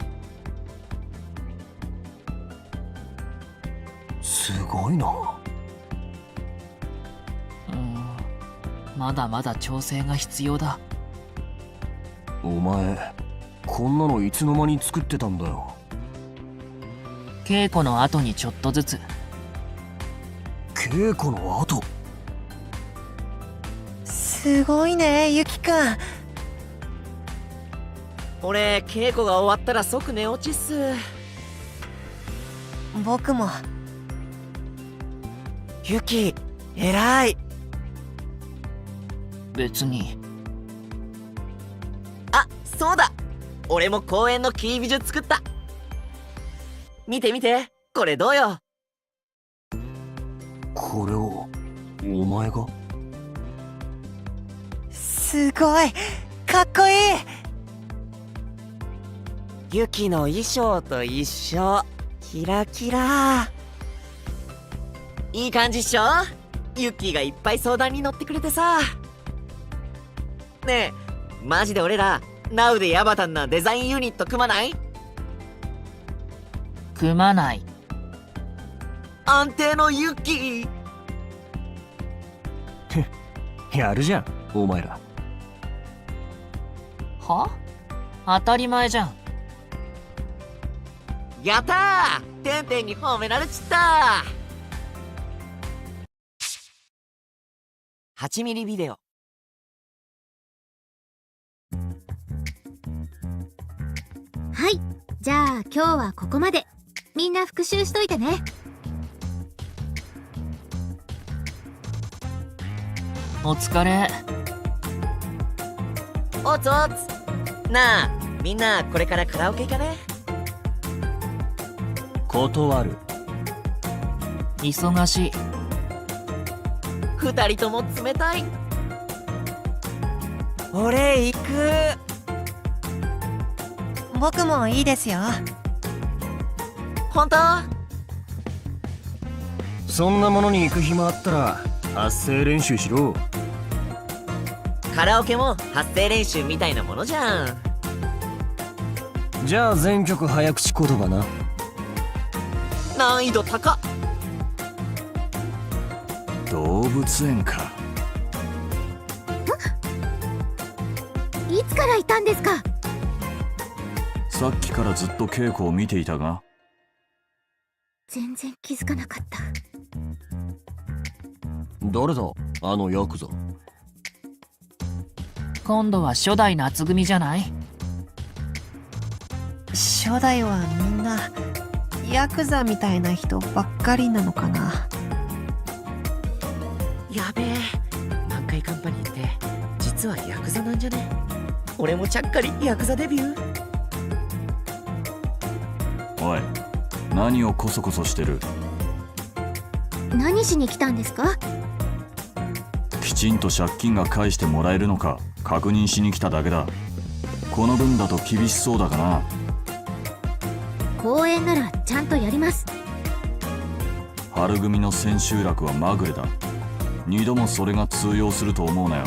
Speaker 1: すごいな。
Speaker 12: まだまだ調整が必要だ。
Speaker 1: お前こんなのいつの間に作ってたんだよ。
Speaker 12: 稽古の後にちょっとずつ。
Speaker 1: 稽古の後？
Speaker 7: すごいねゆきくん。
Speaker 5: 俺稽古が終わったら即寝落ちっす。
Speaker 7: 僕も。
Speaker 5: ユキ偉い。
Speaker 12: 別に。
Speaker 5: あ、そうだ、俺も公園のキービジュ作った。見て見て、これどうよ。
Speaker 1: これをお前が？
Speaker 7: すごいかっこいい。
Speaker 5: ユキの衣装と一緒。キラキラ。いい感じっしょ。ユキがいっぱい相談に乗ってくれてさ。ねえ、マジで俺らナウでヤバタンなデザインユニット組まない？
Speaker 12: 組まない。
Speaker 5: 安定のユキ。
Speaker 1: やるじゃんお前ら。
Speaker 12: は？当たり前じゃん。
Speaker 5: やったー、てんてんに褒められちったー。8ミリビデオ。
Speaker 2: はい、じゃあ今日はここまで。みんな復習しといてね。
Speaker 12: お疲れ。
Speaker 5: おつおつ。なあ、みんなこれからカラオケ行かね？
Speaker 1: 断る。
Speaker 12: 忙しい。
Speaker 5: 二人とも冷たい。
Speaker 7: 俺行く。僕もいいですよ。
Speaker 5: 本当？
Speaker 1: そんなものに行く暇あったら発声練習しろ。
Speaker 5: カラオケも発声練習みたいなものじゃん。
Speaker 1: じゃあ全曲早口言葉な。
Speaker 5: 難易度高っ。
Speaker 13: 動物園か。
Speaker 2: いつからいたんですか？
Speaker 13: さっきからずっと稽古を見ていたが。
Speaker 2: 全然気づかなかった。
Speaker 1: 誰だあのヤクザ。
Speaker 12: 今度は初代夏組じゃない？
Speaker 7: 初代はみんなヤクザみたいな人ばっかりなのかな。
Speaker 5: やべえ、満開カンパニーって実はヤクザなんじゃね？俺もちゃっかりヤクザデビュー。
Speaker 13: おい、何をコソコソしてる？
Speaker 2: 何しに来たんですか？
Speaker 13: きちんと借金が返してもらえるのか確認しに来ただけだ。この分だと厳しそうだかな。
Speaker 2: 公演ならちゃんとやります。
Speaker 13: 春組の千秋楽はまぐれだ。二度もそれが通用すると思うなよ。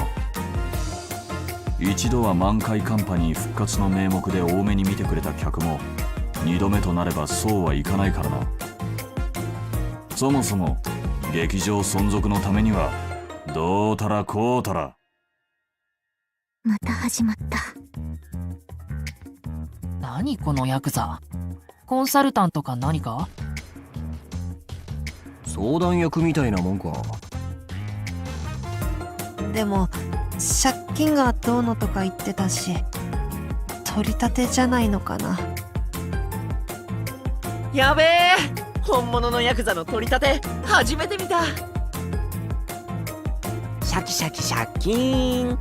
Speaker 13: 一度は満開カンパニー復活の名目で多めに見てくれた客も二度目となればそうはいかないからな。そもそも劇場存続のためにはどうたらこうたら。
Speaker 2: また始まった。
Speaker 12: 何このヤクザ。コンサルタントか何か？
Speaker 1: 相談役みたいなもんか。
Speaker 7: でも借金がどうのとか言ってたし、取り立てじゃないのかな。
Speaker 5: やべえ、本物のヤクザの取り立て初めて見た。シャキシャキ借金。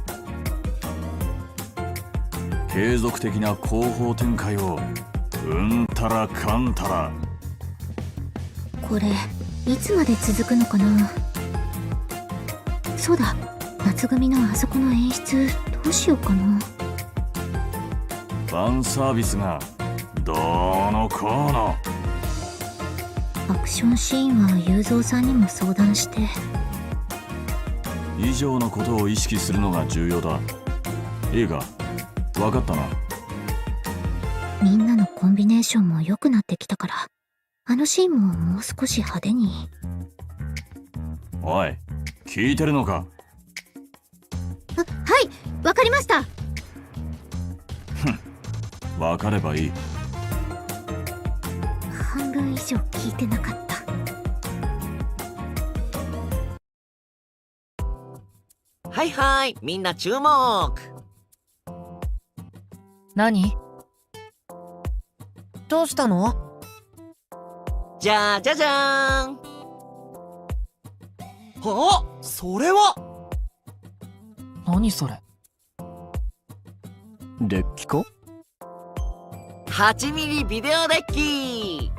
Speaker 13: 継続的な広報展開をうんたらかんたら。
Speaker 2: これいつまで続くのかな。そうだ、夏組のあそこの演出どうしようかな。
Speaker 13: ファンサービスがどうのこうの。
Speaker 2: アクションシーンは雄三さんにも相談して。
Speaker 13: 以上のことを意識するのが重要だ。いいか、分かったな。
Speaker 2: みんなのコンビネーションも良くなってきたから、あのシーンももう少し派手に。
Speaker 13: おい、聞いてるのか？
Speaker 2: はい、わかりました。
Speaker 13: 分かればいい。
Speaker 2: 半分以上聞いてなかった。
Speaker 5: はいはい、みんな注目。
Speaker 12: 何？
Speaker 7: どうしたの？
Speaker 5: じゃじゃじゃーん。
Speaker 6: あ、それは
Speaker 12: 何それ？
Speaker 1: デッキか
Speaker 5: 8ミリビデオデッキ。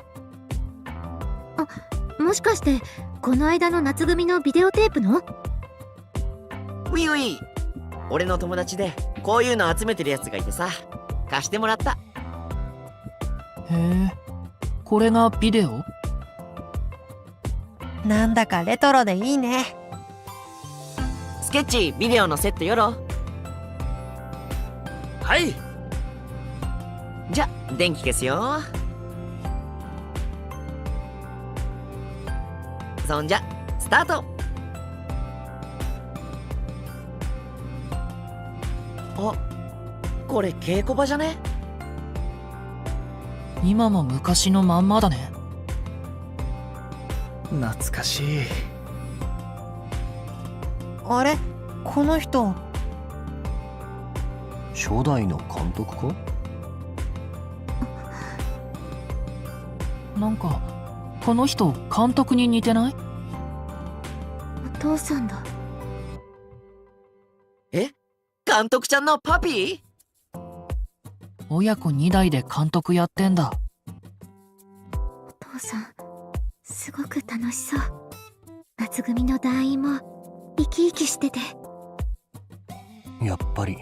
Speaker 2: もしかしてこの間の夏組のビデオテープの？
Speaker 5: ウィウィ、俺の友達でこういうの集めてるやつがいてさ、貸してもらった。
Speaker 12: へえ、これがビデオ？
Speaker 7: なんだかレトロでいいね。
Speaker 5: スケッチビデオのセットよろ。
Speaker 6: はい。
Speaker 5: じゃ電気消すよ。そんじゃスタート。あ、これ稽古場じゃね？
Speaker 12: 今も昔のまんまだね。
Speaker 6: 懐かしい。
Speaker 7: あれ、この人
Speaker 1: 初代の監督か？
Speaker 12: なんかこの人監督に似てない？
Speaker 2: お父さんだ。
Speaker 5: え、監督ちゃんのパピー？
Speaker 12: 親子2代で監督やってんだ。
Speaker 2: お父さんすごく楽しそう。夏組の団員も生き生きしてて。
Speaker 1: やっぱり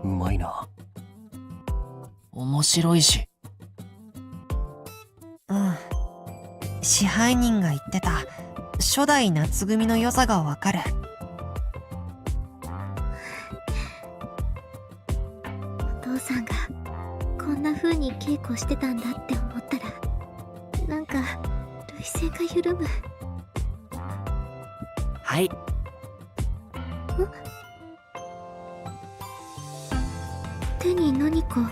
Speaker 1: うまいな。
Speaker 12: 面白いし。
Speaker 7: うん。支配人が言ってた初代夏組の良さがわかる。
Speaker 2: お父さんがこんな風に稽古してたんだって思ったら、なんか涙腺が緩む。
Speaker 5: はい。
Speaker 2: 手に何か、こ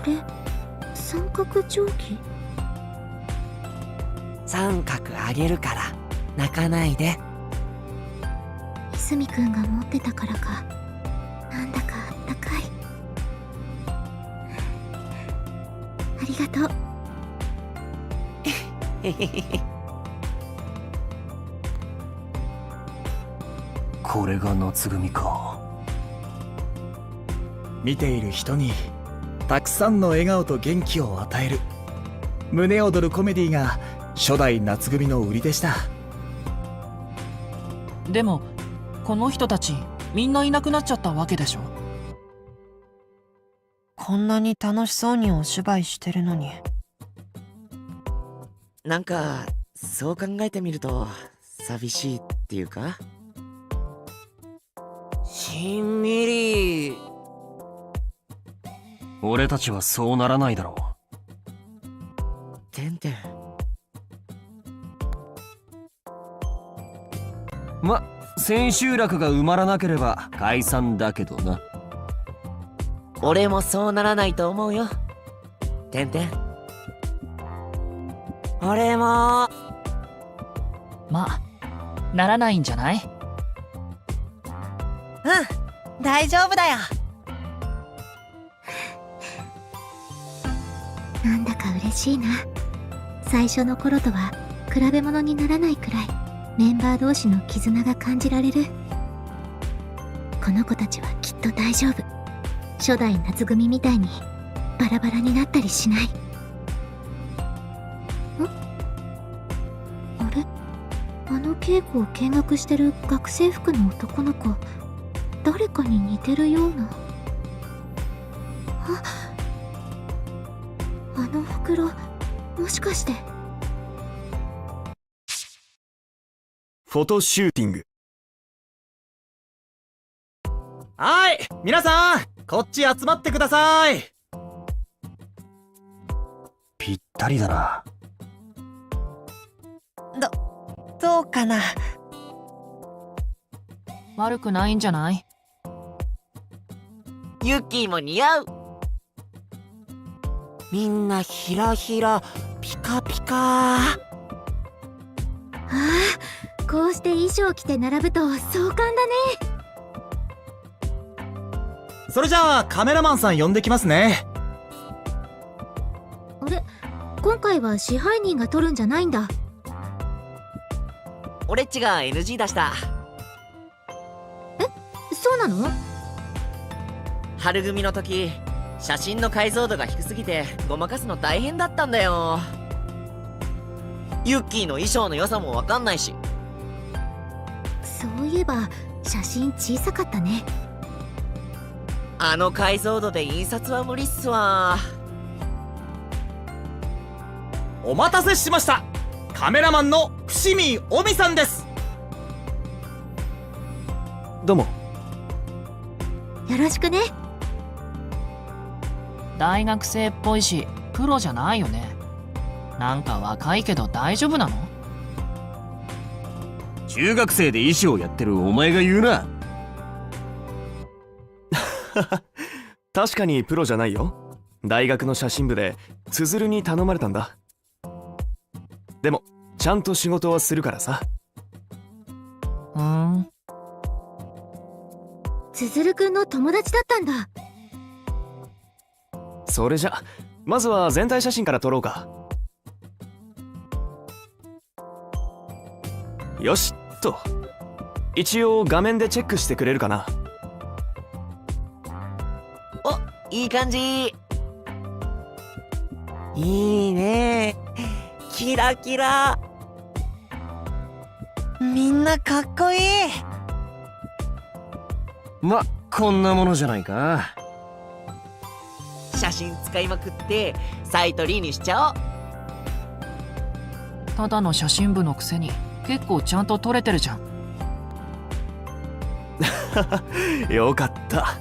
Speaker 2: れ三角定規？
Speaker 5: 三角あげるから泣かないで。
Speaker 2: 泉くんが持ってたからか、なんだかあったかい。ありがとう。
Speaker 1: これが夏組か。
Speaker 6: 見ている人にたくさんの笑顔と元気を与える胸躍るコメディが初代夏組の売りでした。
Speaker 12: でもこの人たちみんないなくなっちゃったわけでしょ。
Speaker 7: こんなに楽しそうにお芝居してるのに。
Speaker 5: なんかそう考えてみると寂しいっていうか。しんみり。
Speaker 1: 俺たちはそうならないだろ
Speaker 5: てんてん。
Speaker 1: ま、千秋楽が埋まらなければ解散だけどな。
Speaker 5: 俺もそうならないと思うよ。てんてん。俺も。
Speaker 12: まあならないんじゃない？
Speaker 7: うん、大丈夫だよ。
Speaker 2: なんだか嬉しいな。最初の頃とは比べ物にならないくらいメンバー同士の絆が感じられる。この子たちはきっと大丈夫。初代夏組みたいにバラバラになったりしない。あれ、あの稽古を見学してる学生服の男の子、誰かに似てるような。あの袋、もしかして。
Speaker 10: フォトシューティング。
Speaker 6: はい、皆さんこっち集まってください。
Speaker 1: ぴったりだな。
Speaker 7: どうかな。
Speaker 12: 悪くないんじゃない？
Speaker 5: ユッキーも似合う。みんなひらひらピカピカ。
Speaker 2: ああ、こうして衣装着て並ぶと壮観だね。
Speaker 6: それじゃあカメラマンさん呼んできますね。
Speaker 2: あれ、今回は支配人が撮るんじゃないんだ。
Speaker 5: 俺っちが NG 出した。
Speaker 2: そうなの？
Speaker 5: 春組の時写真の解像度が低すぎてごまかすの大変だったんだよ。ユッキーの衣装の良さもわかんないし。
Speaker 2: そういえば写真小さかったね。
Speaker 5: あの解像度で印刷は無理っすわ。
Speaker 6: お待たせしました。カメラマンの伏見尾美さんです。
Speaker 10: どうも。
Speaker 2: よろしくね。
Speaker 12: 大学生っぽいしプロじゃないよね。なんか若いけど大丈夫なの？
Speaker 1: 中学生で衣装やってるお前が言うな。
Speaker 10: 確かにプロじゃないよ。大学の写真部でつづるに頼まれたんだ。でもちゃんと仕事はするからさ。
Speaker 2: つづるくんの友達だったんだ。
Speaker 10: それじゃまずは全体写真から撮ろうか。よしっと。一応画面でチェックしてくれるかな。
Speaker 5: お、いい感じ。いいね。キラキラ。
Speaker 7: みんなかっこいい。
Speaker 1: ま、こんなものじゃないか。
Speaker 5: 写真使いまくってサイトリーにしちゃおう。
Speaker 12: ただの写真部のくせに結構ちゃんと撮れてるじゃん。
Speaker 1: よかった。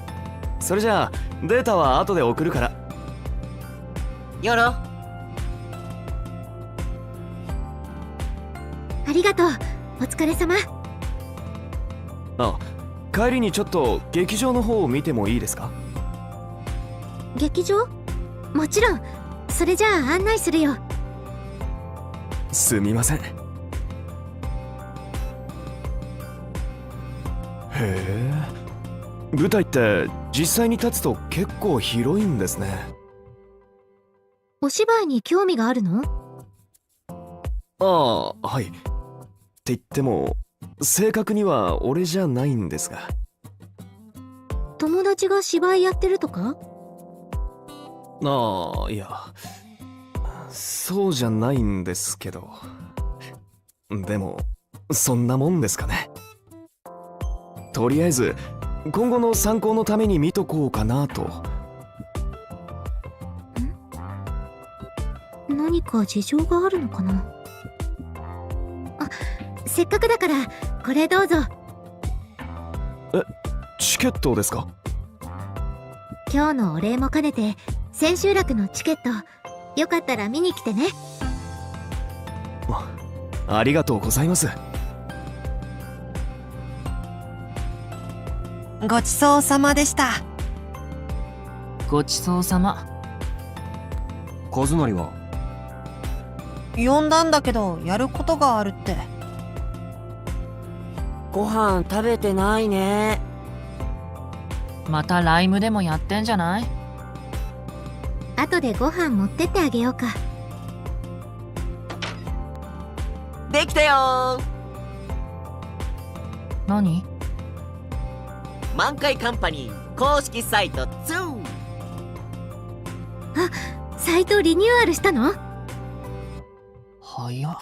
Speaker 1: それじゃあデータは後で送るから。
Speaker 5: よろ。
Speaker 2: ありがとう。お疲れ様。
Speaker 1: あ、帰りにちょっと劇場の方を見てもいいですか？
Speaker 2: 劇場？もちろん。それじゃあ案内するよ。
Speaker 1: すみません。へえ、舞台って実際に立つと結構広いんですね。
Speaker 2: お芝居に興味があるの？
Speaker 1: ああ、はい。って言っても正確には俺じゃないんですが。
Speaker 2: 友達が芝居やってるとか？
Speaker 1: ああ、いや、そうじゃないんですけど。でもそんなもんですかね。とりあえず今後の参考のために見とこうかなと。
Speaker 2: 何か事情があるのかな。あ、せっかくだからこれどうぞ。
Speaker 1: え、チケットですか？
Speaker 2: 今日のお礼も兼ねて千秋楽のチケット、よかったら見に来てね。
Speaker 1: ありがとうございます。
Speaker 7: ごちそうさまでした。
Speaker 12: ごちそうさま。
Speaker 1: 和成は？
Speaker 7: 呼んだんだけどやることがあるって。
Speaker 5: ご飯食べてないね。
Speaker 12: またライムでもやってんじゃない？
Speaker 2: 後でご飯持ってってあげようか。
Speaker 5: できたよ。
Speaker 12: 何？
Speaker 5: 満開カンパニー公式サイト2。
Speaker 2: あ、サイトリニューアルしたの？
Speaker 12: 早っ。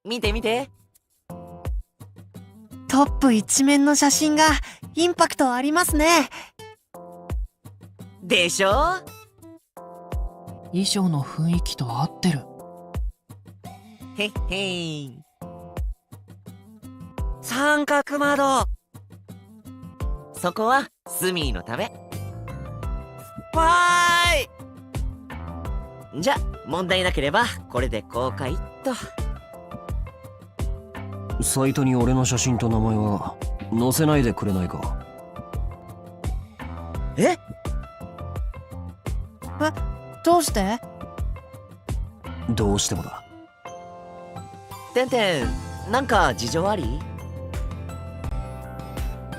Speaker 5: 見て見て。
Speaker 7: トップ一面の写真がインパクトありますね。
Speaker 5: でしょ？
Speaker 12: 衣装の雰囲気と合ってる。
Speaker 5: へっへん。三角窓。そこはスミーのため。わーい。じゃ問題なければこれで公開っと。
Speaker 1: サイトに俺の写真と名前は載せないでくれないか？
Speaker 7: え？どうして？
Speaker 1: どうしてもだ。
Speaker 5: てんてん、なんか事情あり？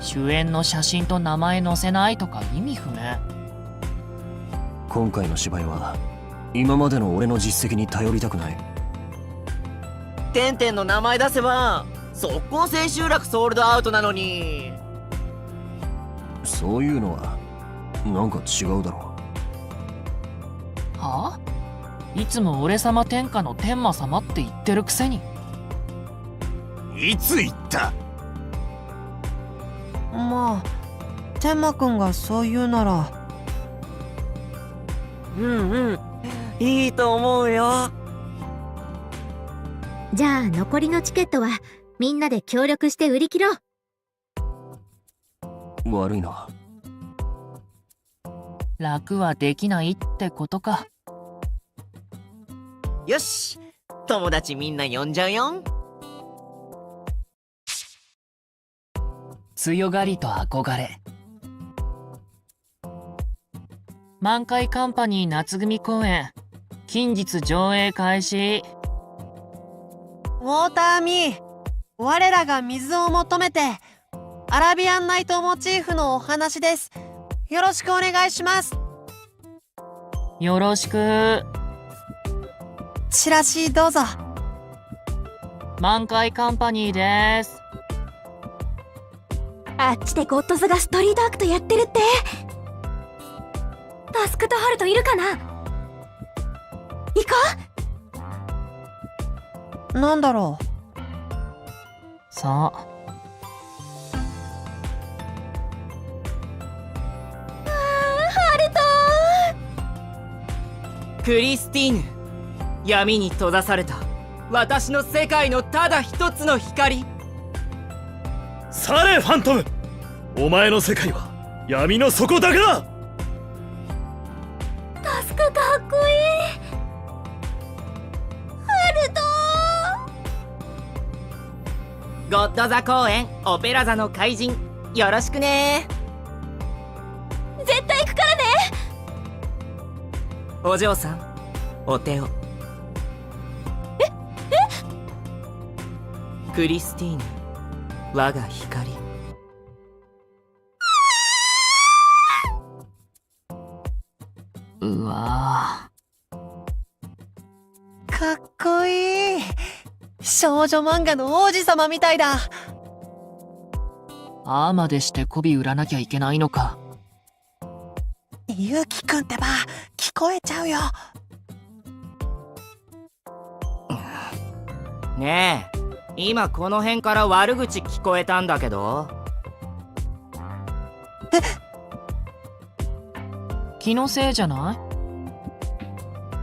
Speaker 12: 主演の写真と名前載せないとか意味不明。
Speaker 1: 今回の芝居は今までの俺の実績に頼りたくない。
Speaker 5: てんてんの名前出せば速攻千秋楽ソールドアウトなのに。
Speaker 1: そういうのはなんか違うだろ
Speaker 12: う。はあ？いつも俺様天下の天馬様って言ってるくせに。
Speaker 8: いつ言った？
Speaker 7: まあ天馬くんがそう言うなら。
Speaker 5: うんうん、いいと思うよ。
Speaker 2: じゃあ残りのチケットはみんなで協力して売り切ろう。
Speaker 1: 悪いな。
Speaker 12: 楽はできないってことか。
Speaker 5: よし、友達みんな呼んじゃうよ。
Speaker 12: 強がりと憧れ。満開カンパニー夏組公演近日上映開始。
Speaker 7: ウォーターミー、我らが水を求めて、アラビアンナイトモチーフのお話です。よろしくお願いします。
Speaker 12: よろしく。
Speaker 7: チラシどうぞ。
Speaker 12: 満開カンパニーです。
Speaker 2: あっちでゴッドズがストリートアクトやってるって。タスクとハルトいるかな？行こ
Speaker 7: う。なんだろ
Speaker 12: そう。
Speaker 5: クリスティーヌ、闇に閉ざされた私の世界のただ一つの光。
Speaker 10: されファントム、お前の世界は闇の底だけだ。
Speaker 2: タスクかっこいい。ハルト
Speaker 5: ゴッド座公演オペラ座の怪人、よろしくね。
Speaker 2: 絶対行くからね。
Speaker 5: お嬢さん、お手を。クリスティーヌ、我が光。
Speaker 12: うわ
Speaker 7: かっこいい。少女漫画の王子様みたいだ。
Speaker 12: ああまでして媚び売らなきゃいけないのか。
Speaker 7: ゆうきくんってば、聞こえちゃうよ。
Speaker 5: ねえ、今この辺から悪口聞こえたんだけど。
Speaker 12: 気のせいじゃない？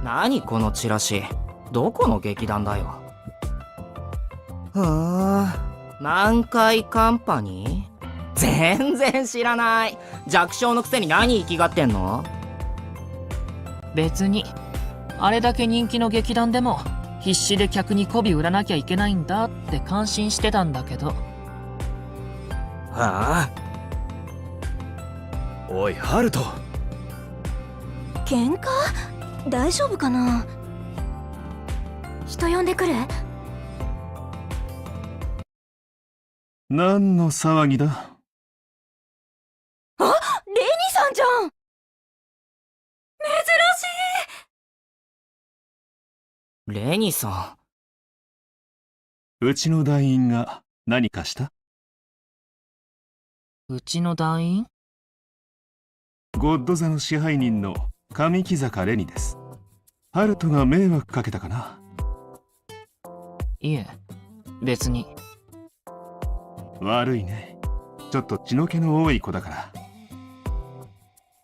Speaker 5: 何このチラシ、どこの劇団だよ。南海カンパニー？全然知らない。弱小のくせに何生きがってんの？
Speaker 12: 別にあれだけ人気の劇団でも必死で客に媚び売らなきゃいけないんだって感心してたんだけど。
Speaker 5: はあ？
Speaker 10: おいハルト、
Speaker 2: 喧嘩？大丈夫かな？人呼んでくる？
Speaker 8: 何の騒ぎだ？
Speaker 2: あ、レニさんじゃん。珍しい。
Speaker 5: レニさ
Speaker 8: ん。うちの団員が何かした？
Speaker 12: うちの団員？
Speaker 8: ゴッド座の支配人の上木坂レニです。ハルトが迷惑かけたかな？
Speaker 12: いえ、別に。
Speaker 8: 悪いね。ちょっと血の気の多い子だから。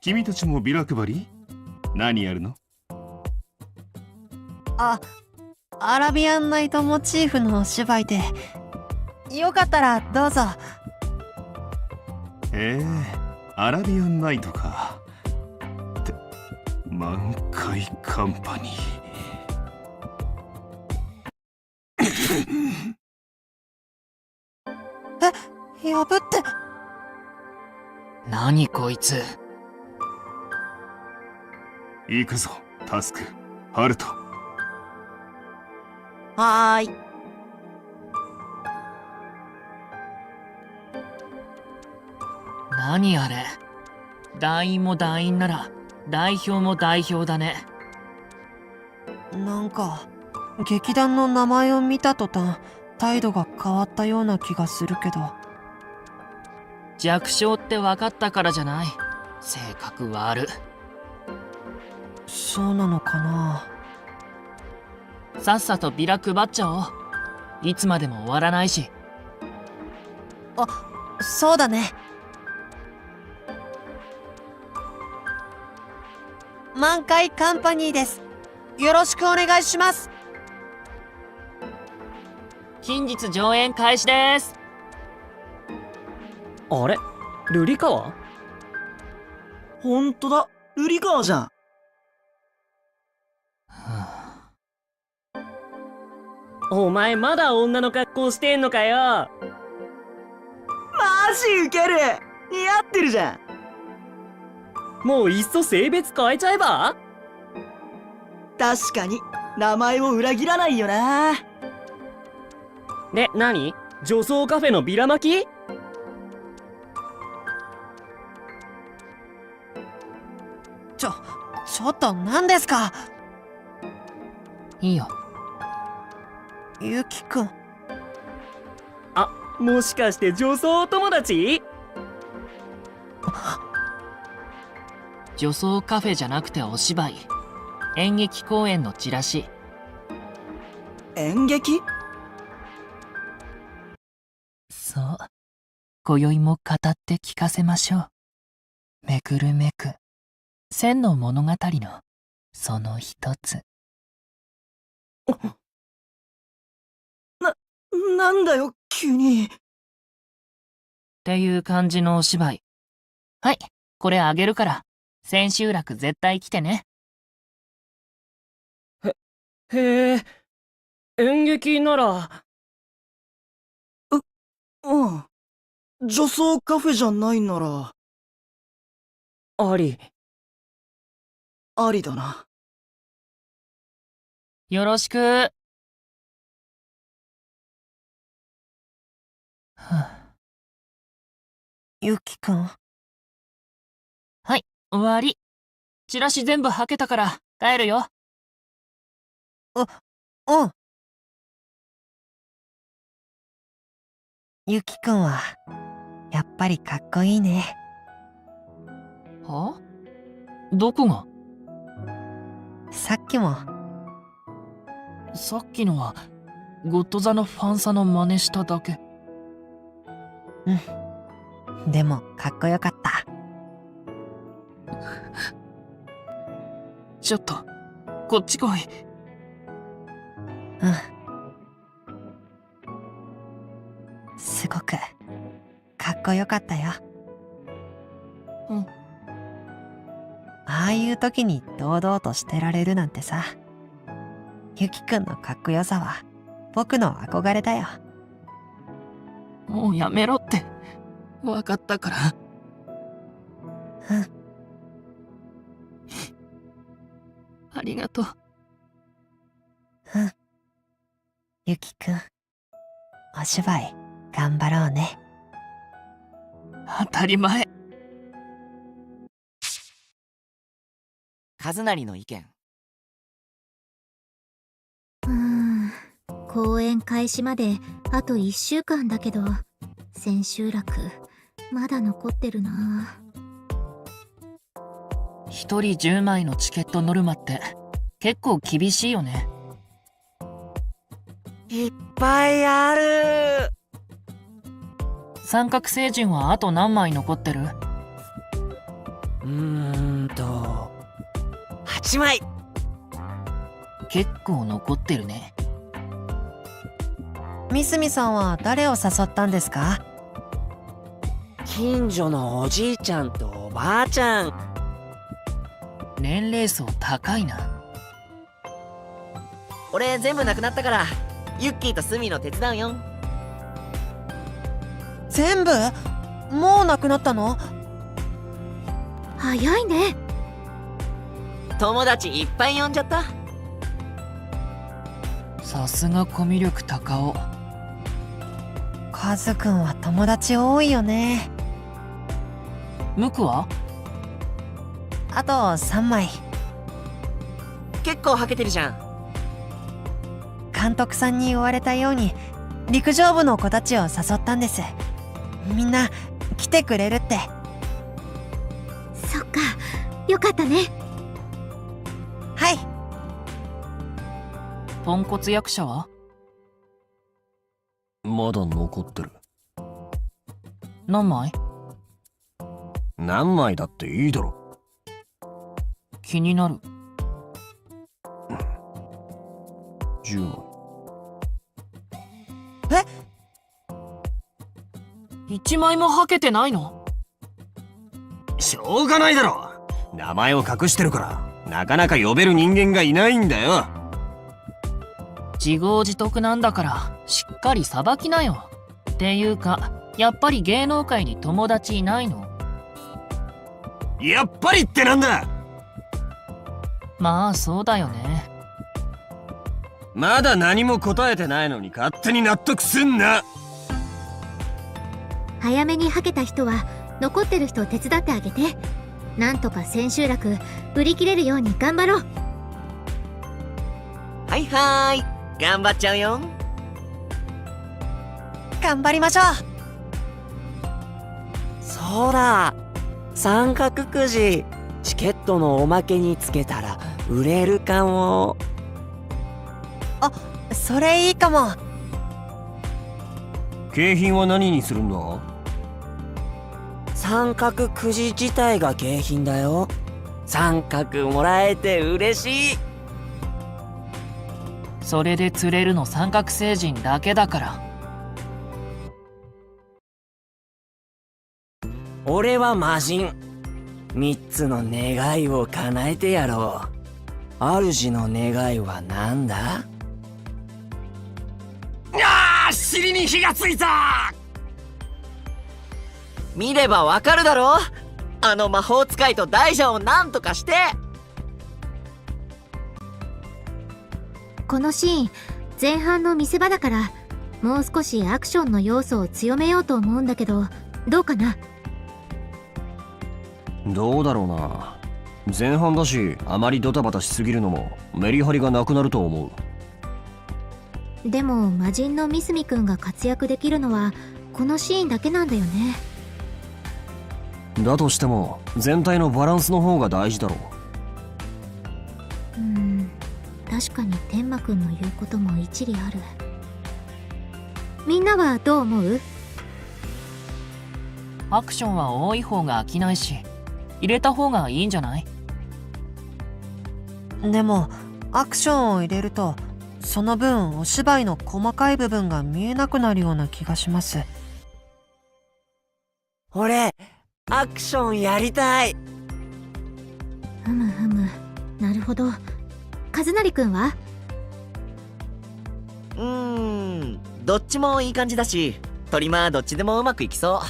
Speaker 8: 君たちもビラ配り？何やるの？
Speaker 7: アラビアンナイトモチーフのお芝居で、よかったらどうぞ。
Speaker 8: アラビアンナイトか。って満開カンパニー。
Speaker 7: 破って。
Speaker 12: 何こいつ。
Speaker 8: 行くぞ、タスク、ハルト。
Speaker 5: はーい。
Speaker 12: 何あれ。団員も団員なら代表も代表だね。
Speaker 7: なんか劇団の名前を見た途端態度が変わったような気がするけど。
Speaker 12: 弱小って分かったからじゃない。性格悪。
Speaker 7: そうなのかな。
Speaker 12: さっさとビラ配っちゃおう。いつまでも終わらないし。
Speaker 7: そうだね。満開カンパニーです。よろしくお願いします。
Speaker 12: 近日上演開始です。
Speaker 6: あれ、ルリカは？ほんとだ、ルリカワじゃん。
Speaker 5: お前まだ女の格好してんのかよ。
Speaker 6: マジウケる。似合ってるじゃん。
Speaker 5: もういっそ性別変えちゃえば？
Speaker 6: 確かに名前を裏切らないよな。
Speaker 5: で、何？女装カフェのビラ巻き？
Speaker 7: ちょっと何ですか？
Speaker 12: いいよ。
Speaker 7: ゆきくん。
Speaker 5: もしかして女装友達？
Speaker 12: 女装カフェじゃなくてお芝居。演劇公演のチラシ。
Speaker 6: 演劇？
Speaker 3: そう。今宵も語って聞かせましょう。めくるめく千の物語のその一つ。
Speaker 9: なんだよ、急に。
Speaker 12: っていう感じのお芝居。はい、これあげるから、千秋楽絶対来てね。
Speaker 9: へえ、演劇なら。うん。女装カフェじゃないなら。ありだな。
Speaker 12: よろしく。
Speaker 7: ゆきくん。
Speaker 12: はい、終わり。チラシ全部はけたから帰るよ。
Speaker 7: うん。ゆきくんはやっぱりかっこいいね。
Speaker 12: は？どこが？
Speaker 7: さっきも。
Speaker 12: さっきのはゴッドザのファンサの真似しただけ。
Speaker 7: うん。でもかっこよかった。
Speaker 12: ちょっとこっち来い。
Speaker 7: うん。すごくかっこよかったよ。
Speaker 12: うん。
Speaker 7: ああいう時に堂々としてられるなんてさ。ゆきくんのかっこよさは僕の憧れだよ。
Speaker 12: もうやめろって。わかったから。
Speaker 7: うん。
Speaker 12: ありがとう。
Speaker 7: うん。ゆきくん、お芝居頑張ろうね。
Speaker 12: 当たり前。
Speaker 5: 和成の意見。
Speaker 2: 公演開始まであと1週間だけど、千秋楽まだ残ってるな。
Speaker 12: 一人10枚のチケットノルマって結構厳しいよね。
Speaker 5: いっぱいある。
Speaker 12: 三角星人はあと何枚残ってる
Speaker 5: ？8枚。
Speaker 12: 結構残ってるね。
Speaker 7: みすみさんは誰を誘ったんですか？
Speaker 5: 近所のおじいちゃんとおばあちゃん。
Speaker 12: 年齢層高いな。
Speaker 5: 俺全部なくなったからユッキーとスミの手伝うよ。
Speaker 7: 全部？もうなくなったの？
Speaker 2: 早いね。
Speaker 5: 友達いっぱい呼んじゃった。
Speaker 12: さすがコミュ力高尾。
Speaker 7: カズくんは友達多いよね。
Speaker 12: ムクは？
Speaker 7: あと3枚。
Speaker 5: 結構はけてるじゃん。
Speaker 7: 監督さんに言われたように陸上部の子たちを誘ったんです。みんな来てくれるって。
Speaker 2: そっか、よかったね。
Speaker 7: はい。
Speaker 12: ポンコツ役者は？
Speaker 1: まだ残ってる。
Speaker 12: 何枚？
Speaker 1: 何枚だっていいだろ。
Speaker 12: 気になる。
Speaker 1: 10枚。
Speaker 12: 1枚もはけてないの？
Speaker 1: しょうがないだろ。名前を隠してるからなかなか呼べる人間がいないんだよ。
Speaker 12: 自業自得なんだからしっかりさばきなよ。っていうかやっぱり芸能界に友達いないの？
Speaker 1: やっぱりってなんだ。
Speaker 12: まあそうだよね。
Speaker 1: まだ何も答えてないのに勝手に納得すんな。
Speaker 2: 早めにはけた人は残ってる人を手伝ってあげて。なんとか千秋楽売り切れるように頑張ろう。
Speaker 5: はいはーい、頑張っちゃうよ。
Speaker 7: 頑張りましょう。
Speaker 5: そうだ、三角くじチケットのおまけにつけたら売れるかも。
Speaker 7: あ、それいいかも。
Speaker 1: 景品は何にするんだ？
Speaker 5: 三角くじ自体が景品だよ。三角もらえて嬉しい。
Speaker 12: それで釣れるの三角星人だけだから。
Speaker 5: 俺は魔人。三つの願いを叶えてやろう。主の願いは何だ？
Speaker 1: ああ、尻に火がついた！
Speaker 5: 見ればわかるだろ。あの魔法使いと大蛇を何とかして。
Speaker 2: このシーン、前半の見せ場だから、もう少しアクションの要素を強めようと思うんだけど、どうかな？
Speaker 1: どうだろうな。前半だし、あまりドタバタしすぎるのもメリハリがなくなると思
Speaker 2: う。でも魔人のミスミくんが活躍できるのはこのシーンだけなんだよね。
Speaker 1: だとしても全体のバランスの方が大事だろ
Speaker 2: う。確かに天馬くんの言うことも一理ある。みんなはどう思う？
Speaker 12: アクションは多い方が飽きないし、入れた方がいいんじゃない？
Speaker 7: でもアクションを入れるとその分お芝居の細かい部分が見えなくなるような気がします。
Speaker 5: 俺アクションやりたい。
Speaker 2: ふむふむ、なるほど。和成くんは？
Speaker 5: どっちもいい感じだし、トリマーどっちでもうまくいきそ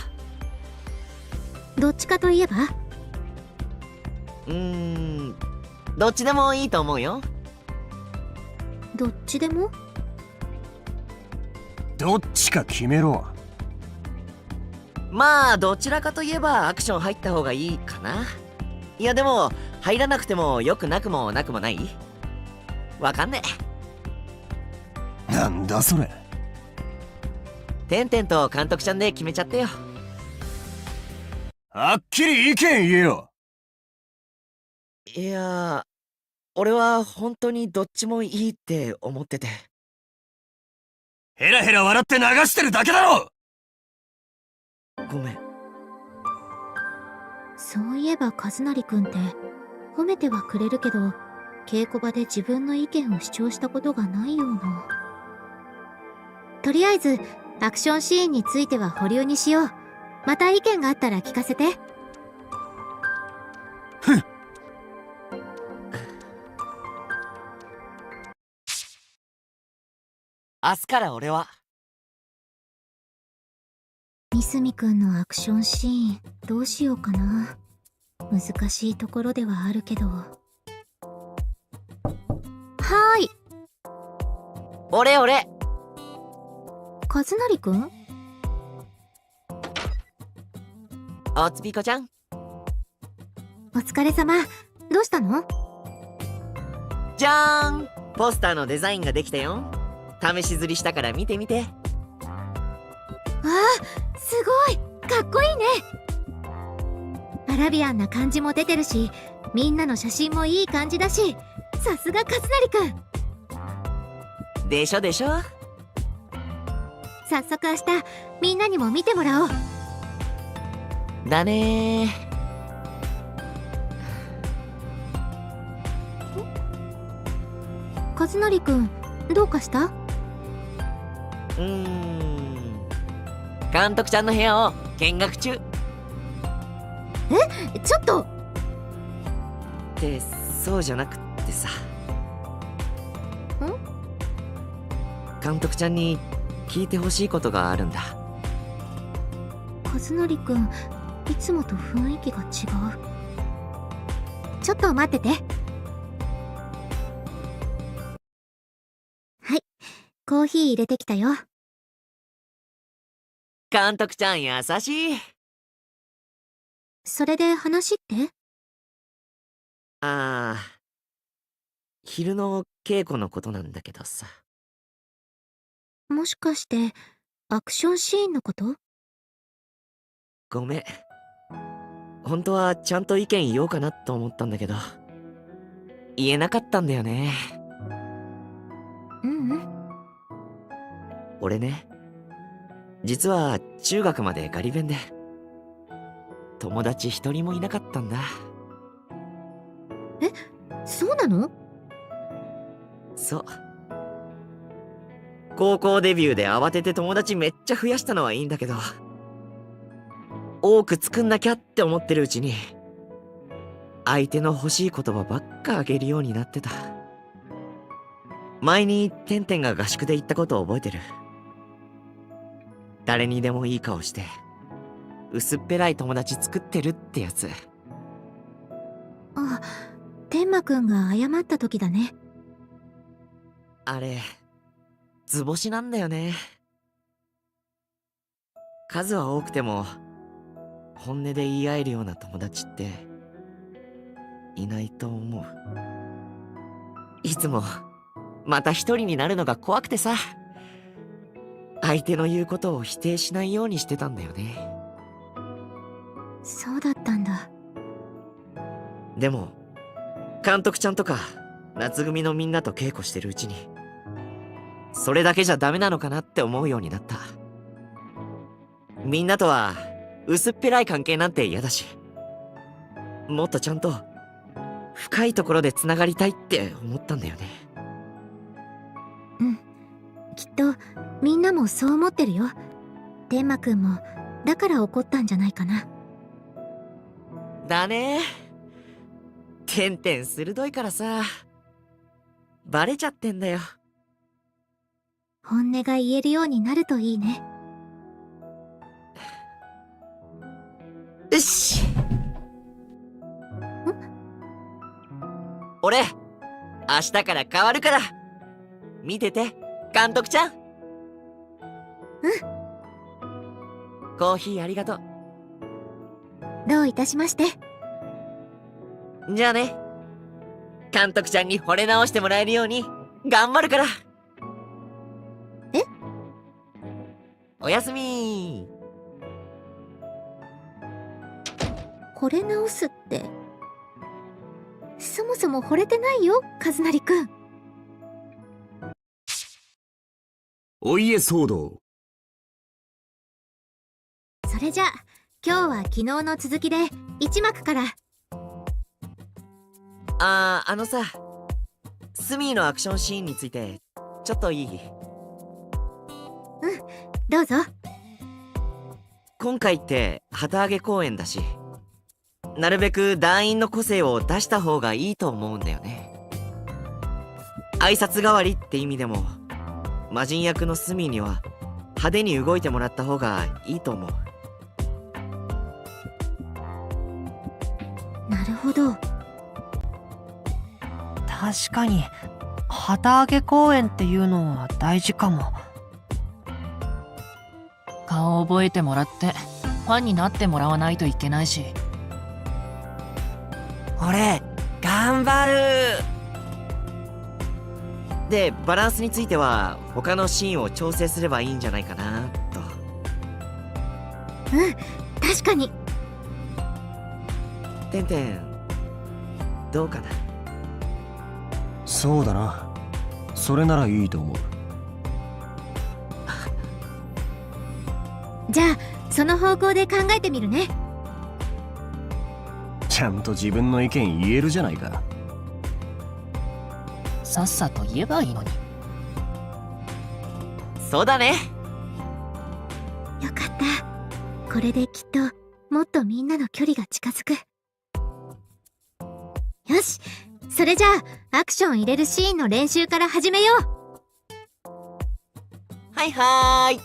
Speaker 5: う。
Speaker 2: どっちかといえば？
Speaker 5: どっちでもいいと思うよ。
Speaker 2: どっちでも？
Speaker 1: どっちか決めろ。
Speaker 5: まあどちらかといえばアクション入った方がいいかな。いやでも入らなくてもよくなくもなくもない。わかんね
Speaker 1: え。なんだそれ。
Speaker 5: てんてんと監督ちゃんで決めちゃってよ。
Speaker 1: はっきり意見言えよ。
Speaker 5: いや、俺は本当にどっちもいいって思ってて。
Speaker 1: ヘラヘラ笑って流してるだけだろ。
Speaker 5: ごめん。
Speaker 2: そういえば和成くんって褒めてはくれるけど、稽古場で自分の意見を主張したことがないような。とりあえずアクションシーンについては保留にしよう。また意見があったら聞かせて。
Speaker 1: ふん。
Speaker 5: 明日から俺は
Speaker 2: ミスミくんのアクションシーンどうしようかな。難しいところではあるけど。はーい。
Speaker 5: 俺
Speaker 2: 和成くん？
Speaker 5: おつびこちゃん。
Speaker 2: お疲れ様。どうしたの？
Speaker 5: じゃーん、ポスターのデザインができたよ。試し刷りしたから見てみて。
Speaker 2: すごいかっこいいね。アラビアンな感じも出てるし、みんなの写真もいい感じだし、さすが和成くん。
Speaker 5: でしょ。
Speaker 2: 早速明日みんなにも見てもらおう。
Speaker 5: だね
Speaker 2: 和成くんどうかした？
Speaker 5: 監督ちゃんの部屋を見学中。
Speaker 2: ちょっと
Speaker 5: ってそうじゃなくってさ。監督ちゃんに聞いてほしいことがあるんだ。
Speaker 2: 和成くんいつもと雰囲気が違う。ちょっと待ってて。はい、コーヒー入れてきたよ。
Speaker 5: 監督ちゃん優しい。
Speaker 2: それで話って？
Speaker 5: 昼の稽古のことなんだけどさ。
Speaker 2: もしかしてアクションシーンのこと？
Speaker 5: ごめん。本当はちゃんと意見言おうかなと思ったんだけど、言えなかったんだよね。俺ね、実は中学までガリ勉で友達一人もいなかったんだ。
Speaker 2: そうなの？
Speaker 5: そう。高校デビューで慌てて友達めっちゃ増やしたのはいいんだけど、多く作んなきゃって思ってるうちに相手の欲しい言葉ばっかあげるようになってた。前にてんてんが合宿で言ったことを覚えてる。誰にでもいい顔して薄っぺらい友達作ってるってやつ。
Speaker 2: あ、天馬くんが謝った時だね。
Speaker 5: あれ図星なんだよね。数は多くても本音で言い合えるような友達っていないと思う。いつもまた一人になるのが怖くてさ、相手の言うことを否定しないようにしてたんだよね。
Speaker 2: そうだったんだ。
Speaker 5: でも監督ちゃんとか夏組のみんなと稽古してるうちにそれだけじゃダメなのかなって思うようになった。みんなとは薄っぺらい関係なんて嫌だし、もっとちゃんと深いところでつながりたいって思ったんだよね。
Speaker 2: きっとみんなもそう思ってるよ。天馬くんもだから怒ったんじゃないかな。
Speaker 5: だね。てんてん鋭いからさ、バレちゃってんだよ。
Speaker 2: 本音が言えるようになるといいね。
Speaker 5: よし。俺明日から変わるから見てて、監督ちゃん。コーヒーありがとう。
Speaker 2: どういたしまして。
Speaker 5: じゃあね。監督ちゃんに惚れ直してもらえるように頑張るから。
Speaker 2: え？
Speaker 5: おやすみ。
Speaker 2: 惚れ直すって、そもそも惚れてないよ、和成くん。
Speaker 1: お家騒動。
Speaker 2: それじゃあ今日は昨日の続きで1幕から。
Speaker 5: さ、スミーのアクションシーンについてちょっといい？
Speaker 2: どうぞ。
Speaker 5: 今回って旗揚げ公演だし、なるべく団員の個性を出した方がいいと思うんだよね。挨拶代わりって意味でも魔人役のスミーには派手に動いてもらった方がいいと思う。
Speaker 2: なるほど。
Speaker 7: 確かに旗揚げ公演っていうのは大事かも。
Speaker 12: 顔を覚えてもらってファンになってもらわないといけないし。
Speaker 5: 俺頑張る。でバランスについては他のシーンを調整すればいいんじゃないかなと。
Speaker 2: 確かに。
Speaker 5: てんてんどうかな？
Speaker 1: そうだな。それならいいと思う。
Speaker 2: じゃあその方向で考えてみるね。
Speaker 1: ちゃんと自分の意見言えるじゃないか。
Speaker 12: さっさと言えばいいのに。
Speaker 5: そうだね。
Speaker 2: よかった。これできっともっとみんなの距離が近づく。よし、それじゃあアクション入れるシーンの練習から始めよう。
Speaker 5: はいはーい。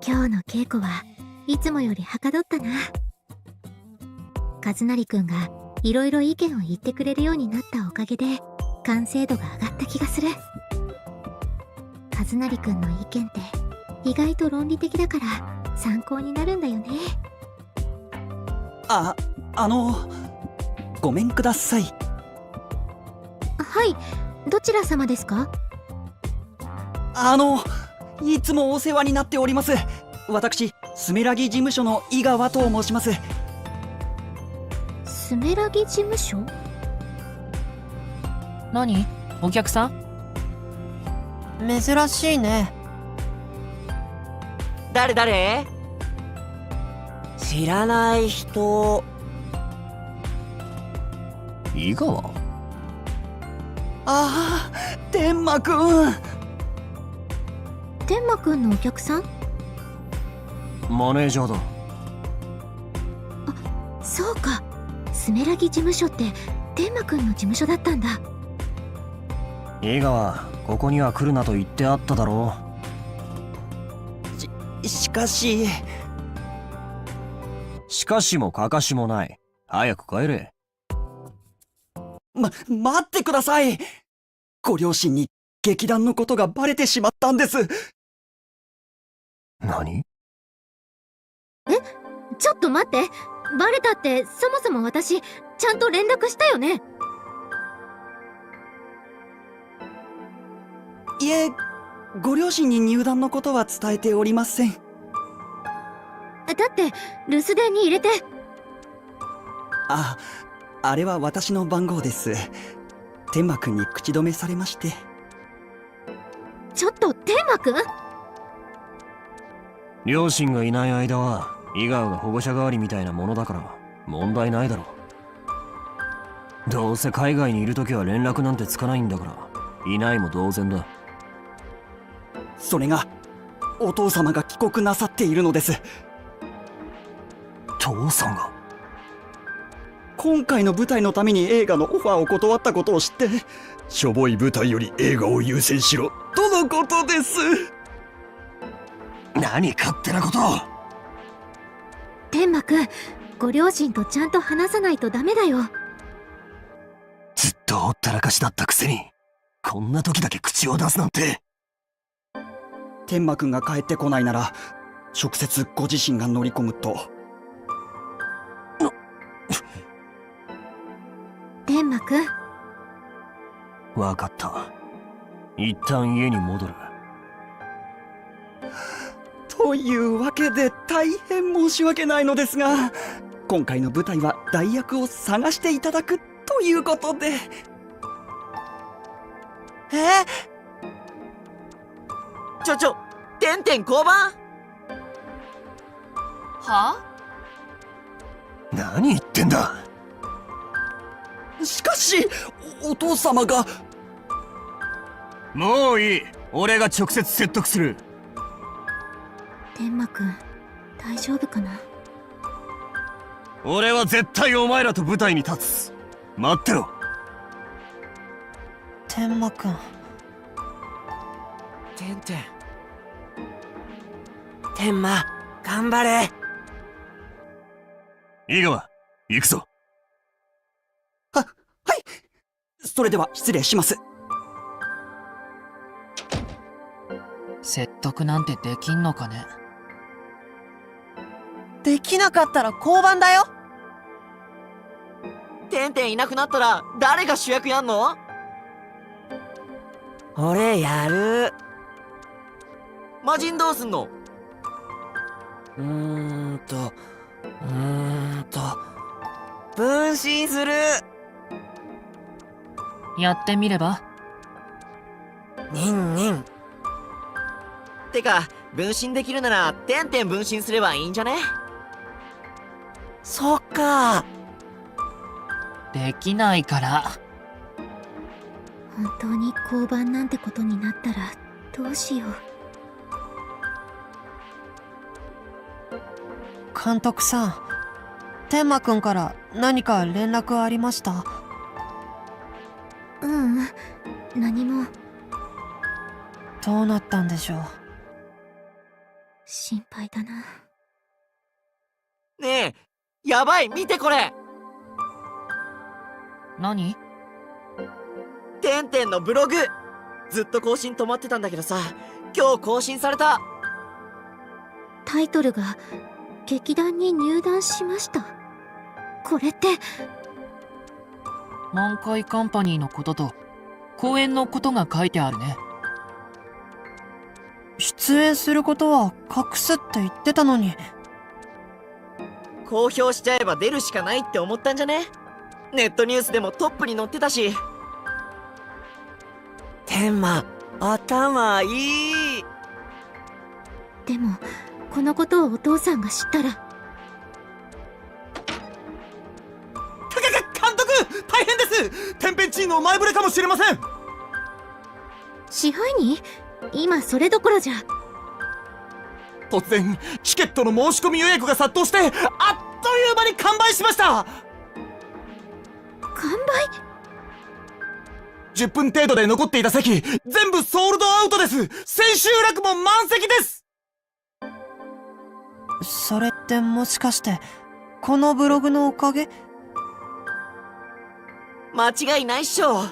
Speaker 2: 今日の稽古はいつもよりはかどったな。和成くんがいろいろ意見を言ってくれるようになったおかげで完成度が上がった気がする。和成くんの意見って意外と論理的だから参考になるんだよね。
Speaker 11: ごめんください。
Speaker 2: はい、どちら様ですか？
Speaker 11: いつもお世話になっております。私、スメラギ事務所の井川と申します。
Speaker 2: スメラギ事務所？
Speaker 12: 何？お客さん？
Speaker 7: 珍しいね。
Speaker 5: 誰？
Speaker 11: 知らない人。
Speaker 1: 井川？
Speaker 11: ああ、天馬くん。
Speaker 2: 天馬くんのお客さん？
Speaker 1: マネージャーだ。
Speaker 2: そうか。スメラギ事務所って天馬くんの事務所だったんだ。
Speaker 1: 井川、ここには来るなと言ってあっただろ
Speaker 11: しかし。
Speaker 1: しかしもかかしもない。早く帰れ。
Speaker 11: 待ってください。ご両親に劇団のことがバレてしまったんです。
Speaker 1: 何？
Speaker 2: ちょっと待って。バレたってそもそも私ちゃんと連絡したよね。
Speaker 11: いえ、ご両親に入団のことは伝えておりません。
Speaker 2: だって留守電に入れて。
Speaker 11: あれは私の番号です。天馬くんに口止めされまして。
Speaker 2: ちょっと天馬くん？
Speaker 1: 両親がいない間は井川が保護者代わりみたいなものだから問題ないだろう。どうせ海外にいるときは連絡なんてつかないんだからいないも同然だ。
Speaker 11: それがお父様が帰国なさっているのです。
Speaker 1: 父さんが？
Speaker 11: 今回の舞台のために映画のオファーを断ったことを知って、
Speaker 6: しょぼい舞台より映画を優先しろ
Speaker 11: とのことです。
Speaker 1: 何勝手なことを。
Speaker 2: 天馬くん、ご両親とちゃんと話さないとダメだよ。
Speaker 1: ずっとほったらかしだったくせにこんな時だけ口を出すなんて。
Speaker 11: 天馬くんが帰ってこないなら直接ご自身が乗り込むと。
Speaker 2: 天馬くん。
Speaker 1: わかった。一旦家に戻る。
Speaker 11: というわけで大変申し訳ないのですが、今回の舞台は代役を探していただくということで。
Speaker 5: てんてん交番？
Speaker 12: は？
Speaker 1: 何言ってんだ。
Speaker 11: しかしお父様が。
Speaker 1: もういい。俺が直接説得する。
Speaker 2: 天馬くん、大丈夫かな？
Speaker 1: 俺は絶対お前らと舞台に立つ。待ってろ。
Speaker 7: 天馬くん。
Speaker 5: 天馬、頑張れ。
Speaker 1: 井川、行くぞ。
Speaker 11: はい。それでは失礼します。
Speaker 12: 説得なんてできんのかね。
Speaker 7: できなかったら交番だよ。
Speaker 5: てんてんいなくなったら誰が主役やんの？
Speaker 11: 俺やる。
Speaker 5: 魔人どうすんの？分身する。
Speaker 12: やってみれば？
Speaker 5: ニンニン。てか分身できるならてんてん分身すればいいんじゃね？
Speaker 11: そっか。
Speaker 12: できないから。
Speaker 2: 本当に交番なんてことになったらどうしよう。
Speaker 7: 監督さん、天馬くんから何か連絡ありました？
Speaker 2: 何も。
Speaker 7: どうなったんでしょう。
Speaker 2: 心配だな。
Speaker 5: ねえ、やばい、見てこれ。
Speaker 12: 何？
Speaker 5: てんてんのブログ。ずっと更新止まってたんだけどさ、今日更新された。
Speaker 2: タイトルが劇団に入団しました。これって
Speaker 12: 満開カンパニーのことと公演のことが書いてあるね。
Speaker 7: 出演することは隠すって言ってたのに。
Speaker 5: 公表しちゃえば出るしかないって思ったんじゃね？ネットニュースでもトップに載ってたし。天馬、頭いい。
Speaker 2: でもこのことをお父さんが知ったら。
Speaker 6: 監督、大変です。天変地異の前触れかもしれません。
Speaker 2: 支配人？今それどころじゃ。
Speaker 6: 突然チケットの申し込み予約が殺到して、あっという間に完売しました。
Speaker 2: 完売
Speaker 6: ？10分程度で残っていた席全部ソールドアウトです。千秋楽も満席です。
Speaker 7: それってもしかしてこのブログのおかげ？
Speaker 5: 間違いないっしょ。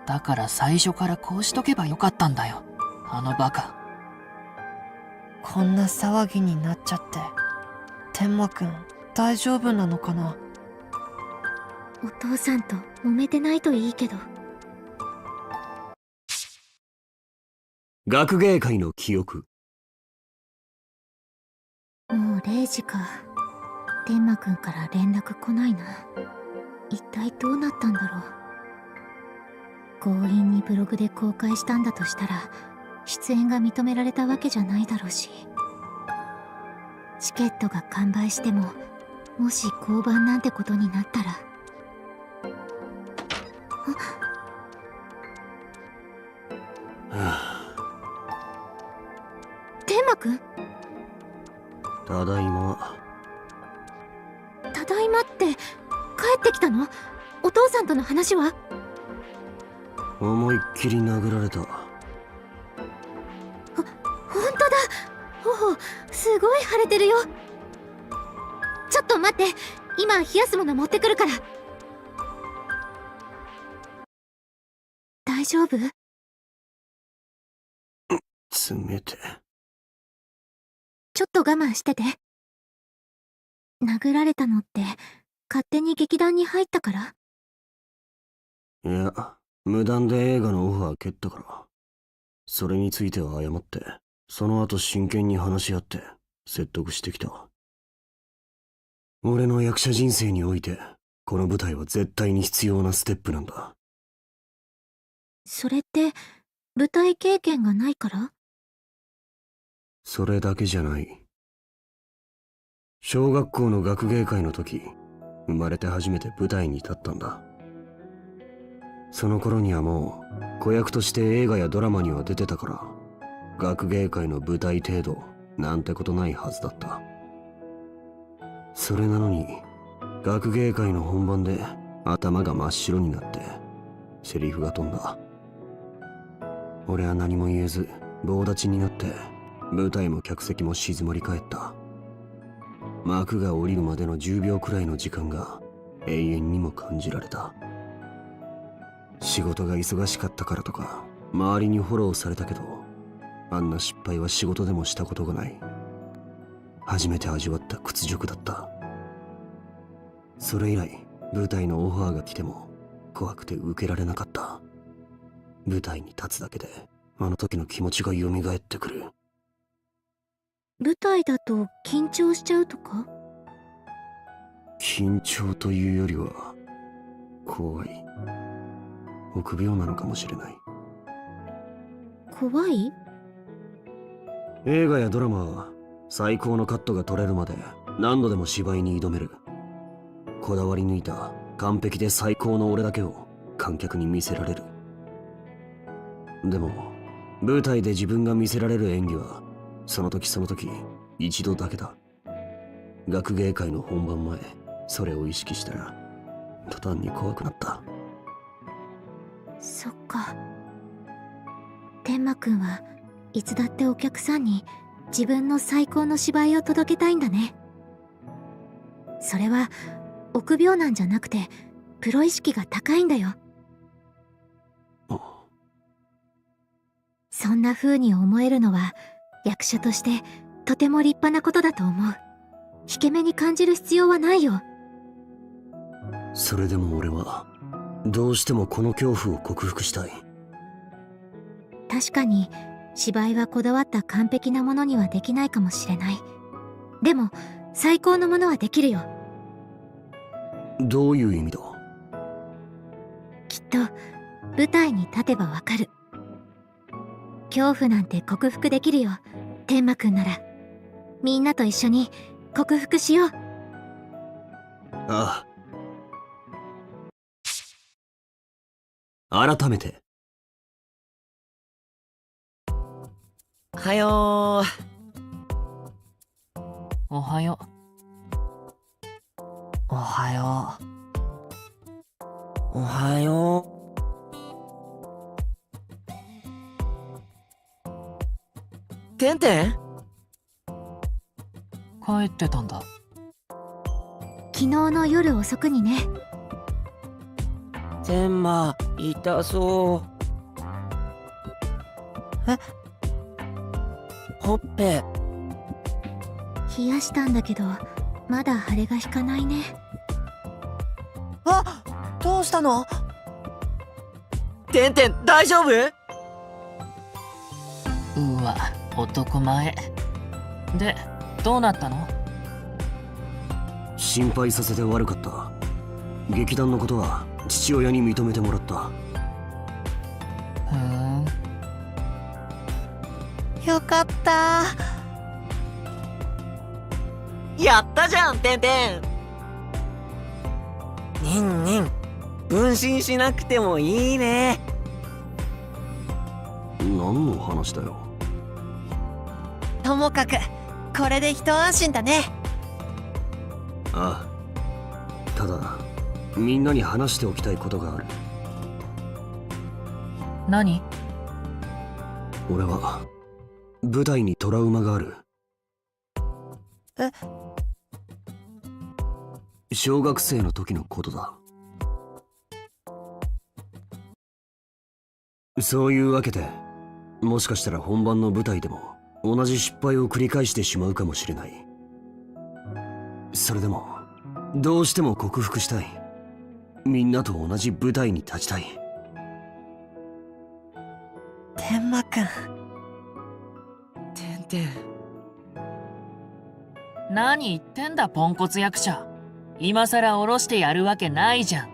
Speaker 12: だから最初からこうしとけばよかったんだよ、あのバカ。
Speaker 7: こんな騒ぎになっちゃって、天馬くん大丈夫なのかな？
Speaker 2: お父さんと揉めてないといいけど。
Speaker 1: 学芸会の記憶。
Speaker 2: もう0時か。天馬くんから連絡来ないな。一体どうなったんだろう。強引にブログで公開したんだとしたら、出演が認められたわけじゃないだろうし、チケットが完売しても、もし降板なんてことになったら。天馬くん？
Speaker 1: ただいま。
Speaker 2: ただいまって帰ってきたの？お父さんとの話は？
Speaker 1: 思いっきり殴られた。
Speaker 2: ほんとだ。頬すごい腫れてるよ。ちょっと待って、今冷やすもの持ってくるから。大丈夫？
Speaker 1: 冷て。
Speaker 2: ちょっと我慢してて。殴られたのって勝手に劇団に入ったから？
Speaker 1: いや、無断で映画のオファー蹴ったから。それについては謝って、その後真剣に話し合って説得してきた。俺の役者人生においてこの舞台は絶対に必要なステップなんだ。
Speaker 2: それって舞台経験がないから？
Speaker 1: それだけじゃない。小学校の学芸会の時、生まれて初めて舞台に立ったんだ。その頃にはもう子役として映画やドラマには出てたから、学芸会の舞台程度なんてことないはずだった。それなのに学芸会の本番で頭が真っ白になってセリフが飛んだ。俺は何も言えず棒立ちになって、舞台も客席も静まり返った。幕が降りるまでの10秒くらいの時間が永遠にも感じられた。仕事が忙しかったからとか周りにフォローされたけど、あんな失敗は仕事でもしたことがない。初めて味わった屈辱だった。それ以来舞台のオファーが来ても怖くて受けられなかった。舞台に立つだけであの時の気持ちが蘇ってくる。
Speaker 2: 舞台だと緊張しちゃうとか？
Speaker 1: 緊張というよりは怖い。臆病なのかもしれない。
Speaker 2: 怖い？
Speaker 1: 映画やドラマは最高のカットが撮れるまで何度でも芝居に挑める。こだわり抜いた完璧で最高の俺だけを観客に見せられる。でも舞台で自分が見せられる演技はその時その時一度だけだ。学芸会の本番前、それを意識したら途端に怖くなった。
Speaker 2: そっか。天馬くんはいつだってお客さんに自分の最高の芝居を届けたいんだね。それは臆病なんじゃなくてプロ意識が高いんだよ。そんな風に思えるのは役者としてとても立派なことだと思う。引け目に感じる必要はないよ。
Speaker 1: それでも俺はどうしてもこの恐怖を克服したい。
Speaker 2: 確かに芝居はこだわった完璧なものにはできないかもしれない。でも最高のものはできるよ。
Speaker 1: どういう意味だ？
Speaker 2: きっと舞台に立てばわかる。恐怖なんて克服できるよ、天馬くんなら。みんなと一緒に克服しよう。
Speaker 1: ああ。改めて。
Speaker 5: はよ
Speaker 12: おはよ
Speaker 5: おはよおはよてんてん。
Speaker 12: 帰ってたんだ。
Speaker 2: 昨日の夜遅くにね。
Speaker 5: 天馬痛そう。ほっぺ
Speaker 2: 冷やしたんだけど、まだ腫れが引かないね。
Speaker 7: あ、どうしたの？
Speaker 5: てんてん、大丈夫？
Speaker 12: うわ、男前。で、どうなったの？
Speaker 1: 心配させて悪かった。劇団のことは父親に認めてもらった。
Speaker 12: ふーん。
Speaker 7: よかった。
Speaker 5: やったじゃん、てんてん。にんにん、分身しなくてもいいね。
Speaker 1: 何の話だよ。
Speaker 7: ともかくこれで一安心だね。
Speaker 1: ああ。ただみんなに話しておきたいことがある。
Speaker 12: 何？
Speaker 1: 俺は舞台にトラウマがある。
Speaker 7: え？
Speaker 1: 小学生の時のことだ。そういうわけで、もしかしたら本番の舞台でも同じ失敗を繰り返してしまうかもしれない。それでもどうしても克服したい。みんなと同じ舞台に立ちたい。
Speaker 7: 天馬くん。
Speaker 5: てんてん。
Speaker 12: 何言ってんだ、ポンコツ役者。今さら下ろしてやるわけないじゃん。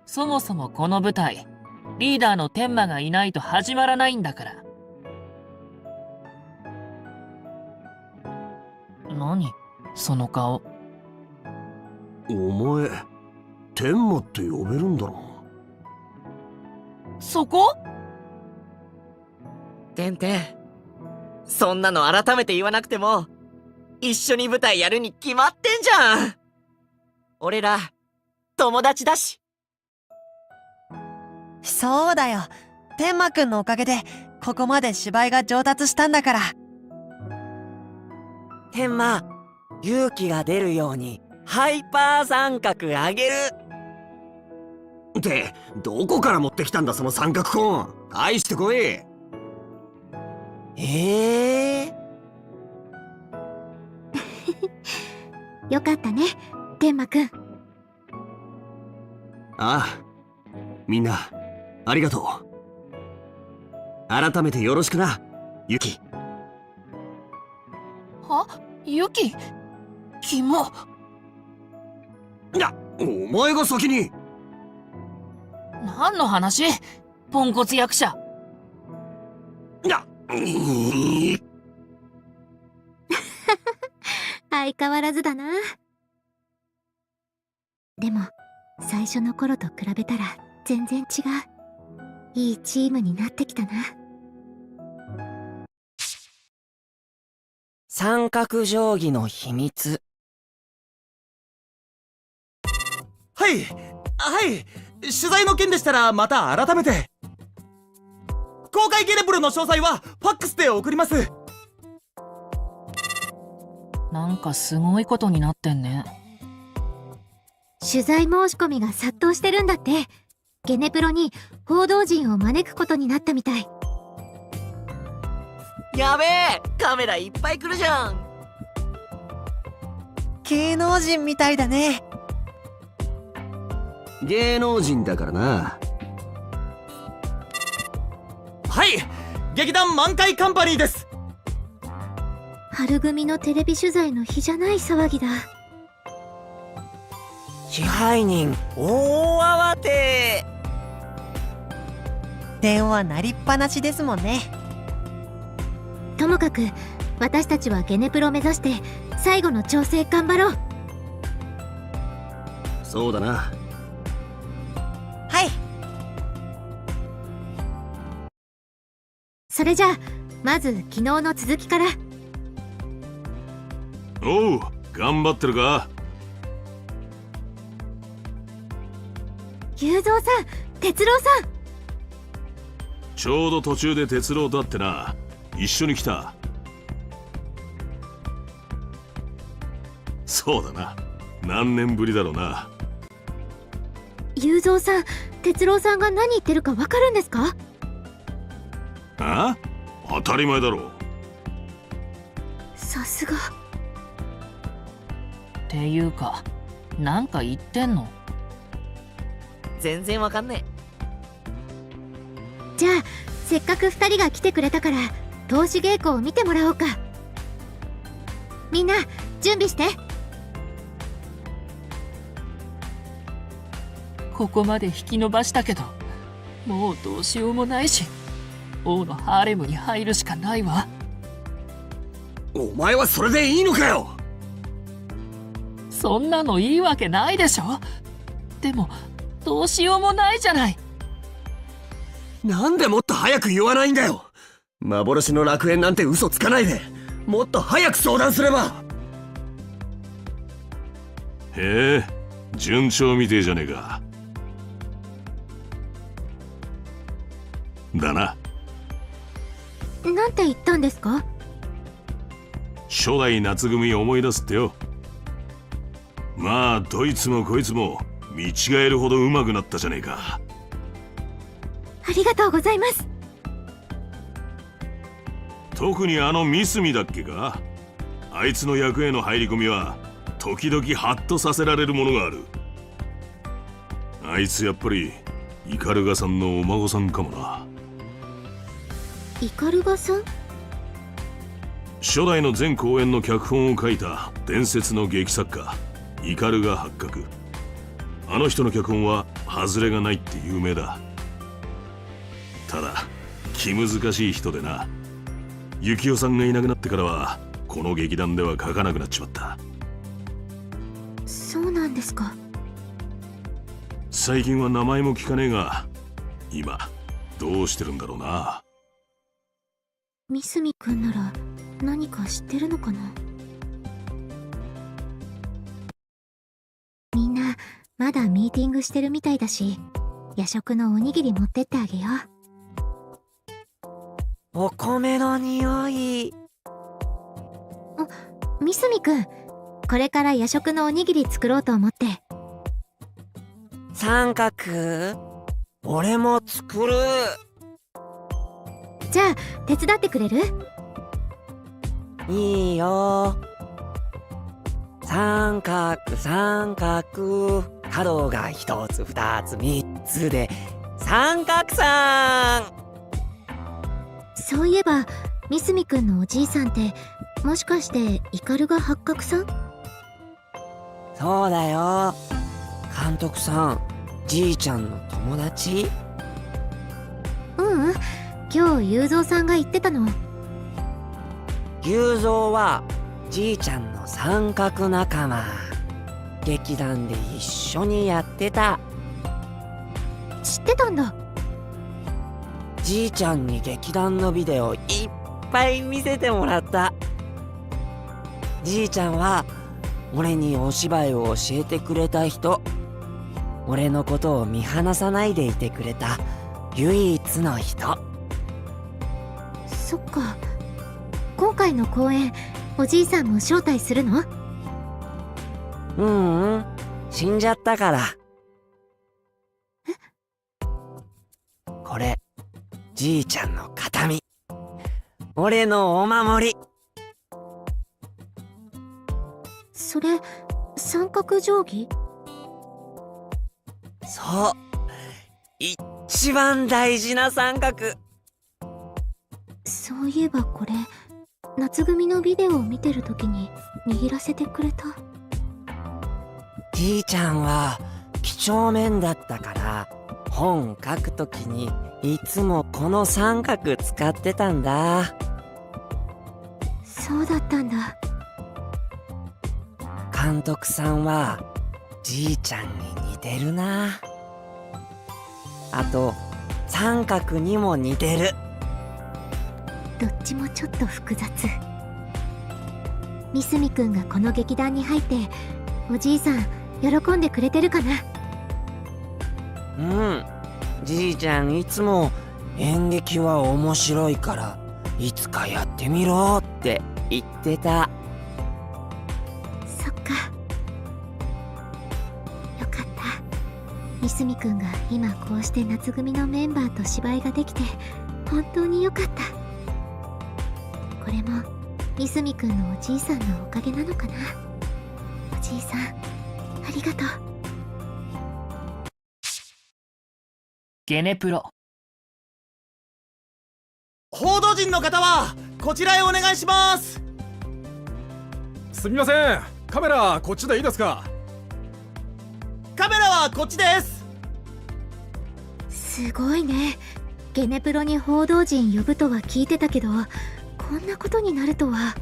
Speaker 12: そもそもこの舞台、リーダーの天馬がいないと始まらないんだから。何その顔。
Speaker 1: お前、天馬って呼べるんだろ。
Speaker 12: そこ？
Speaker 5: てんてん、そんなの改めて言わなくても一緒に舞台やるに決まってんじゃん。俺ら友達だし。
Speaker 7: そうだよ。天馬くんのおかげでここまで芝居が上達したんだから。
Speaker 5: 天馬、勇気が出るようにハイパー三角あげる。
Speaker 1: ってどこから持ってきたんだその三角コーン。返してこい。
Speaker 2: よかったね、天馬くん。
Speaker 1: ああ、みんなありがとう。改めてよろしくな、ユキ。
Speaker 12: は？ユキ？キモ。
Speaker 1: いや、お前が先に。
Speaker 12: 何の話？ポンコツ役者。
Speaker 1: いや、
Speaker 2: 相変わらずだな。でも最初の頃と比べたら全然違う。いいチームになってきたな。
Speaker 5: 三角定規の秘密。
Speaker 6: はいはい、取材の件でしたらまた改めて。公開ゲレブルの詳細はファックスで送ります。
Speaker 12: なんかすごいことになってんね。
Speaker 2: 取材申し込みが殺到してるんだって。ゲネプロに報道陣を招くことになったみたい。
Speaker 5: やべえ、カメラいっぱい来るじゃん。
Speaker 7: 芸能人みたいだね。
Speaker 1: 芸能人だからな。
Speaker 6: はい、劇団満開カンパニーです。
Speaker 2: 春組のテレビ取材の日じゃない騒ぎだ。
Speaker 5: 支配人大慌て。
Speaker 7: 電話鳴りっぱなしですもんね。
Speaker 2: ともかく私たちはゲネプロ目指して最後の調整頑張ろう。
Speaker 1: そうだな。
Speaker 7: はい。
Speaker 2: それじゃあまず昨日の続きから。
Speaker 8: おう、頑張ってるか？
Speaker 2: 雄三さん、哲郎さん。
Speaker 8: ちょうど途中で哲郎と会ってな、一緒に来た。そうだな、何年ぶりだろうな。
Speaker 2: 雄三さん、哲郎さんが何言ってるかわかるんですか？
Speaker 8: あ？当たり前だろう。
Speaker 2: さすが。
Speaker 12: っていうか、なんか言ってんの？
Speaker 5: 全然わかんね
Speaker 2: じゃあせっかく2人が来てくれたから通し稽古を見てもらおうか。みんな準備して。
Speaker 12: ここまで引き延ばしたけど、もうどうしようもないし、王のハーレムに入るしかないわ。
Speaker 1: お前はそれでいいのかよ。
Speaker 12: そんなのいいわけないでしょ。でもどうしようもないじゃない。
Speaker 1: なんでもっと早く言わないんだよ。幻の楽園なんて嘘つかないで、もっと早く相談すれば。
Speaker 8: へえ、順調みてえじゃねえか。だな。
Speaker 2: なんて言ったんですか？
Speaker 8: 初代夏組思い出すってよ。まあどいつもこいつも見違えるほど上手くなったじゃねえか。
Speaker 2: ありがとうございます。
Speaker 8: 特にあのミスミだっけか。あいつの役への入り込みは時々ハッとさせられるものがある。あいつやっぱりイカルガさんのお孫さんかもな。
Speaker 2: イカルガさん？
Speaker 8: 初代の全公演の脚本を書いた伝説の劇作家イカルガ八角。あの人の脚本は外れがないって有名だ。ただ気難しい人でな。幸男さんがいなくなってからはこの劇団では書かなくなっちまった。
Speaker 2: そうなんですか。
Speaker 8: 最近は名前も聞かねえが、今どうしてるんだろうな。
Speaker 2: 三角くんなら何か知ってるのかな。みんなまだミーティングしてるみたいだし、夜食のおにぎり持ってってあげよう。
Speaker 5: お米の匂い。
Speaker 2: 三角くん、これから夜食のおにぎり作ろうと思って。
Speaker 5: 三角？俺も作る。
Speaker 2: じゃあ手伝ってくれる？
Speaker 5: いいよ。三角三角、角が一つ二つ三つで三角さん。
Speaker 2: そういえば三角くんのおじいさんってもしかしてイカルガ八角さん？
Speaker 5: そうだよ。監督さん、じいちゃんの友達？
Speaker 2: ううん、今日雄三さんが言ってたの。
Speaker 5: 雄三はじいちゃんの三角仲間。劇団で一緒にやってた。
Speaker 2: 知ってたんだ。
Speaker 5: じいちゃんに劇団のビデオいっぱい見せてもらった。じいちゃんは俺にお芝居を教えてくれた人。俺のことを見放さないでいてくれた唯一の人。
Speaker 2: そっか。今回の公演おじいさんも招待するの？
Speaker 5: 死んじゃったから。これじいちゃんの形見。俺のお守り。
Speaker 2: それ三角定規？
Speaker 5: そう、一番大事な三角。
Speaker 2: そういえばこれ夏組のビデオを見てる時に握らせてくれた。
Speaker 5: じいちゃんは几帳面だったから、本書くときにいつもこの三角使ってたんだ。
Speaker 2: そうだったんだ。
Speaker 5: 監督さんはじいちゃんに似てるな。あと三角にも似てる。
Speaker 2: どっちもちょっと複雑。三角くんがこの劇団に入っておじいさん喜んでくれてるかな。
Speaker 5: うん、じいちゃんいつも演劇は面白いからいつかやってみろって言ってた。
Speaker 2: そっか。よかった。三角くんが今こうして夏組のメンバーと芝居ができて本当によかった。これも三角くんのおじいさんのおかげなのかな。おじいさんありがとう。
Speaker 12: ゲネプロ。
Speaker 6: 報道陣の方はこちらへお願いします。
Speaker 10: すみません、カメラこっちでいいですか？
Speaker 6: カメラはこっちです。
Speaker 2: すごいね。ゲネプロに報道陣呼ぶとは聞いてたけど、こんなことになるとは。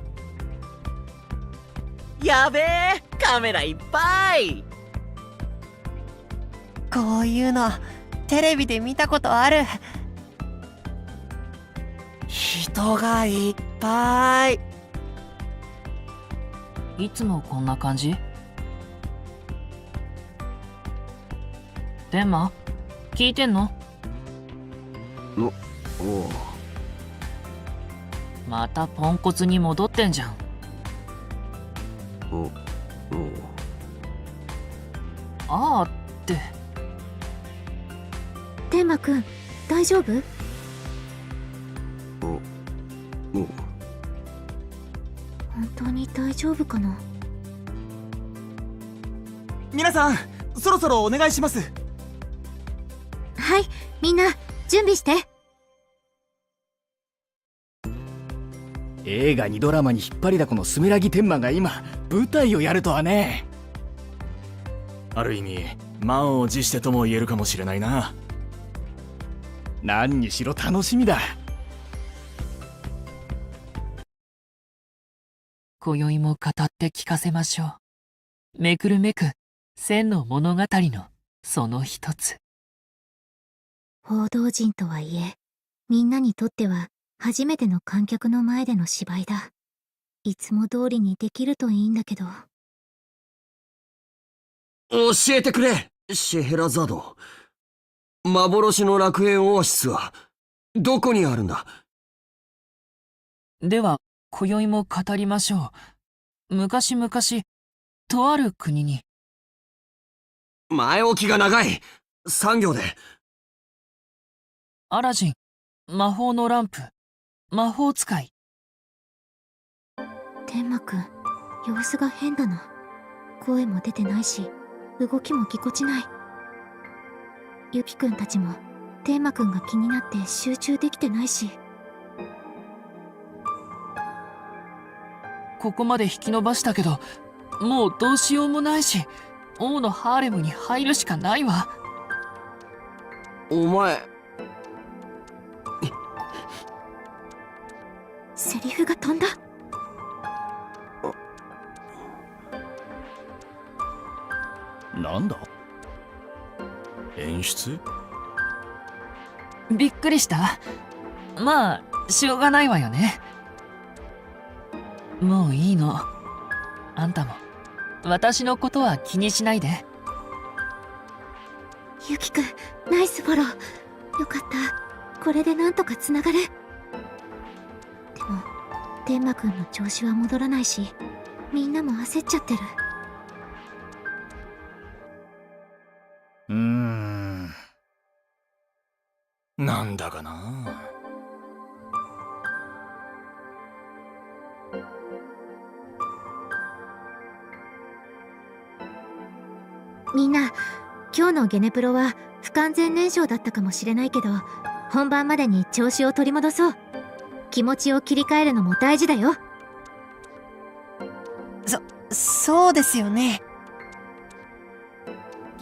Speaker 5: やべえ、カメラいっぱい。
Speaker 7: こういうのテレビで見たことある。
Speaker 5: 人がいっぱい。
Speaker 12: いつもこんな感じ？天馬、聞いてんの？
Speaker 1: おう。
Speaker 12: またポンコツに戻ってんじゃん。
Speaker 1: おう。
Speaker 12: あーって
Speaker 2: 天馬くん大丈夫？
Speaker 1: おう。
Speaker 2: 本当に大丈夫かな。
Speaker 6: 皆さんそろそろお願いします。
Speaker 2: はい、みんな準備して。
Speaker 6: 映画にドラマに引っ張りだこのスメラギ天馬が今舞台をやるとはね。ある意味満を持してとも言えるかもしれないな。何にしろ楽しみだ。
Speaker 12: 今宵も語って聞かせましょう。めくるめく千の物語のその一つ。
Speaker 2: 報道陣とはいえ、みんなにとっては初めての観客の前での芝居だ。いつも通りにできるといいんだけど。
Speaker 1: 教えてくれ、シェヘラザード。幻の楽園オアシスはどこにあるんだ？
Speaker 12: では今宵も語りましょう。昔々とある国に。
Speaker 1: 前置きが長い。3行で。
Speaker 12: アラジン、魔法のランプ、魔法使い。
Speaker 2: 天馬くん様子が変だな。声も出てないし動きもぎこちない。ユピくんたちも天馬くんが気になって集中できてないし。
Speaker 12: ここまで引き延ばしたけど、もうどうしようもないし、王のハーレムに入るしかないわ。
Speaker 1: お前、
Speaker 2: セリフが飛んだ。
Speaker 6: なんだ？演出？
Speaker 12: びっくりした？まあしょうがないわよね。もういいの。あんたも私のことは気にしないで。
Speaker 2: ユキくんナイスフォロー。よかった、これでなんとかつながる。でも天馬くんの調子は戻らないし、みんなも焦っちゃってる。
Speaker 6: なんだかな。
Speaker 2: みんな、今日のゲネプロは不完全燃焼だったかもしれないけど、本番までに調子を取り戻そう。気持ちを切り替えるのも大事だよ。
Speaker 7: そうですよね。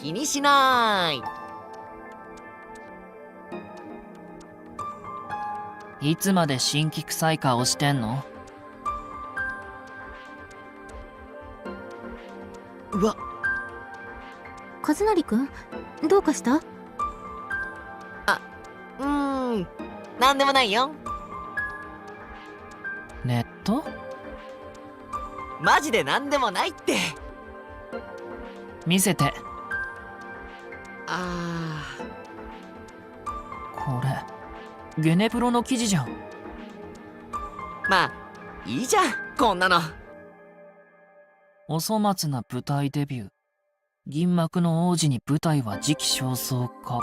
Speaker 5: 気にしない。
Speaker 12: いつまで新規臭い顔してんの？
Speaker 5: うわ、
Speaker 2: 和成くん、どうかした？
Speaker 5: なんでもないよ。
Speaker 12: ネット？
Speaker 5: マジでなんでもないって。
Speaker 12: 見せて。これゲネプロの記事じゃん。
Speaker 5: まあいいじゃん、こんなの。
Speaker 12: お粗末な舞台デビュー。銀幕の王子に舞台は時期尚早か。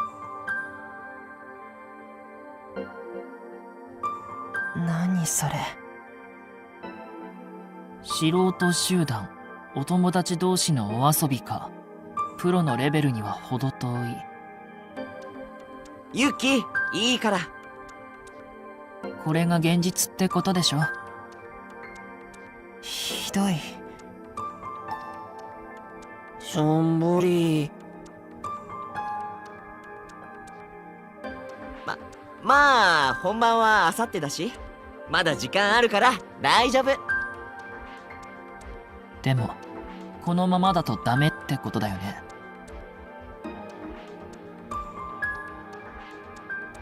Speaker 3: 何それ。
Speaker 12: 素人集団、お友達同士のお遊びか。プロのレベルには程遠い。
Speaker 5: ユキ、いいから。
Speaker 12: これが現実ってことでしょ。
Speaker 3: ひどい。
Speaker 5: しょんぼり。まあ本番は明後日だし、まだ時間あるから大丈夫。
Speaker 12: でもこのままだとダメってことだよね。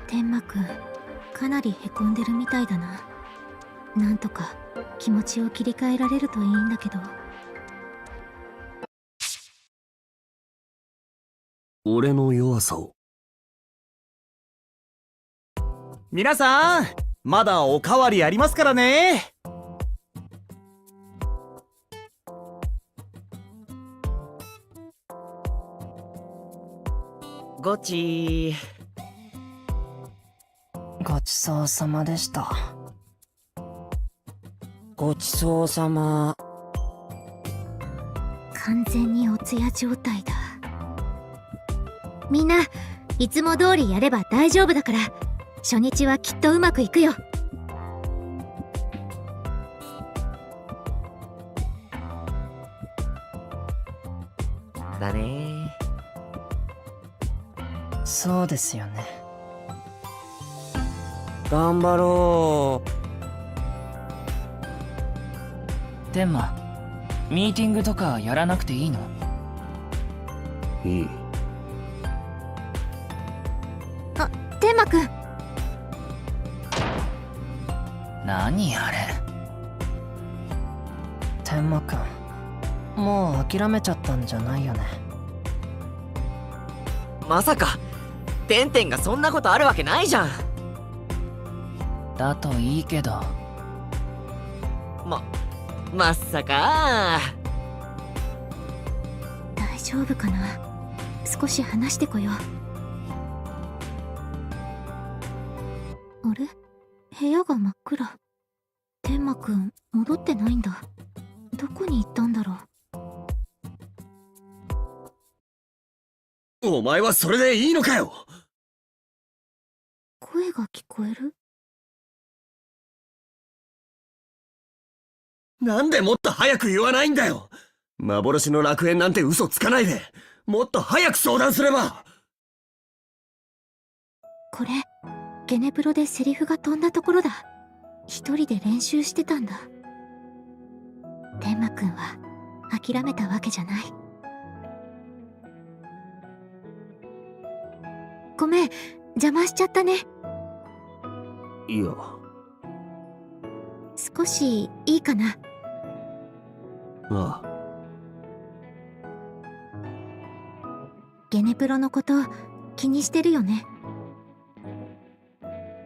Speaker 2: 天馬くん、かなりへこんでるみたいだな。なんとか気持ちを切り替えられるといいんだけど。
Speaker 1: 俺の弱さを。
Speaker 6: 皆さん、まだおかわりありますからね。
Speaker 5: ごち
Speaker 3: ごちそうさまでした。
Speaker 5: ごちそうさま。
Speaker 2: 完全にお通夜状態だ。みんないつも通りやれば大丈夫だから、初日はきっとうまくいくよ。
Speaker 5: だね。
Speaker 3: そうですよね。
Speaker 5: 頑張ろ
Speaker 12: う。天馬、ミーティングとかやらなくていいの？
Speaker 1: いい。
Speaker 2: 天馬くん。
Speaker 12: 何あれ。
Speaker 3: 天馬くん、もう諦めちゃったんじゃないよね。
Speaker 5: まさかてんてんがそんなことあるわけないじゃん。
Speaker 12: だといいけど。
Speaker 5: まさか。
Speaker 2: 大丈夫かな。少し話してこよう。あれ、部屋が真っ暗。天馬くん戻ってないんだ。どこに行ったんだろ
Speaker 1: お前はそれでいいのかよ。
Speaker 2: 声が聞こえる。
Speaker 1: なんでもっと早く言わないんだよ。幻の楽園なんて嘘つかないで、もっと早く相談すれば。
Speaker 2: これゲネプロでセリフが飛んだところだ。一人で練習してたんだ。天馬くんは諦めたわけじゃない。ごめん、邪魔しちゃったね。
Speaker 1: いや、
Speaker 2: 少しいいかな。
Speaker 1: ああ。
Speaker 2: ゲネプロのこと気にしてるよね。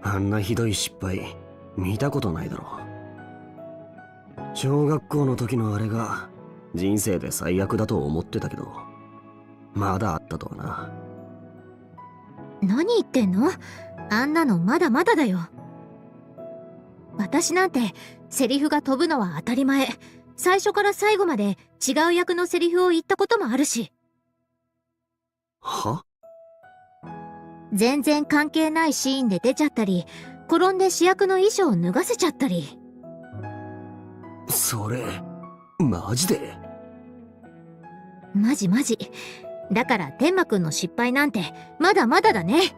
Speaker 1: あんなひどい失敗見たことないだろ。小学校の時のあれが人生で最悪だと思ってたけど、まだあったとはな。
Speaker 2: 何言ってんの？あんなのまだまだだよ。私なんてセリフが飛ぶのは当たり前。最初から最後まで違う役のセリフを言ったこともあるし。
Speaker 1: は？
Speaker 2: 全然関係ないシーンで出ちゃったり、転んで主役の衣装を脱がせちゃったり。
Speaker 1: それマジで？
Speaker 2: マジマジ。だから天馬くんの失敗なんてまだまだだね。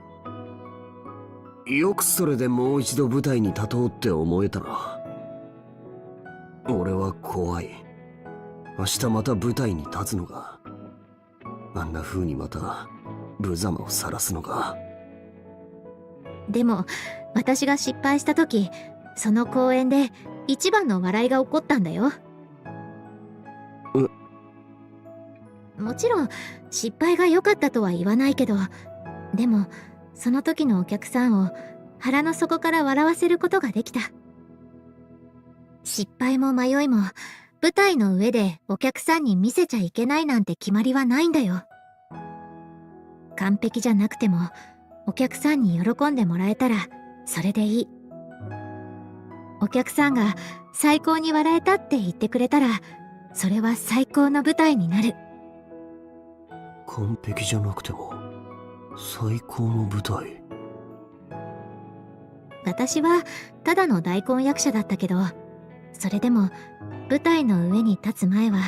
Speaker 1: よくそれでもう一度舞台に立とうって思えたな。俺は怖い。明日また舞台に立つのが、あんな風にまた無様を晒すのが。
Speaker 2: でも私が失敗した時、その公演で一番の笑いが起こったんだよ。もちろん失敗が良かったとは言わないけど、でもその時のお客さんを腹の底から笑わせることができた。失敗も迷いも舞台の上でお客さんに見せちゃいけないなんて決まりはないんだよ。完璧じゃなくてもお客さんに喜んでもらえたらそれでいい。お客さんが最高に笑えたって言ってくれたら、それは最高の舞台になる。
Speaker 1: 完璧じゃなくても最高の舞台。
Speaker 2: 私はただの大根役者だったけど、それでも舞台の上に立つ前は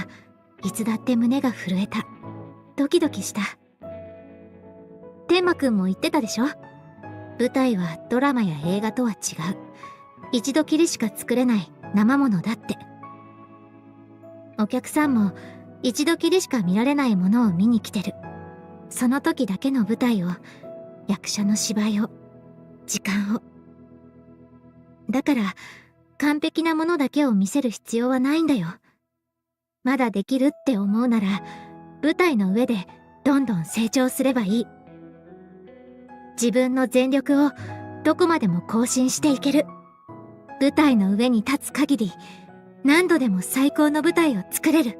Speaker 2: いつだって胸が震えた。ドキドキした。天馬くんも言ってたでしょ。舞台はドラマや映画とは違う。一度きりしか作れない生ものだって。お客さんも一度きりしか見られないものを見に来てる。その時だけの舞台を、役者の芝居を、時間を。だから完璧なものだけを見せる必要はないんだよ。まだできるって思うなら舞台の上でどんどん成長すればいい。自分の全力をどこまでも更新していける。舞台の上に立つ限り何度でも最高の舞台を作れる。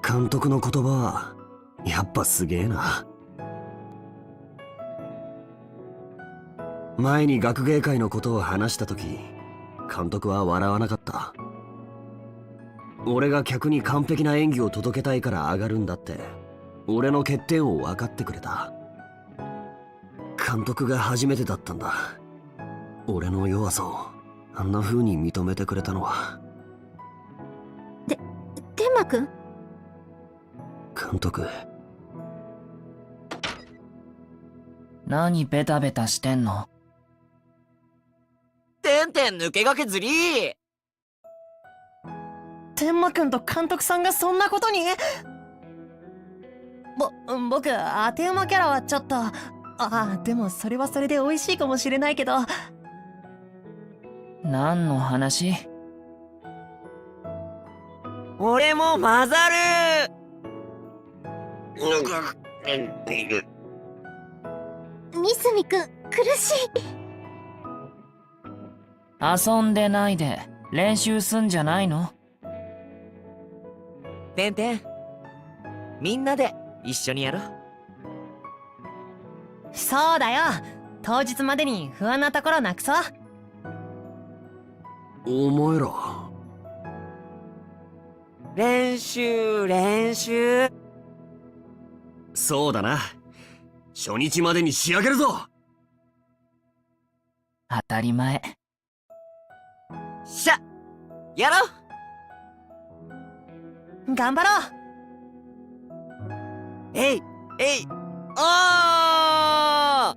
Speaker 1: 監督の言葉はやっぱすげえな。前に学芸会のことを話した時、監督は笑わなかった。俺が客に完璧な演技を届けたいから上がるんだって、俺の欠点を分かってくれた。監督が初めてだったんだ。俺の弱さをあんな風に認めてくれたのは。
Speaker 2: 天馬くん？
Speaker 1: 監督。
Speaker 12: 何ベタベタしてんの？
Speaker 5: てんてん抜け駆けずりー。
Speaker 7: 天馬くんと監督さんがそんなことに。僕当て馬キャラはちょっと。でもそれはそれで美味しいかもしれないけど。
Speaker 12: 何の話？
Speaker 5: 俺も混ざる。
Speaker 2: 三角くん、苦しい。
Speaker 12: 遊んでないで練習すんじゃないの？
Speaker 5: てんてん、みんなで一緒にやろう。
Speaker 7: そうだよ。当日までに不安なところなくそう。
Speaker 1: お前ら
Speaker 5: 練習。
Speaker 1: そうだな。初日までに仕上げるぞ。
Speaker 12: 当たり前。
Speaker 5: しゃ、やろう。
Speaker 7: 頑張ろう。
Speaker 5: えいおー。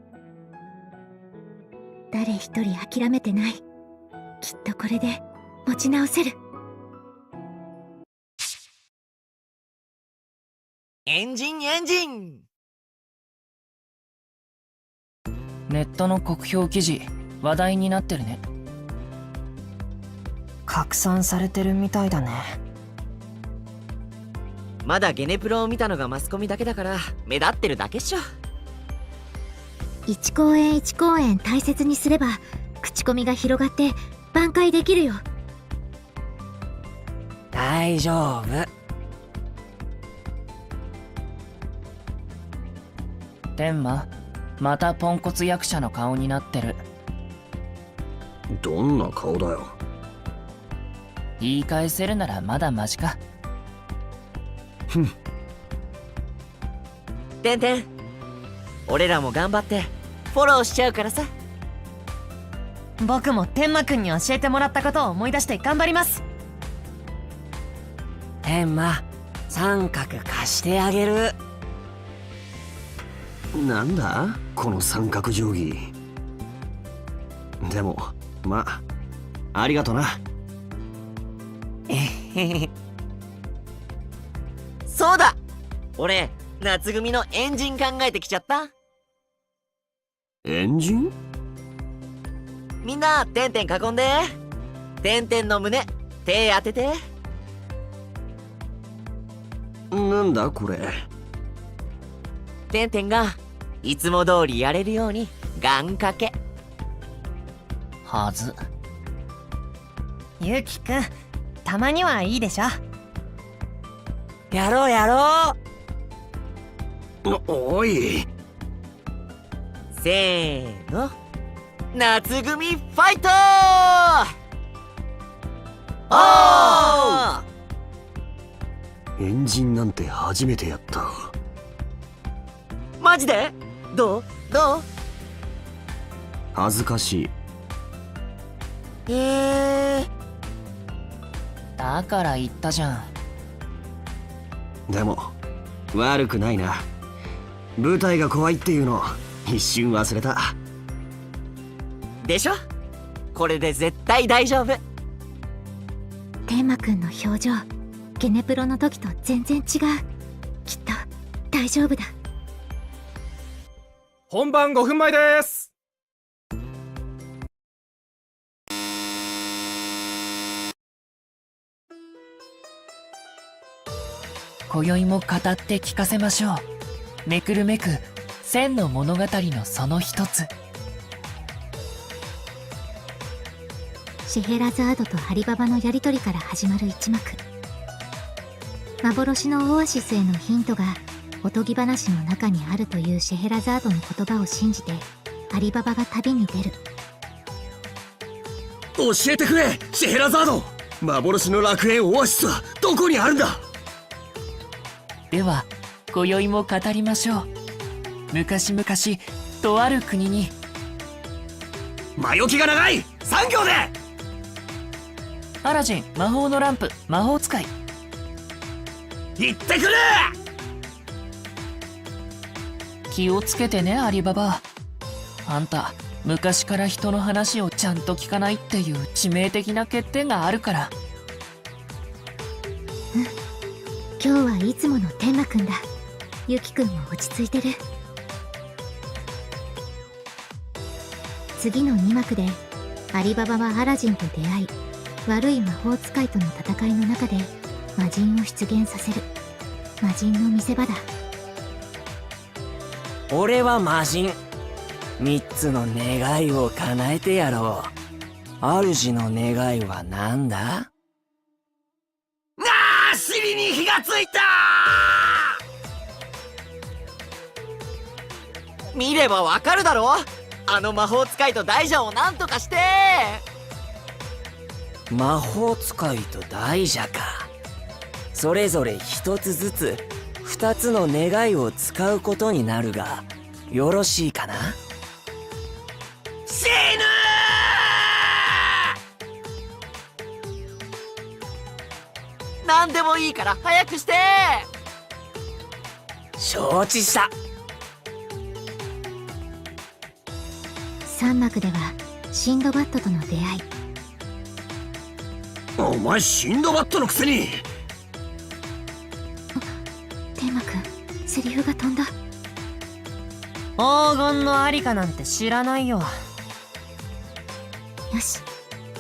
Speaker 2: 誰一人諦めてない。きっとこれで持ち直せる。
Speaker 5: エンジン。
Speaker 12: ネットの酷評記事話題になってるね。
Speaker 7: 拡散されてるみたいだね。
Speaker 5: まだゲネプロを見たのがマスコミだけだから目立ってるだけっしょ。
Speaker 2: 一公演一公演大切にすれば口コミが広がって挽回できるよ。
Speaker 5: 大丈夫。
Speaker 12: 天馬、またポンコツ役者の顔になってる。
Speaker 1: どんな顔だよ。
Speaker 12: 言い返せるならまだマシか。
Speaker 5: てんてん、俺らも頑張ってフォローしちゃうからさ。
Speaker 7: 僕も天馬くんに教えてもらったことを思い出して頑張ります。
Speaker 5: 天馬、三角貸してあげる。
Speaker 1: なんだこの三角定規。でもまあありがとな。
Speaker 5: そうだ、俺夏組のエンジン考えてきちゃった。
Speaker 1: エンジン？
Speaker 5: みんなてんてん囲んで。てんてんの胸手当てて。
Speaker 1: なんだこれ。
Speaker 5: てんてんがいつも通りやれるように願掛け。
Speaker 12: はず。
Speaker 7: ゆうきくん、たまにはいいでしょ。
Speaker 5: やろうやろう。
Speaker 1: おい。
Speaker 5: せーの、夏組ファイトー。
Speaker 1: エンジンなんて初めてやった。
Speaker 5: マジで？どう？
Speaker 1: 恥ずかしい。
Speaker 12: だから言ったじゃん。
Speaker 1: でも悪くないな。舞台が怖いっていうの一瞬忘れた。
Speaker 5: でしょ？これで絶対大丈夫。
Speaker 2: 天馬くんの表情、ゲネプロの時と全然違う。きっと大丈夫だ。
Speaker 10: 本番5分前です。
Speaker 12: 今宵も語って聞かせましょう。めくるめく千の物語のその一つ。
Speaker 2: シェヘラザードとアリババのやりとりから始まる一幕。幻のオアシスへのヒントがおとぎ話の中にあるというシェヘラザードの言葉を信じてアリババが旅に出る。
Speaker 1: 教えてくれシェヘラザード。幻の楽園オアシスはどこにあるんだ。
Speaker 12: では今宵も語りましょう。昔々とある国に。
Speaker 1: 前置きが長い。3行で。
Speaker 12: アラジン魔法のランプ魔法使い。
Speaker 1: 行ってくれ。
Speaker 12: 気をつけてねアリババ。あんた昔から人の話をちゃんと聞かないっていう致命的な欠点があるから。
Speaker 2: 今日はいつもの天馬くんだ。ユキくんも落ち着いてる。次の2幕でアリババはアラジンと出会い、悪い魔法使いとの戦いの中で魔人を出現させる。魔人の見せ場だ。
Speaker 5: 俺は魔人。3つの願いを叶えてやろう。主の願いはなんだ？
Speaker 1: 尻に火がついた。
Speaker 5: 見ればわかるだろ。あの魔法使いと大蛇をなんとかして。魔法使いと大蛇か。それぞれ一つずつ2つの願いを使うことになるがよろしいかな。死ぬー。何でもいいから早くして。承知した。
Speaker 2: 3幕ではシンドバッドとの出会い。
Speaker 1: お前シンドバッドのくせに。
Speaker 2: 天馬くん、セリフが飛んだ。
Speaker 7: 黄金のありかなんて知らないよ。
Speaker 2: よし、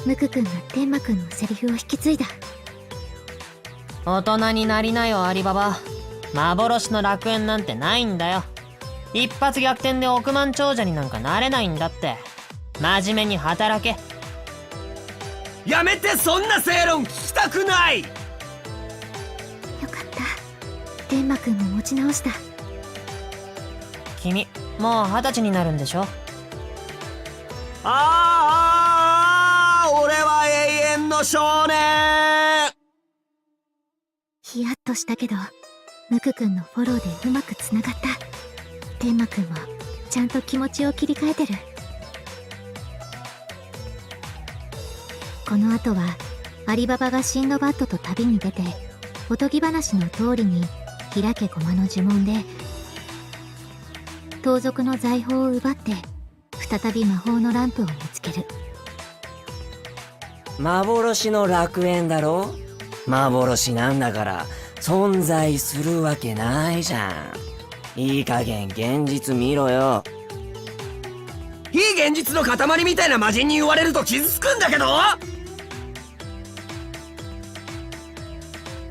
Speaker 2: ムクくんが天馬くんのセリフを引き継いだ。
Speaker 7: 大人になりなよアリババ。幻の楽園なんてないんだよ。一発逆転で億万長者になんかなれないんだって。真面目に働け。
Speaker 1: やめて、そんな正論聞きたくない。
Speaker 2: よかった、天馬くんも持ち直した。
Speaker 7: 君もう20歳になるんでしょ。
Speaker 1: 俺は永遠の少年。
Speaker 2: ヒヤッとしたけどムクくんのフォローでうまくつながった。天馬くんはちゃんと気持ちを切り替えてる。この後はアリババがシンドバッドと旅に出て、おとぎ話の通りに開け駒の呪文で盗賊の財宝を奪って再び魔法のランプを見つける。
Speaker 5: 幻の楽園だろ。幻なんだから存在するわけないじゃん。いい加減現実見ろよ。
Speaker 1: 非現実の塊みたいな魔人に言われると傷つくんだけど。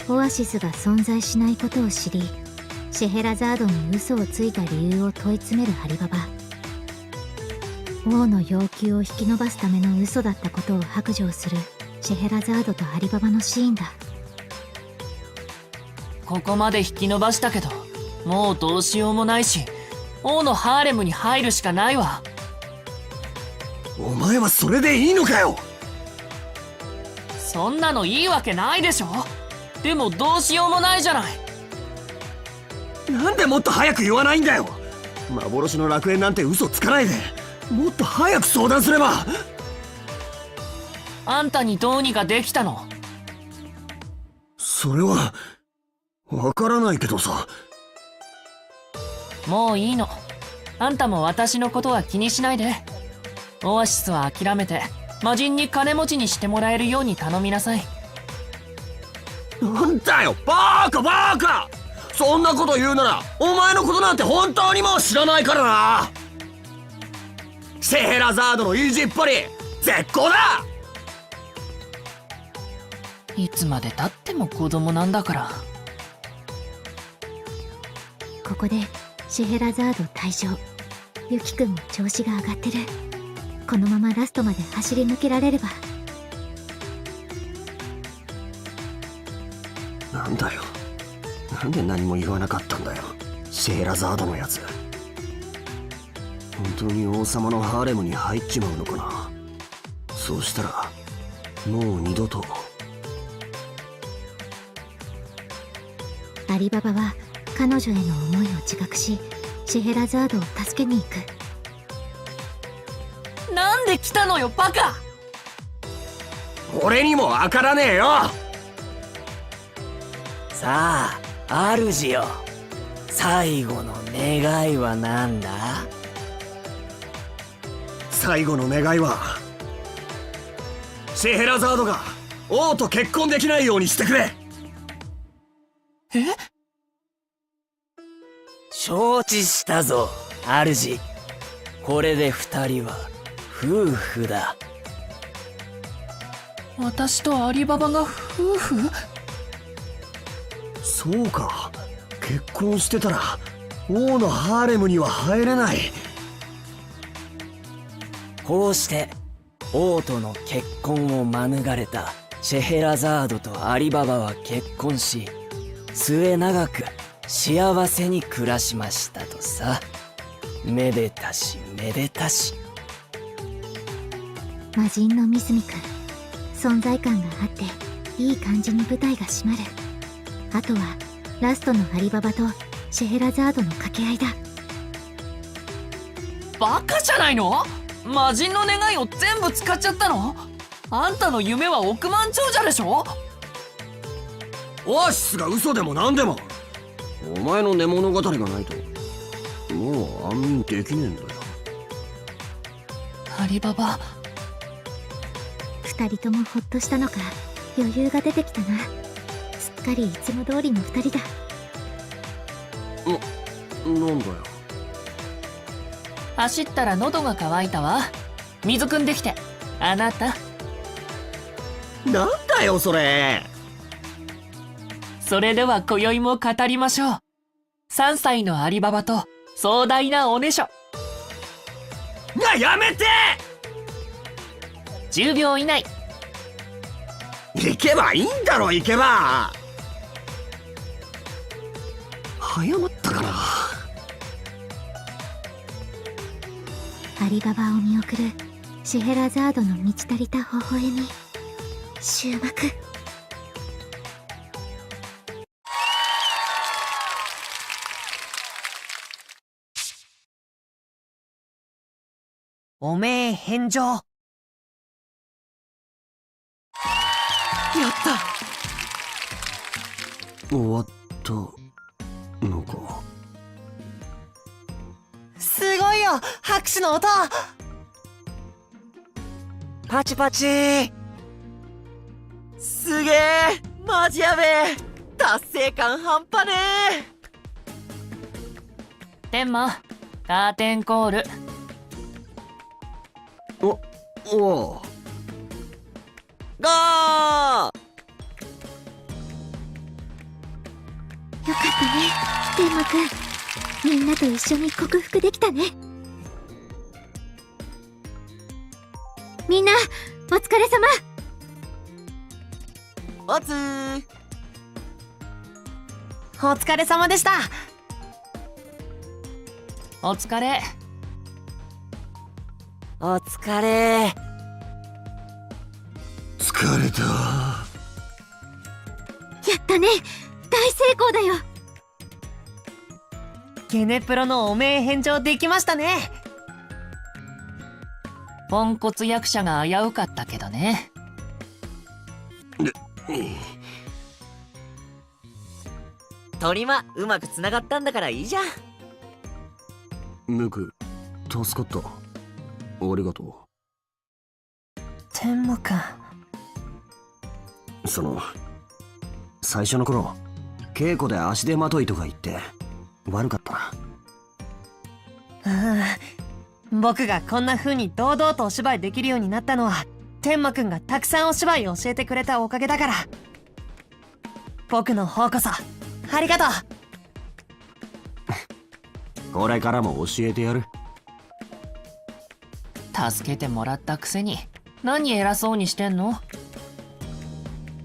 Speaker 2: オアシスが存在しないことを知り、シェヘラザードに嘘をついた理由を問い詰めるアリババ。王の要求を引き延ばすための嘘だったことを白状するシェヘラザードとアリババのシーンだ。
Speaker 12: ここまで引き延ばしたけど、もうどうしようもないし、王のハーレムに入るしかないわ。
Speaker 1: お前はそれでいいのかよ。
Speaker 12: そんなのいいわけないでしょ。でもどうしようもないじゃない。
Speaker 1: なんでもっと早く言わないんだよ。幻の楽園なんて嘘つかないで、もっと早く相談すれば。
Speaker 12: あんたにどうにかできたの？
Speaker 1: それはわからないけどさ。
Speaker 12: もういいの。あんたも私のことは気にしないで。オアシスは諦めて魔人に金持ちにしてもらえるように頼みなさい。
Speaker 1: なんだよ、バーカバーカ。そんなこと言うならお前のことなんて本当にもう知らないからな。シェヘラザードの意地っ張り絶好だ。
Speaker 12: いつまでたっても子供なんだから。
Speaker 2: ここでシェヘラザード退場。ユキ君も調子が上がってる。このままラストまで走り抜けられれば。
Speaker 1: なんだよ、なんで何も言わなかったんだよ、シェヘラザードのやつ。本当に王様のハーレムに入っちまうのかな。そうしたらもう二度と。
Speaker 2: アリババは彼女への思いを自覚し、シェヘラザードを助けに行く。
Speaker 12: なんで来たのよバカ。
Speaker 1: 俺にもわからねえよ。
Speaker 5: さあ主よ、最後の願いは何だ？
Speaker 1: 最後の願いはシェヘラザードが王と結婚できないようにしてくれ。
Speaker 12: え？
Speaker 5: 承知したぞ主。これで二人は夫婦だ。
Speaker 12: 私とアリババが夫婦？
Speaker 1: そうか、結婚してたら王のハーレムには入れない。
Speaker 5: こうして王との結婚を免れたシェヘラザードとアリババは結婚し、末永く幸せに暮らしましたとさ。めでたしめでたし。
Speaker 2: 魔人のミスミ君、存在感があっていい感じに舞台が締まる。あとはラストのアリババとシェヘラザードの掛け合いだ。
Speaker 12: バカじゃないの？魔人の願いを全部使っちゃったの？あんたの夢は億万長者でしょ？
Speaker 1: オアシスが嘘でも何でもお前の寝物語がないともう安眠できねえんだよ。
Speaker 12: アリババ。
Speaker 2: 二人ともほっとしたのか余裕が出てきたな。すっかりいつも通りの二人だ。
Speaker 1: なんだよ。
Speaker 12: 走ったら喉が渇いたわ。水汲んできて。あなた。
Speaker 1: なんだよそれ。
Speaker 12: それでは今宵も語りましょう。3歳のアリババと壮大なおねしょ。
Speaker 1: やめて。
Speaker 12: 10秒以内。
Speaker 1: 行けばいいんだろ。行けば。早まったかな。
Speaker 2: アリババを見送るシェヘラザードの満ち足りた微笑み。終幕。
Speaker 3: おめえ返上。やった
Speaker 1: 終わったのか。
Speaker 7: よ拍手の音。
Speaker 5: パチパチ。すげえ、マジやべえ、達成感半端ねえ。
Speaker 12: 天馬、カーテンコール。
Speaker 1: おお。
Speaker 5: ゴー。
Speaker 2: よかったね、天馬くん。みんなと一緒に克服できたね。みんな、お疲れ様。
Speaker 5: おつー。
Speaker 7: お疲れ様でした。
Speaker 12: お疲れ。
Speaker 5: お疲れ。
Speaker 1: 疲れた。
Speaker 2: やったね、大成功だよ。
Speaker 7: ゲネプロの汚名返上できましたね。
Speaker 12: ポンコツ役者が危うかったけどね。
Speaker 5: 鳥間うまくつながったんだからいいじゃん。
Speaker 1: ムク、助かった。ありがと
Speaker 7: 天馬くん。
Speaker 1: う。最初の頃、稽古で足手まといとか言って悪かったな。
Speaker 7: 僕がこんな風に堂々とお芝居できるようになったのは天馬くんがたくさんお芝居を教えてくれたおかげだから。僕の方こそありがとう。
Speaker 1: これからも教えてやる。
Speaker 12: 助けてもらったくせに何偉そうにしてんの？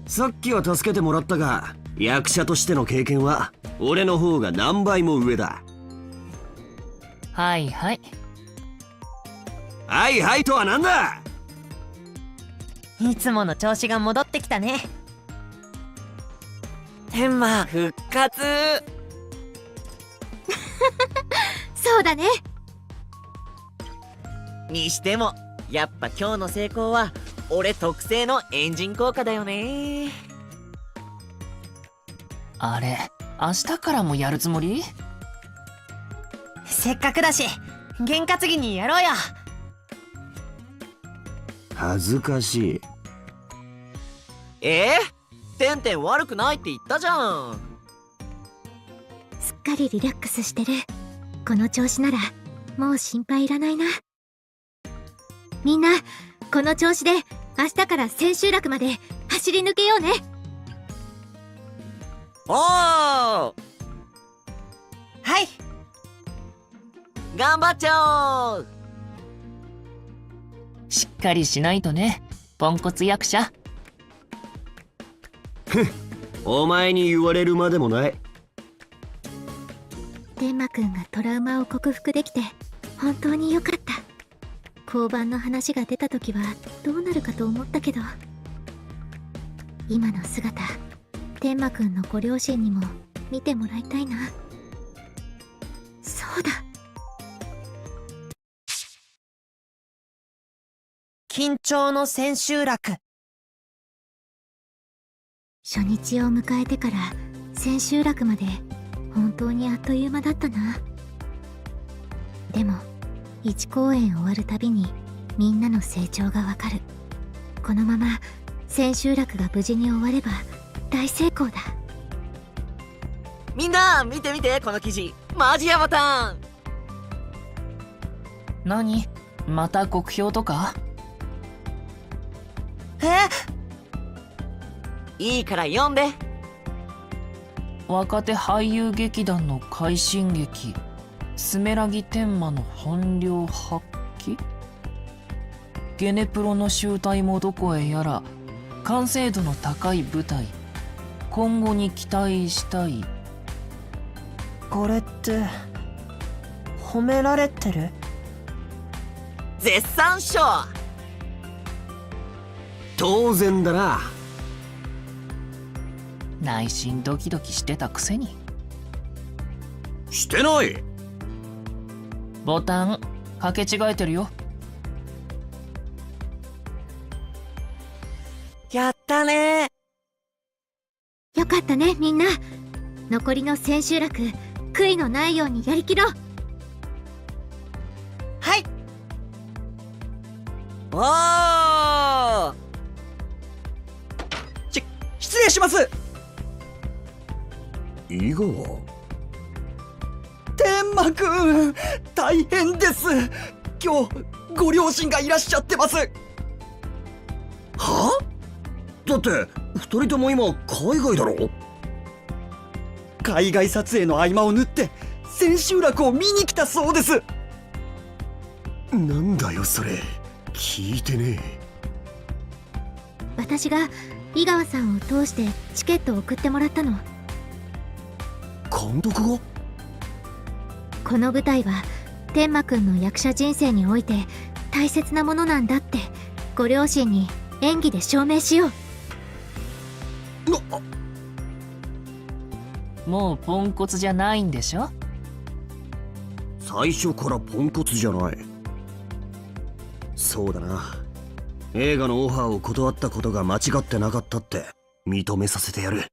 Speaker 1: さっきは助けてもらったが、役者としての経験は俺の方が何倍も上だ。
Speaker 12: はいはい。
Speaker 1: はいはいとはなんだ。
Speaker 7: いつもの調子が戻ってきたね。
Speaker 5: 天馬復活。
Speaker 2: そうだね。
Speaker 5: にしてもやっぱ今日の成功は俺特製のエンジン効果だよね。
Speaker 12: あれ、明日からもやるつもり？
Speaker 7: せっかくだし験担ぎにやろうよ。
Speaker 1: 恥ずかしい。
Speaker 5: てんてん悪くないって言ったじゃん。
Speaker 2: すっかりリラックスしてる。この調子ならもう心配いらないな。みんな、この調子で明日から千秋楽まで走り抜けようね。
Speaker 5: おー、
Speaker 7: はい、
Speaker 5: 頑張っちゃおう。
Speaker 12: しっかりしないとね、ポンコツ役者。
Speaker 1: お前に言われるまでもない。
Speaker 2: 天馬くんがトラウマを克服できて本当に良かった。交番の話が出た時はどうなるかと思ったけど、今の姿、天馬くんのご両親にも見てもらいたいな。そうだ、
Speaker 7: 緊張の千秋楽。
Speaker 2: 初日を迎えてから千秋楽まで本当にあっという間だったな。でも1公演終わるたびにみんなの成長がわかる。このまま千秋楽が無事に終われば大成功だ。
Speaker 5: みんな見て見て、この記事マジヤバタン。
Speaker 12: 何？また酷評とか？
Speaker 5: いいから読んで。
Speaker 12: 若手俳優劇団の快進撃、スメラギ天馬の本領発揮。ゲネプロの集大もどこへやら、完成度の高い舞台、今後に期待したい。
Speaker 7: これって褒められてる？
Speaker 5: 絶賛賞。
Speaker 1: 当然だな。
Speaker 12: 内心ドキドキしてたくせに。
Speaker 1: してない。
Speaker 12: ボタン掛け違えてるよ。
Speaker 5: やったね。
Speaker 2: よかったね、みんな。残りの千秋楽悔いのないようにやりきろう。
Speaker 5: あ
Speaker 11: 失礼します。
Speaker 1: 井川。
Speaker 11: 天馬くん、大変です。今日ご両親がいらっしゃってます。
Speaker 1: は？だって二人とも今海外だろ。
Speaker 11: 海外撮影の合間を縫って千秋楽を見に来たそうです。
Speaker 1: なんだよそれ、聞いてね
Speaker 2: 私が井川さんを通してチケットを送ってもらったの。
Speaker 1: 監督が？
Speaker 2: この舞台は天馬くんの役者人生において大切なものなんだってご両親に演技で証明しよう。
Speaker 12: もうポンコツじゃないんでしょ？
Speaker 1: 最初からポンコツじゃない。そうだな、映画のオファーを断ったことが間違ってなかったって認めさせてやる。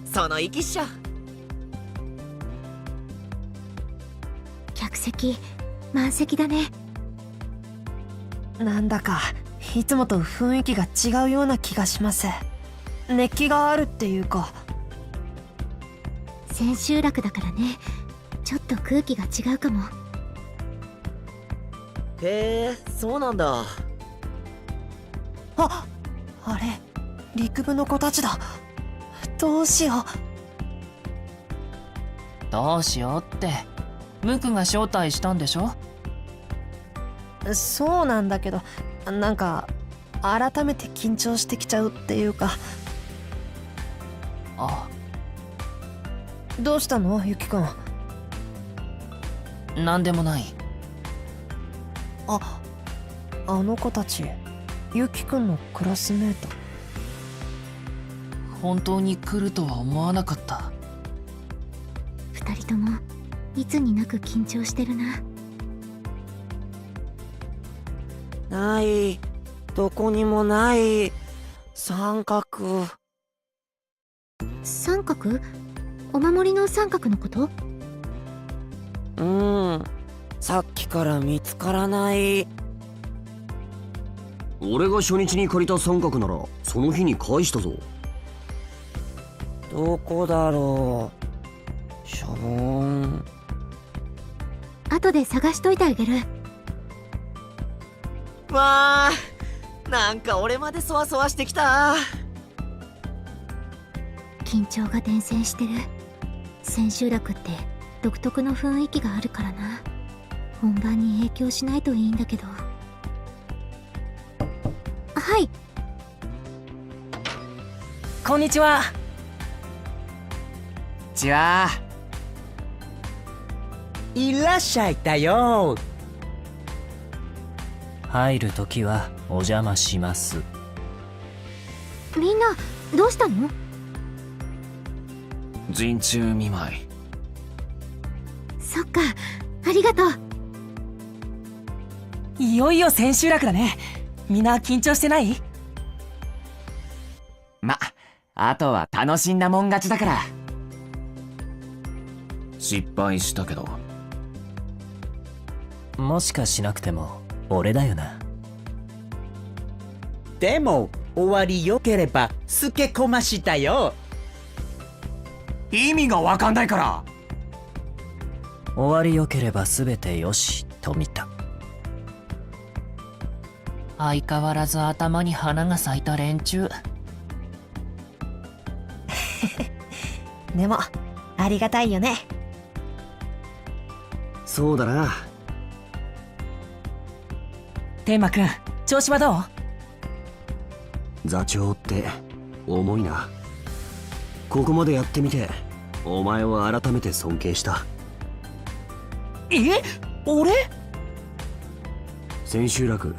Speaker 5: その息っしょ。
Speaker 2: 客席満席だね。
Speaker 7: なんだかいつもと雰囲気が違うような気がします。熱気があるっていうか。
Speaker 2: 千秋楽だからね、ちょっと空気が違うかも。
Speaker 5: へえ、そうなんだ。
Speaker 7: あれ陸部の子たちだ。どうしよ
Speaker 12: どうしようってムクが招待したんでしょ？
Speaker 7: そうなんだけど、なんか改めて緊張してきちゃうっていうか。
Speaker 12: あ、
Speaker 7: どうしたのゆきくん。
Speaker 12: なんでもない。
Speaker 7: あの子たちゆきくんのクラスメート。
Speaker 12: 本当に来るとは思わなかった。
Speaker 2: 二人ともいつになく緊張してるな。
Speaker 5: ない、どこにもない。三角。
Speaker 2: 三角？お守りの三角のこと？
Speaker 5: さっきから見つからない。
Speaker 1: 俺が初日に借りた三角ならその日に返したぞ。
Speaker 5: どこだろう。しょぼーん。
Speaker 2: 後で探しといてあげる。
Speaker 5: わあ、なんか俺までそわそわしてきた。
Speaker 2: 緊張が伝染してる。千秋楽って独特の雰囲気があるからな。本番に影響しないといいんだけど。はい。
Speaker 3: こんにちは。
Speaker 5: じゃあ
Speaker 14: いらっしゃいだよ。
Speaker 15: 入るときはお邪魔します。
Speaker 2: みんなどうしたの？
Speaker 4: 陣中見舞い。
Speaker 2: そっか、ありがとう。
Speaker 3: いよいよ千秋楽だね。みんな緊張してない？
Speaker 4: あとは楽しんだもん勝ちだから。
Speaker 13: 失敗したけど。
Speaker 15: もしかしなくても俺だよな。
Speaker 14: でも終わりよければすけこましたよ。
Speaker 4: 意味がわかんないから。
Speaker 15: 終わりよければ全てよしと見た。
Speaker 12: 相変わらず頭に花が咲いた連中。
Speaker 7: でもありがたいよね。
Speaker 1: そうだな。
Speaker 3: 天馬くん、調子はどう？
Speaker 1: 座長って重いな。ここまでやってみてお前を改めて尊敬した。
Speaker 3: 俺？
Speaker 1: 千秋楽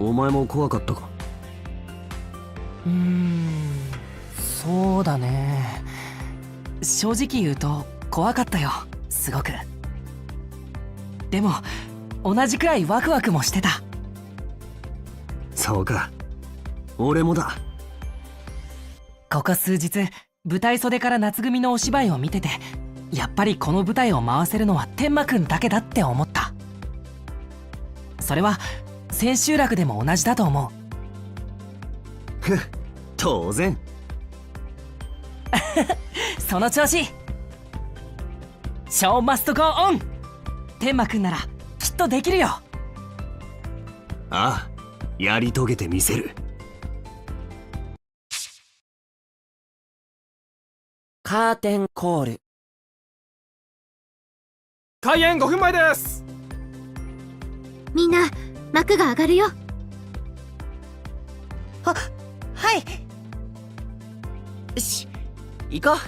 Speaker 1: お前も怖かったか？
Speaker 3: そうだね。正直言うと怖かったよ、すごく。でも同じくらいワクワクもしてた。
Speaker 1: そうか、俺もだ。
Speaker 3: ここ数日舞台袖から夏組のお芝居を見てて、やっぱりこの舞台を回せるのは天馬くんだけだって思った。それは千秋楽でも同じだと思う。
Speaker 1: 当然。
Speaker 3: その調子。ショーマストゴーオン。天馬くんならきっとできるよ。
Speaker 1: ああ、やり遂げてみせる。
Speaker 5: カーテンコール。
Speaker 10: 開演5分前です。
Speaker 2: みんな、幕が上がるよ。
Speaker 7: はい。
Speaker 5: よし、行こう。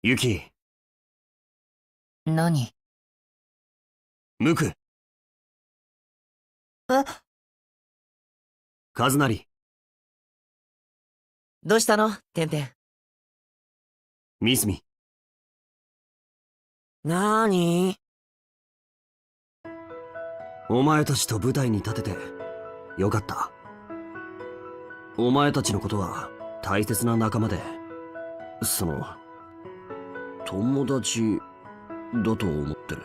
Speaker 1: ユキ、
Speaker 12: 何？
Speaker 1: ムク。カズナリ。
Speaker 5: どうしたのテンテン。
Speaker 1: ミスミ。
Speaker 5: なーに？
Speaker 1: お前たちと舞台に立ててよかった。お前たちのことは大切な仲間で、友達だと思ってる。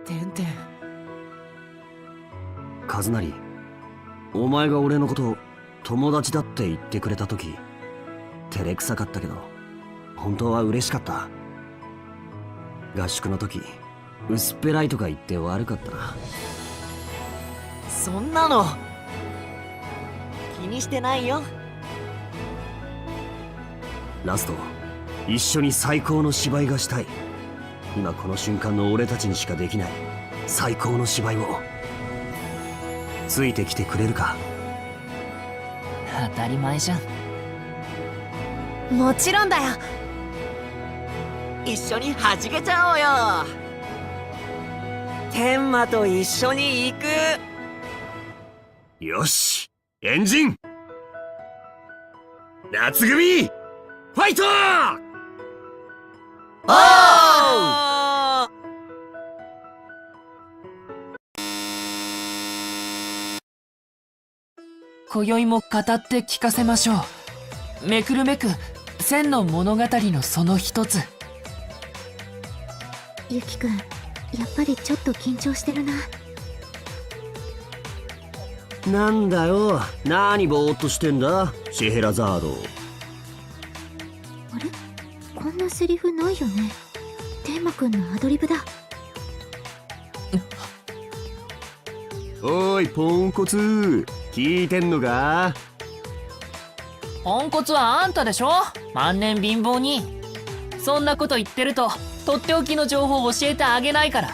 Speaker 5: テンテン。
Speaker 1: カズナリ、お前が俺のこと友達だって言ってくれた時、照れくさかったけど本当は嬉しかった。合宿の時薄っぺらいとか言って悪かったな。
Speaker 5: そんなの気にしてないよ。
Speaker 1: ラスト、一緒に最高の芝居がしたい。今この瞬間の俺たちにしかできない最高の芝居を。ついてきてくれるか？
Speaker 12: 当たり前じゃん。
Speaker 7: もちろんだよ。
Speaker 5: 一緒に弾けちゃおうよ。天馬と一緒に行く。
Speaker 1: よし、エンジン夏組ファイト！
Speaker 5: おー！
Speaker 3: 今宵も語って聞かせましょう。めくるめく千の物語のその一つ。
Speaker 2: ユキくん、やっぱりちょっと緊張してるな。
Speaker 1: なんだよ、何ぼーっとしてんだシェヘラザード。
Speaker 2: あれ、こんなセリフないよね。テンマくんのアドリブだ。
Speaker 1: おーいポンコツ、聞いてんのか？
Speaker 12: ポンコツはあんたでしょ、万年貧乏に。そんなこと言ってるととっておきの情報を教えてあげないから。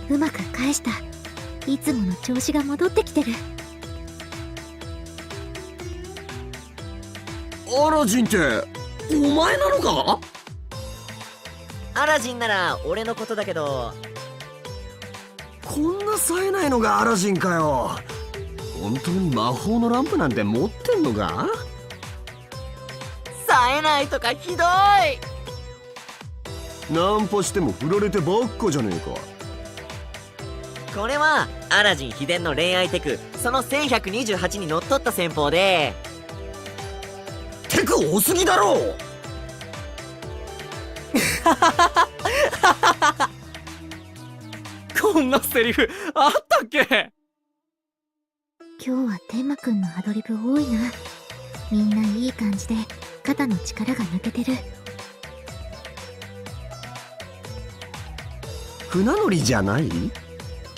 Speaker 2: うまく返した。いつもの調子が戻ってきてる。
Speaker 1: アラジンってお前なのか？
Speaker 5: アラジンなら俺のことだけど。
Speaker 1: こんな冴えないのがアラジンかよ。本当に魔法のランプなんて持ってんのか？
Speaker 5: 冴えないとかひどい。
Speaker 1: ナンパしても振られてばっかじゃねえか。
Speaker 5: これはアラジン秘伝の恋愛テク、その1128にのっとった戦法で。
Speaker 1: テク多すぎだろう。
Speaker 6: こんなセリフあったっけ？
Speaker 2: 今日はテンマくんのアドリブ多いな。みんないい感じで肩の力が抜けてる。
Speaker 1: 船乗りじゃない？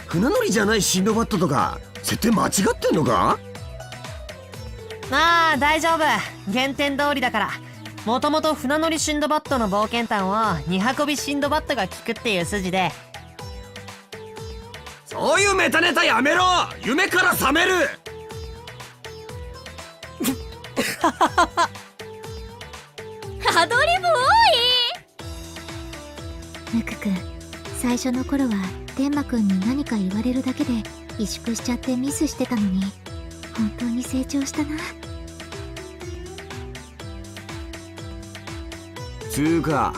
Speaker 1: 船乗りじゃないシンドバッドとか設定間違ってんのか？
Speaker 7: まあ大丈夫、原点通りだから。もともと船乗りシンドバッドの冒険譚を荷運びシンドバッドが聞くっていう筋で。
Speaker 1: そういうメタネタやめろ。夢から覚める。
Speaker 2: アドリブ多い。ムクくん、最初の頃はテンマくんに何か言われるだけで萎縮しちゃってミスしてたのに、本当に成長したな。
Speaker 1: つうか、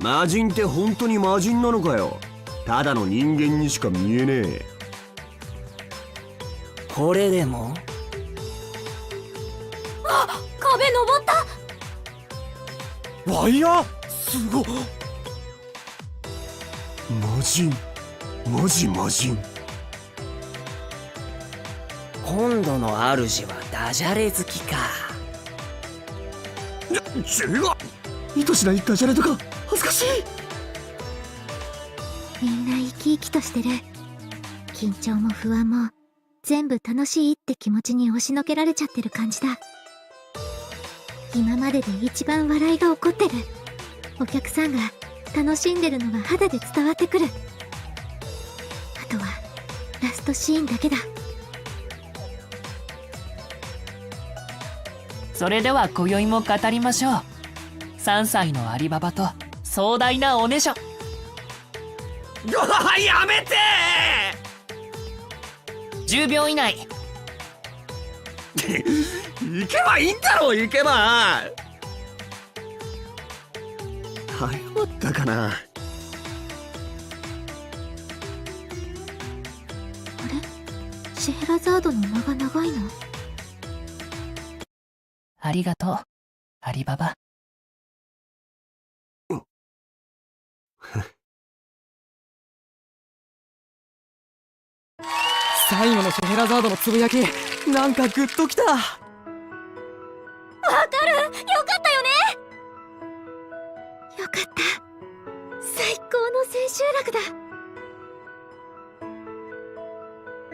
Speaker 1: 魔人って本当に魔人なのかよ。ただの人間にしか見えねえ。
Speaker 5: これでも
Speaker 10: ワイヤーすごっ。
Speaker 1: 魔人、マジ魔人。
Speaker 5: 今度の主はダジャレ好きか。
Speaker 1: 違う、意図しないダジャレとか恥ずかしい。
Speaker 2: みんな生き生きとしてる。緊張も不安も全部楽しいって気持ちに押しのけられちゃってる感じだ。今までで一番笑いが起こってる。お客さんが楽しんでるのが肌で伝わってくる。あとはラストシーンだけだ。
Speaker 12: それでは今宵も語りましょう。3歳のアリババと壮大なおねしょ。
Speaker 5: やめて
Speaker 12: 10秒以内。
Speaker 11: 行けばいいんだろ、行けば。
Speaker 1: 早まったかな。
Speaker 2: あれ、シェヘラザードの間が長いの？
Speaker 12: ありがとう、アリババ。
Speaker 6: 最後のシェヘラザードのつぶやき、なんかグッときた。
Speaker 2: わかる！よかったよね！よかった。最高の千秋楽だ。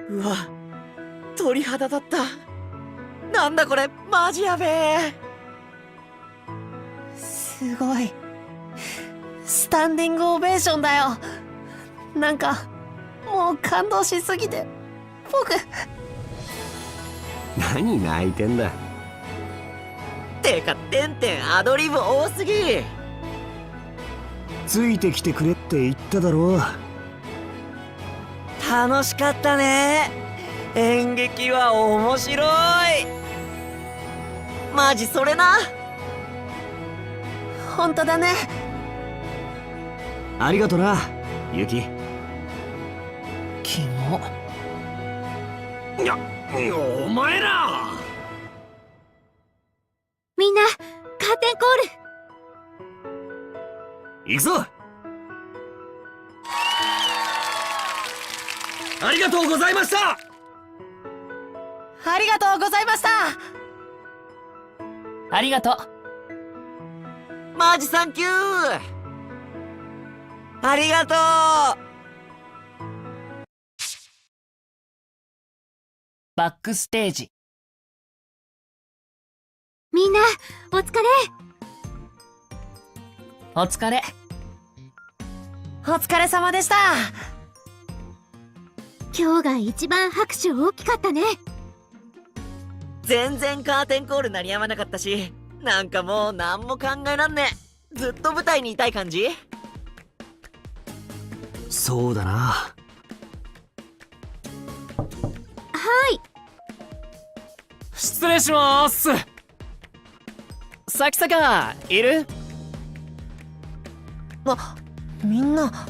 Speaker 5: うわ、鳥肌だった。なんだこれ、マジやべえ。すごい。スタンディングオベーションだよ。なんかもう感動しすぎて僕。
Speaker 1: 何泣いてんだ。
Speaker 5: てかてんてんアドリブ多すぎ。
Speaker 1: ついてきてくれって言っただろう。
Speaker 5: 楽しかったね。演劇は面白い。マジそれな。本当だね。
Speaker 1: ありがとな、ユキ。
Speaker 12: キモ。
Speaker 1: お前ら。
Speaker 2: みんな、カーテンコール。
Speaker 1: 行くぞ。ありがとうございました。
Speaker 5: ありがとうございました。
Speaker 12: ありがとう。
Speaker 5: マジサンキュー。ありがとう。
Speaker 12: バックステージ。
Speaker 2: みんな、お疲れ。
Speaker 12: お疲れ。
Speaker 7: お疲れ様でした。
Speaker 2: 今日が一番拍手大きかったね。
Speaker 5: 全然カーテンコール鳴りやまなかったし、なんかもう何も考えらんねえ。ずっと舞台にいたい感じ。
Speaker 1: そうだな。
Speaker 2: はい。
Speaker 6: 失礼しまーす。
Speaker 5: さきさかいる？みんな。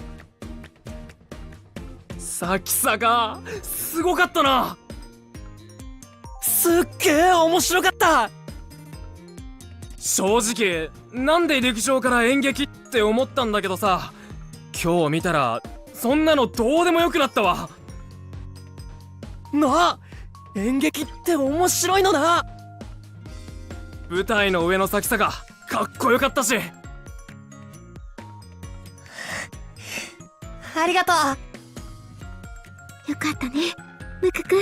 Speaker 6: さきさかすごかったな。すっげえ面白かった。正直なんで陸上から演劇って思ったんだけどさ、今日見たらそんなのどうでもよくなったわ。演劇って面白いのな。舞台の上の咲さがかっこよかったし。
Speaker 7: ありがとう。
Speaker 2: よかったね、ムクくん。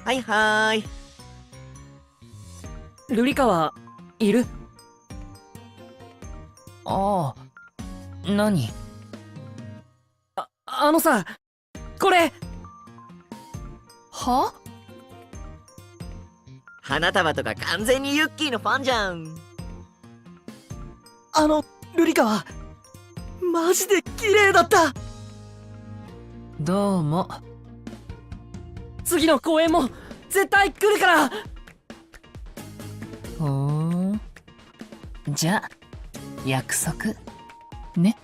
Speaker 5: はいはーい。
Speaker 3: ルリカはいる？
Speaker 12: ああ、何？
Speaker 3: あのさ、これ。
Speaker 12: は？
Speaker 5: 花束とか完全にユッキーのファンじゃん。
Speaker 3: ルリカはマジで綺麗だった。
Speaker 12: どうも。
Speaker 3: 次の公演も絶対来るから。
Speaker 12: ほーん。じゃあ約束ね。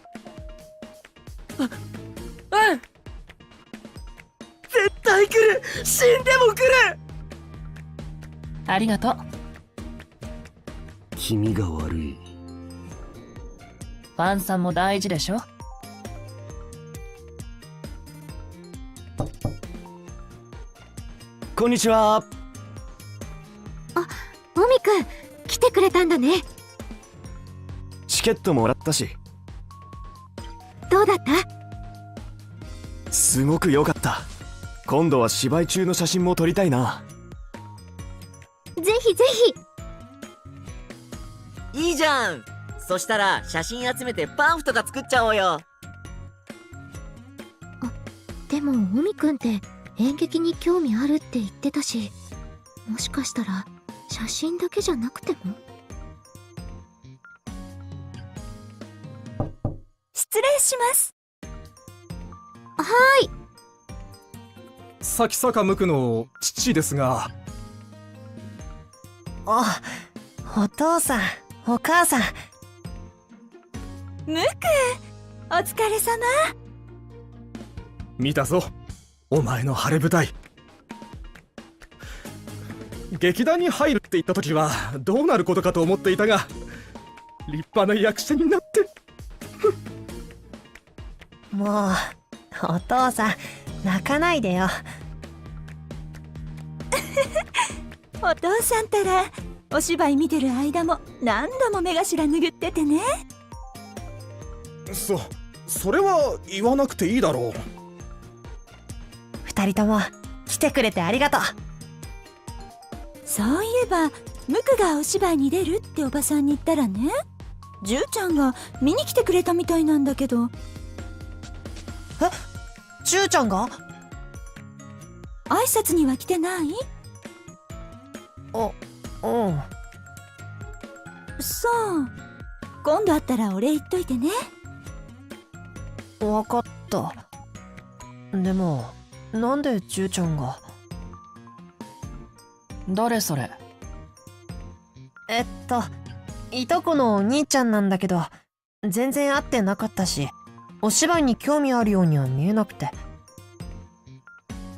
Speaker 3: うん。絶対来る。死んでも来る。
Speaker 12: ありがとう。
Speaker 1: 気味が悪い。
Speaker 12: ファンさんも大事でしょ。
Speaker 1: こんにちは。
Speaker 2: もみくん、来てくれたんだね。
Speaker 1: チケットもらったし。
Speaker 2: どうだった？
Speaker 10: すごく良かった。今度は芝居中の写真も撮りたいな。
Speaker 2: ぜひぜひ。
Speaker 5: いいじゃん。そしたら写真集めてパンフとか作っちゃおうよ。
Speaker 2: でももみくんって演劇に興味あるって言ってたし、もしかしたら写真だけじゃなくても。
Speaker 16: 失礼します。
Speaker 2: はーい。
Speaker 10: 咲坂無垢の父ですが。
Speaker 7: お父さん、お母さん。
Speaker 16: ムク、お疲れ様。
Speaker 10: 見たぞ、お前の晴れ舞台。劇団に入るって言った時はどうなることかと思っていたが、立派な役者になって。
Speaker 7: もう、お父さん、泣かないでよ。
Speaker 16: お父さんたらお芝居見てる間も何度も目頭拭っててね。
Speaker 10: それは言わなくていいだろう。
Speaker 7: 二人とも来てくれてありがとう。
Speaker 16: そういえばムクがお芝居に出るっておばさんに言ったらね、ジュウちゃんが見に来てくれたみたいなんだけど。
Speaker 7: ジュウちゃんが？
Speaker 16: 挨拶には来てない？
Speaker 7: うん。
Speaker 16: そう。今度会ったらお礼言っといてね。
Speaker 7: わかった。でも、なんでジュウちゃんが？
Speaker 12: 誰それ？
Speaker 7: いとこのお兄ちゃんなんだけど、全然会ってなかったし、お芝居に興味あるようには見えなくて。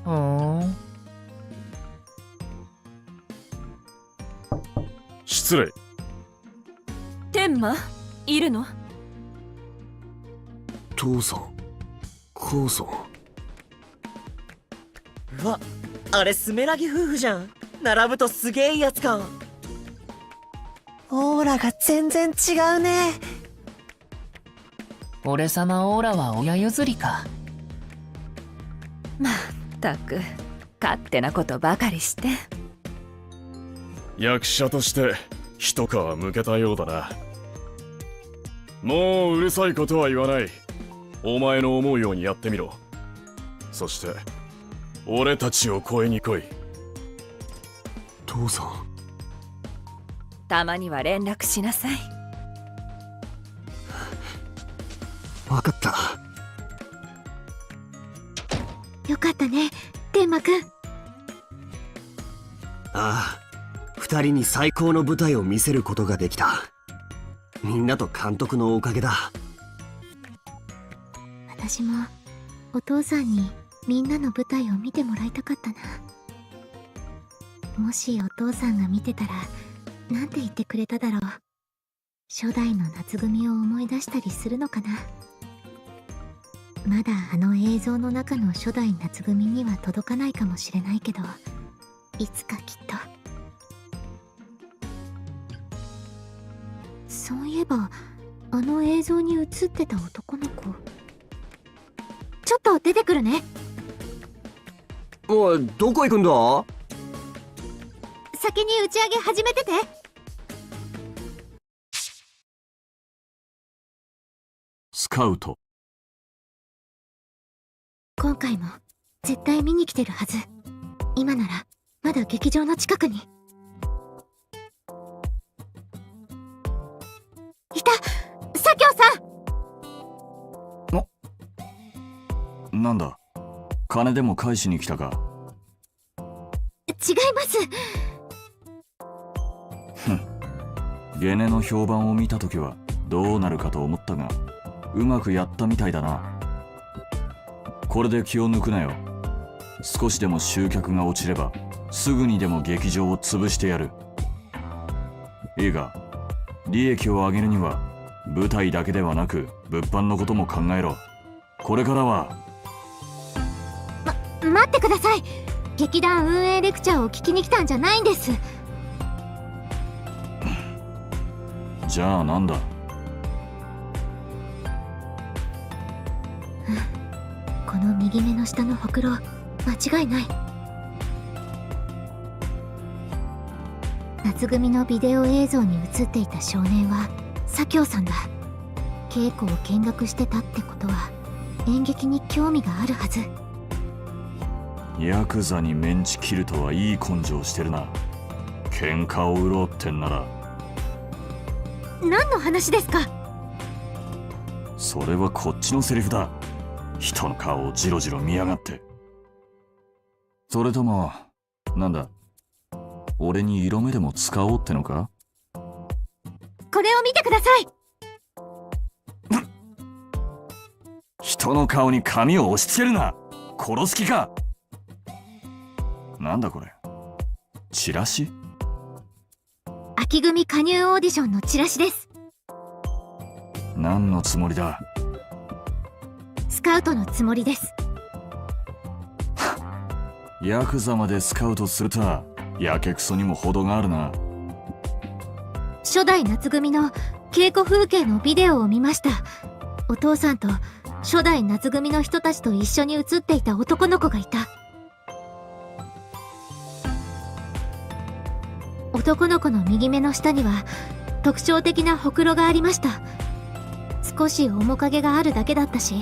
Speaker 12: ふーん。
Speaker 8: 失礼。
Speaker 16: 天馬いるの？
Speaker 1: 父さん、母さん。
Speaker 5: うわ、あれスメラギ夫婦じゃん。並ぶとすげえいいやつか。
Speaker 7: オーラが全然違うね。
Speaker 12: 俺様オーラは親譲りか。
Speaker 16: まったく勝手なことばかりして。
Speaker 8: 役者として一皮むけたようだな。もううるさいことは言わない。お前の思うようにやってみろ。そして俺たちを超えに来い。
Speaker 1: 父さん。
Speaker 16: たまには連絡しなさい。
Speaker 1: わかった。
Speaker 2: よかったね、天馬くん。
Speaker 1: ああ、二人に最高の舞台を見せることができた。みんなと監督のおかげだ。
Speaker 2: 私もお父さんにみんなの舞台を見てもらいたかったな。もしお父さんが見てたらなんて言ってくれただろう。初代の夏組を思い出したりするのかな。まだあの映像の中の初代夏組には届かないかもしれないけど、いつかきっと。そういえばあの映像に映ってた男の子、ちょっと出てくるね。
Speaker 1: おい、どこ行くんだ？
Speaker 2: 先に打ち上げ始めてて。
Speaker 13: スカウト。
Speaker 2: 今回も絶対見に来てるはず。今ならまだ劇場の近くにいた。左京さん。
Speaker 13: なんだ、金でも返しに来たか？
Speaker 2: 違います。
Speaker 13: ゲネの評判を見たときはどうなるかと思ったが、うまくやったみたいだな。これで気を抜くなよ。少しでも集客が落ちればすぐにでも劇場を潰してやる。いいか、利益を上げるには舞台だけではなく物販のことも考えろ。これからは。
Speaker 2: 待ってください。劇団運営レクチャーを聞きに来たんじゃないんです。
Speaker 13: じゃあなんだ。
Speaker 2: この右目の下のほくろ、間違いない。夏組のビデオ映像に映っていた少年は左京さんだ。稽古を見学してたってことは演劇に興味があるはず。
Speaker 13: ヤクザにメンチ切るとはいい根性してるな。喧嘩を売ろうってんなら。
Speaker 2: 何の話ですか？
Speaker 13: それはこっちのセリフだ。人の顔をジロジロ見やがって。それともなんだ、俺に色目でも使おうってのか？
Speaker 2: これを見てください。
Speaker 13: 人の顔に髪を押し付けるな。殺す気か？なんだこれ、チラシ？
Speaker 2: 秋組加入オーディションのチラシです。
Speaker 13: 何のつもりだ？
Speaker 2: スカウトのつもりです。
Speaker 13: ヤクザまでスカウトするとはやけくそにも程があるな。
Speaker 2: 初代夏組の稽古風景のビデオを見ました。お父さんと初代夏組の人たちと一緒に写っていた男の子がいた。男の子の右目の下には特徴的なほくろがありました。少し面影があるだけだったし、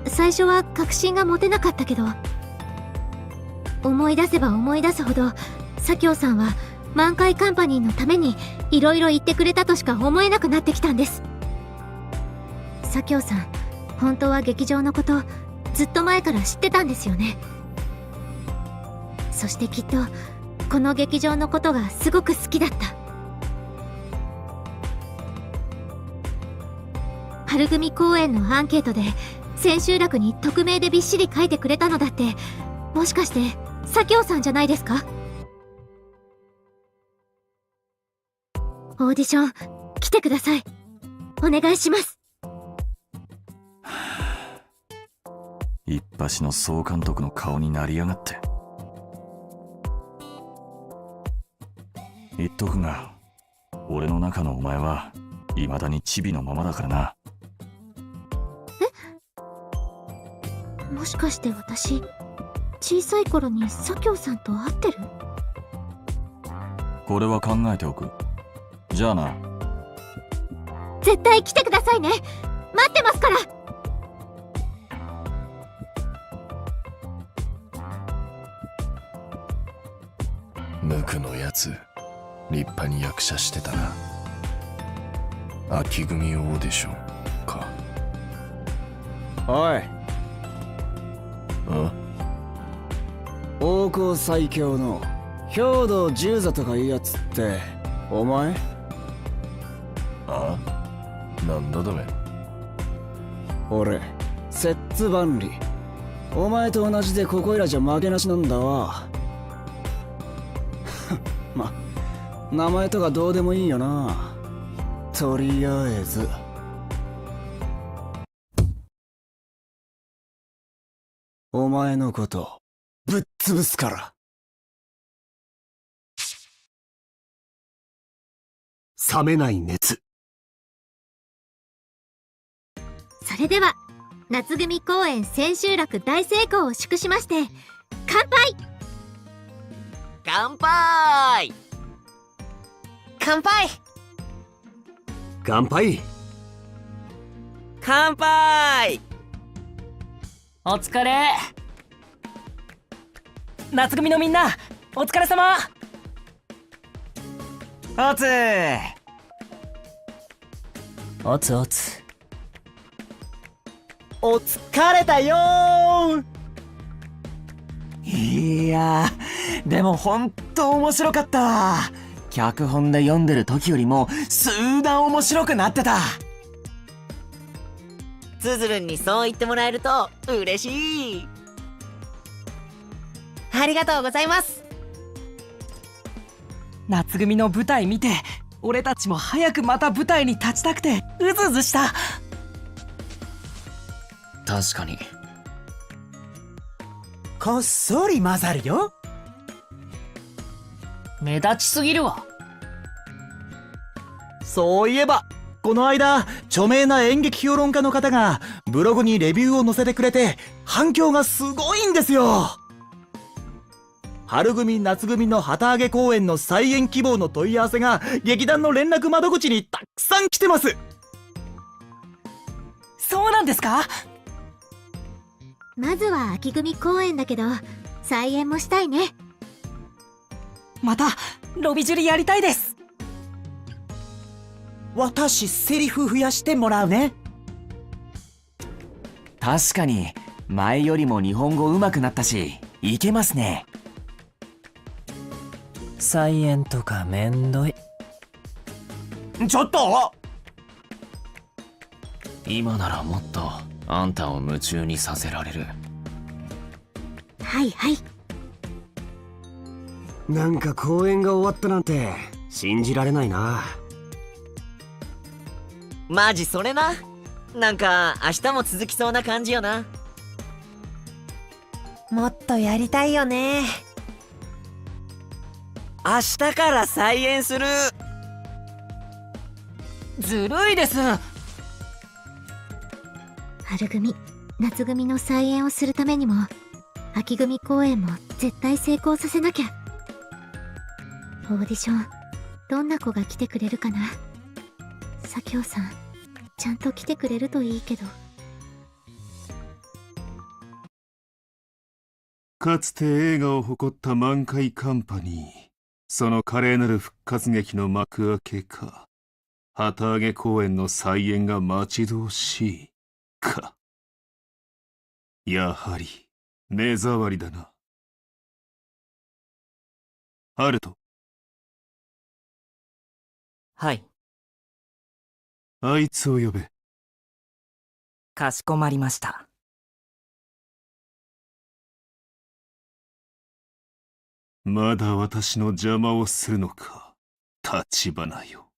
Speaker 2: 最初は確信が持てなかったけど、思い出せば思い出すほど左京さんは満開カンパニーのためにいろいろ言ってくれたとしか思えなくなってきたんです。左京さん、本当は劇場のことずっと前から知ってたんですよね。そしてきっとこの劇場のことがすごく好きだった。春組公演のアンケートで千秋楽に匿名でびっしり書いてくれたのだって、もしかして左京さんじゃないですか？オーディション来てください。お願いします。
Speaker 13: 一発の総監督の顔になりやがって。言っとくが、俺の中のお前は未だにチビのままだからな。
Speaker 2: もしかして私、小さい頃に左京さんと会ってる？
Speaker 13: これは考えておく。じゃあな。
Speaker 2: 絶対来てくださいね。待ってますから。
Speaker 17: 無垢のやつ、立派に役者してたな。秋組オーディションか。
Speaker 11: おい。王侯最強の兵道十座とかいうやつってお前？
Speaker 17: あ？なんだだめ。
Speaker 11: 俺摂津万里。お前と同じでここいらじゃ負けなしなんだわ。ま、名前とかどうでもいいよな。とりあえずお前のことぶっ潰すから。
Speaker 1: 冷めない熱。
Speaker 2: それでは夏組公演千秋楽大成功を祝しまして乾杯。
Speaker 5: 乾杯。乾杯。
Speaker 1: 乾杯。
Speaker 5: 乾杯。
Speaker 12: お疲れ。
Speaker 3: 夏組のみんな、お疲れ様。
Speaker 5: おつ
Speaker 15: おつおつ。
Speaker 5: お疲れたよー。
Speaker 4: いやー、でもほんと面白かったわ。脚本で読んでる時よりも数段面白くなってた。
Speaker 5: つづるんにそう言ってもらえると嬉しい。ありがとうございます。
Speaker 3: 夏組の舞台見て俺たちも早くまた舞台に立ちたくてうずうずした。
Speaker 1: 確かに。
Speaker 14: こっそり混ざるよ。
Speaker 12: 目立ちすぎるわ。
Speaker 6: そういえばこの間著名な演劇評論家の方がブログにレビューを載せてくれて反響がすごいんですよ。春組夏組の旗揚げ公演の再演希望の問い合わせが劇団の連絡窓口にたくさん来てます。
Speaker 3: そうなんですか？
Speaker 2: まずは秋組公演だけど、再演もしたいね。
Speaker 3: またロビジュリやりたいです。
Speaker 14: 私セリフ増やしてもらうね。
Speaker 4: 確かに前よりも日本語上手くなったしいけますね。
Speaker 15: 再演とかめんどい。
Speaker 6: ちょっと
Speaker 1: 今ならもっとあんたを夢中にさせられる。
Speaker 2: はいはい。
Speaker 1: なんか公演が終わったなんて信じられないな。
Speaker 5: マジそれな。なんか明日も続きそうな感じよな。
Speaker 7: もっとやりたいよね。
Speaker 5: 明日から再演する。
Speaker 3: ずるいです。
Speaker 2: 春組夏組の再演をするためにも秋組公演も絶対成功させなきゃ。オーディションどんな子が来てくれるかな。左京さんちゃんと来てくれるといいけど。
Speaker 18: かつて映画を誇った満開カンパニー、その華麗なる復活劇の幕開けか、旗揚げ公演の再演が待ち遠しいか。やはり目障りだな。ハルト。
Speaker 5: はい。
Speaker 18: あいつを呼べ。
Speaker 3: かしこまりました。
Speaker 18: まだ私の邪魔をするのか、立花よ。